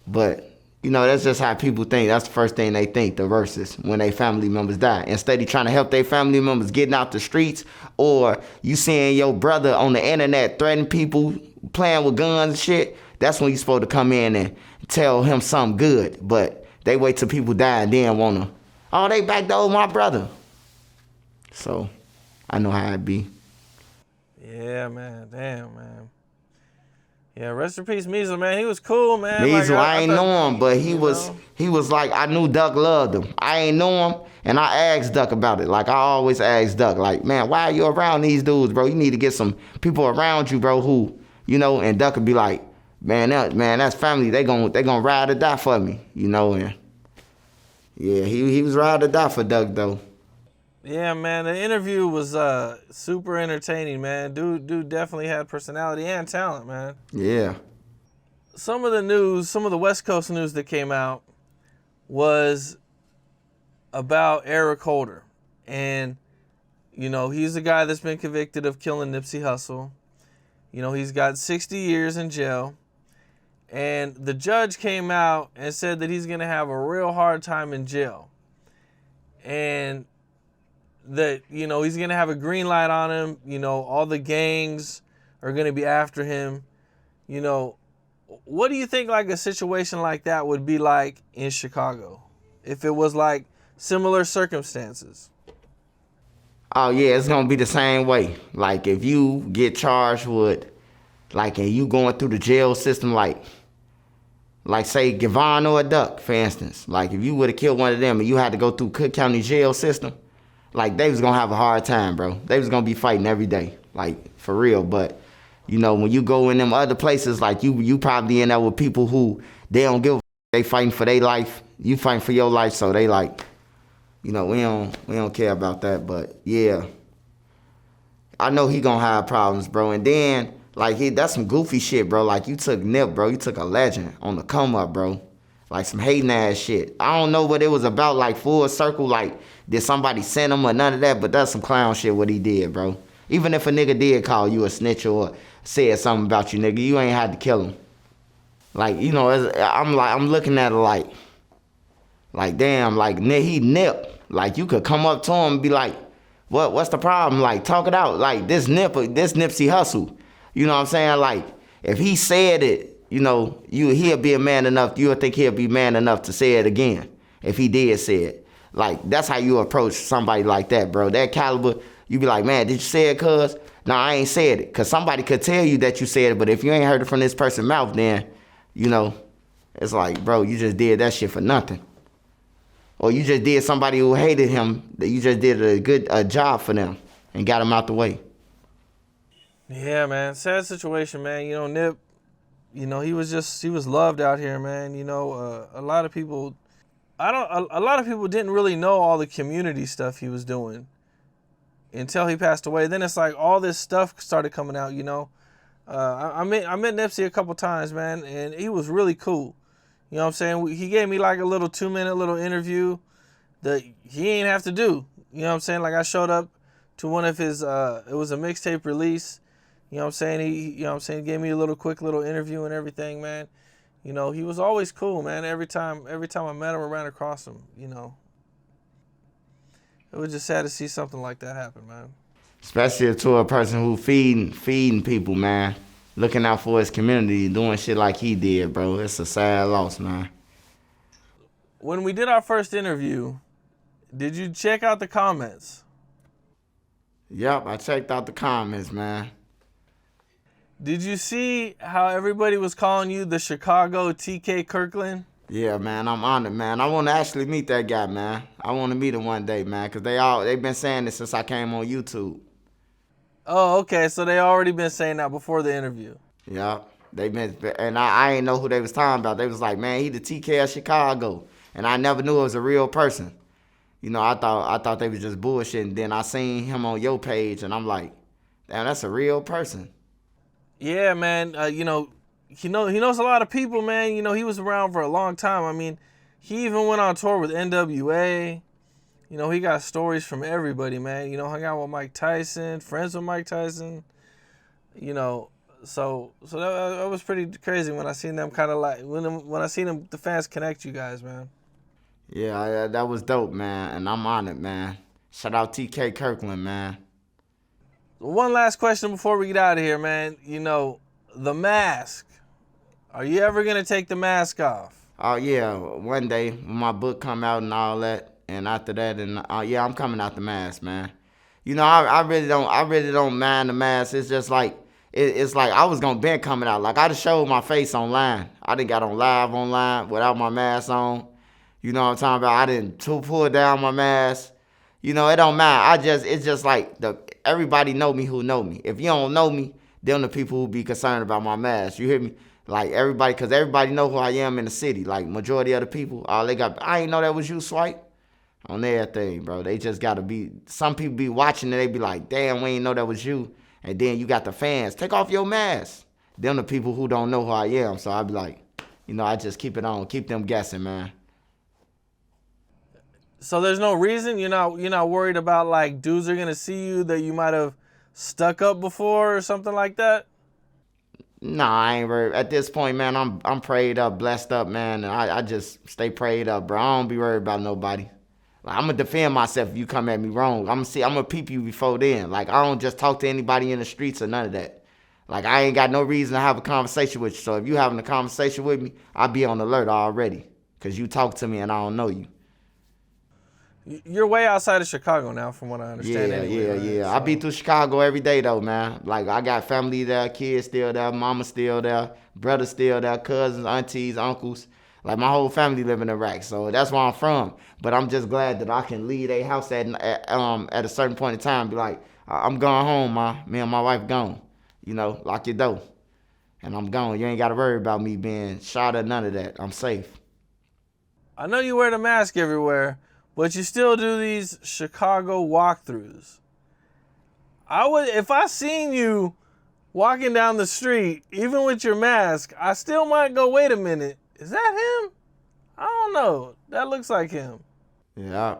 But, that's just how people think. That's the first thing they think, the verses, when their family members die. Instead of trying to help their family members getting out the streets, or you seeing your brother on the internet threatening people, playing with guns and shit, that's when you supposed to come in and tell him something good. But they wait till people die and then want to, they backdoored my brother. So, I know how it be. Yeah, man. Damn, man. Yeah, rest in peace, Measle, man. He was cool, man. Measle, I ain't thought, know him, but he you was know? he was like, I knew Duck loved him. I ain't know him, and I asked Duck about it. Like I always ask Duck, like, man, why are you around these dudes, bro? You need to get some people around you, bro, who, you know, and Duck would be like, that's family. They gonna ride or die for me, you know, and yeah, he was ride or die for Duck though. Yeah, man. The interview was super entertaining, man. Dude definitely had personality and talent, man. Yeah. Some of the news, some of the West Coast news that came out was about Eric Holder. And, you know, he's a guy that's been convicted of killing Nipsey Hussle. You know, he's got 60 years in jail. And the judge came out and said that he's going to have a real hard time in jail. And that, you know, he's going to have a green light on him. You know, all the gangs are going to be after him. You know, what do you think like a situation like that would be like in Chicago? If it was like similar circumstances? Oh yeah, it's gonna be the same way. Like if you get charged with, like, and you going through the jail system, like say Gavon or a Duck, for instance. Like if you would have killed one of them and you had to go through Cook County jail system, like they was gonna have a hard time, bro. They was gonna be fighting every day, like for real. But you know, when you go in them other places, like you probably end up with people who they don't give a they fighting for their life. You fighting for your life, so they like, you know, we don't care about that. But yeah, I know he gonna have problems, bro. And then like that's some goofy shit, bro. Like you took Nip, bro. You took a legend on the come up, bro. Like some hating ass shit. I don't know what it was about, like full circle, like did somebody send him or none of that, but that's some clown shit what he did, bro. Even if a nigga did call you a snitch or said something about you, nigga, you ain't had to kill him. Like, you know, I'm looking at it like damn, like he Nip. Like you could come up to him and be like, what's the problem? Like talk it out. Like this Nipsey Hussle. You know what I'm saying? Like if he said it, you know, he'll be a man enough. You'll think he'll be man enough to say it again if he did say it. Like that's how you approach somebody like that, bro. That caliber, you be like, man, did you say it, cuz? No, I ain't said it. Cause somebody could tell you that you said it, but if you ain't heard it from this person's mouth, then, you know, it's like, bro, you just did that shit for nothing. Or you just did somebody who hated him, that you just did a job for them and got him out the way. Yeah, man. Sad situation, man. You know, Nip, you know, he was loved out here, man. You know, a lot of people didn't really know all the community stuff he was doing until he passed away. Then it's like all this stuff started coming out, you know. I met Nipsey a couple times, man, and he was really cool. You know what I'm saying? He gave me like a little 2-minute little interview that he ain't have to do. You know what I'm saying? Like I showed up to one of his, it was a mixtape release. You know what I'm saying? He gave me a little quick little interview and everything, man. You know, he was always cool, man. Every time I met him or ran across him, you know. It was just sad to see something like that happen, man. Especially to a person who feeding people, man. Looking out for his community, doing shit like he did, bro. It's a sad loss, man. When we did our first interview, did you check out the comments? Yep, I checked out the comments, man. Did you see how everybody was calling you the Chicago TK Kirkland? Yeah, man, I'm honored, man. I want to actually meet that guy, man. I want to meet him one day, man, because they've been saying this since I came on YouTube. Oh, okay, so they already been saying that before the interview. Yeah, they've been, and I ain't know who they was talking about. They was like, man, he the TK of Chicago, and I never knew it was a real person. You know, I thought they was just bullshitting. Then I seen him on your page, and I'm like, damn, that's a real person. Yeah, man. You know, he knows a lot of people, man. You know, he was around for a long time. I mean, he even went on tour with NWA. You know, he got stories from everybody, man. You know, hung out with Mike Tyson, friends with Mike Tyson. You know, so that was pretty crazy when I seen them kind of like when I seen them, the fans connect you guys, man. Yeah, that was dope, man, and I'm honored, man. Shout out TK Kirkland, man. One last question before we get out of here, man. You know, the mask. Are you ever gonna take the mask off? Oh yeah, one day when my book come out and all that. And after that, yeah, I'm coming out the mask, man. You know, I really don't mind the mask. It's just like it's like I was gonna been coming out. Like I just showed my face online. I done got on live online without my mask on. You know what I'm talking about? I didn't pull down my mask. You know, it don't matter. It's just like everybody know me who know me. If you don't know me, them the people who be concerned about my mask. You hear me? Like everybody, cause everybody know who I am in the city. Like majority of the people, all they got, I ain't know that was you, Swipe. On everything, bro. They just gotta be, some people be watching and they be like, damn, we ain't know that was you. And then you got the fans, take off your mask. Them the people who don't know who I am. So I be like, you know, I just keep it on, keep them guessing, man. So there's no reason you're not worried about like dudes are gonna see you that you might have stuck up before or something like that? Nah, I ain't worried. At this point, man, I'm prayed up, blessed up, man. And I just stay prayed up, bro. I don't be worried about nobody. Like, I'm gonna defend myself if you come at me wrong. I'm gonna peep you before then. Like, I don't just talk to anybody in the streets or none of that. Like, I ain't got no reason to have a conversation with you. So if you having a conversation with me, I'll be on alert already. Cause you talk to me and I don't know you. You're way outside of Chicago now, from what I understand. Yeah, anyway, right? yeah. So, I be through Chicago every day though, man. Like I got family there, kids still there, mama still there, brother still there, cousins, aunties, uncles. Like my whole family live in Iraq, so that's where I'm from. But I'm just glad that I can leave a house at a certain point in time. Be like, I'm going home, ma. Me and my wife gone. You know, lock your door, and I'm gone. You ain't got to worry about me being shot or none of that. I'm safe. I know you wear the mask everywhere, but you still do these Chicago walkthroughs. If I seen you walking down the street, even with your mask, I still might go, wait a minute, is that him? I don't know. That looks like him. Yeah,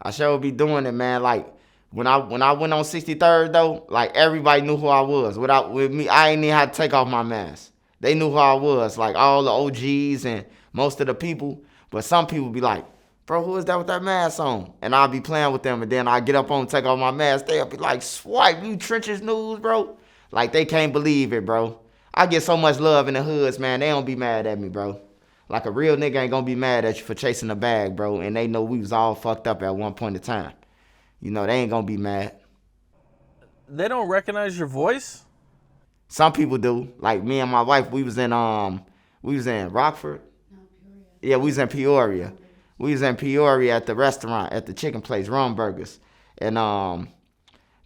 I sure be doing it, man. Like when I went on 63rd though, like everybody knew who I was. With me, I ain't even had to take off my mask. They knew who I was, like all the OGs and most of the people. But some people be like, bro, who is that with that mask on? And I'll be playing with them, and then I get up on and take off my mask. They'll be like, Swipe, you trenches news, bro. Like they can't believe it, bro. I get so much love in the hoods, man. They don't be mad at me, bro. Like a real nigga ain't gonna be mad at you for chasing a bag, bro. And they know we was all fucked up at one point in time. You know, they ain't gonna be mad. They don't recognize your voice? Some people do. Like me and my wife, we was in Rockford. No, Peoria. Yeah, we was in Peoria. We was in Peoria at the restaurant, at the chicken place, Rum Burgers. And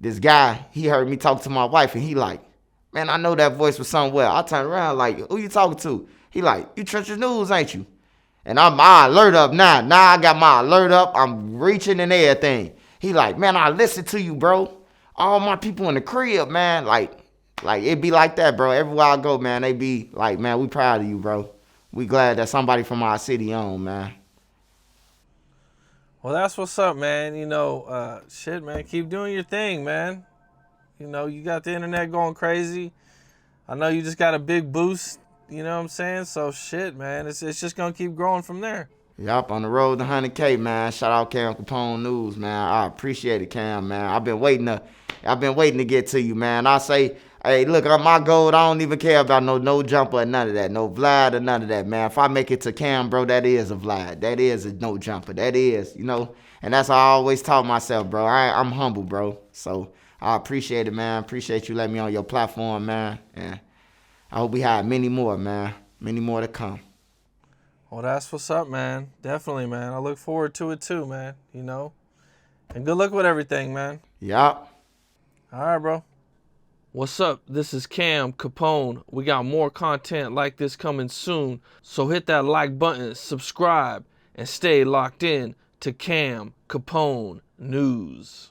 this guy, he heard me talk to my wife, and he like, man, I know that voice was somewhere. I turned around like, who you talking to? He like, you Trenches News, ain't you? And I'm my alert up now. Now I got my alert up. I'm reaching and everything. He like, man, I listen to you, bro. All my people in the crib, man. Like it be like that, bro. Everywhere I go, man, they be like, man, we proud of you, bro. We glad that somebody from our city on, man. Well, that's what's up, man. You know, shit, man, keep doing your thing, man. You know, you got the internet going crazy. I know you just got a big boost, you know what I'm saying? So, shit, man, it's just going to keep growing from there. Yup, on the road to 100K, man. Shout out Cam Capone News, man. I appreciate it, Cam, man. I've been waiting to get to you, man. I say, hey, look, my goal, I don't even care about no jumper or none of that. No Vlad or none of that, man. If I make it to Cam, bro, that is a Vlad. That is a no jumper. That is, you know. And that's how I always taught myself, bro. I'm humble, bro. So I appreciate it, man. Appreciate you letting me on your platform, man. And I hope we have many more, man. Many more to come. Well, that's what's up, man. Definitely, man. I look forward to it too, man. You know. And good luck with everything, man. Yup. All right, bro. What's up? This is Cam Capone. We got more content like this coming soon. So hit that like button, subscribe, and stay locked in to Cam Capone News.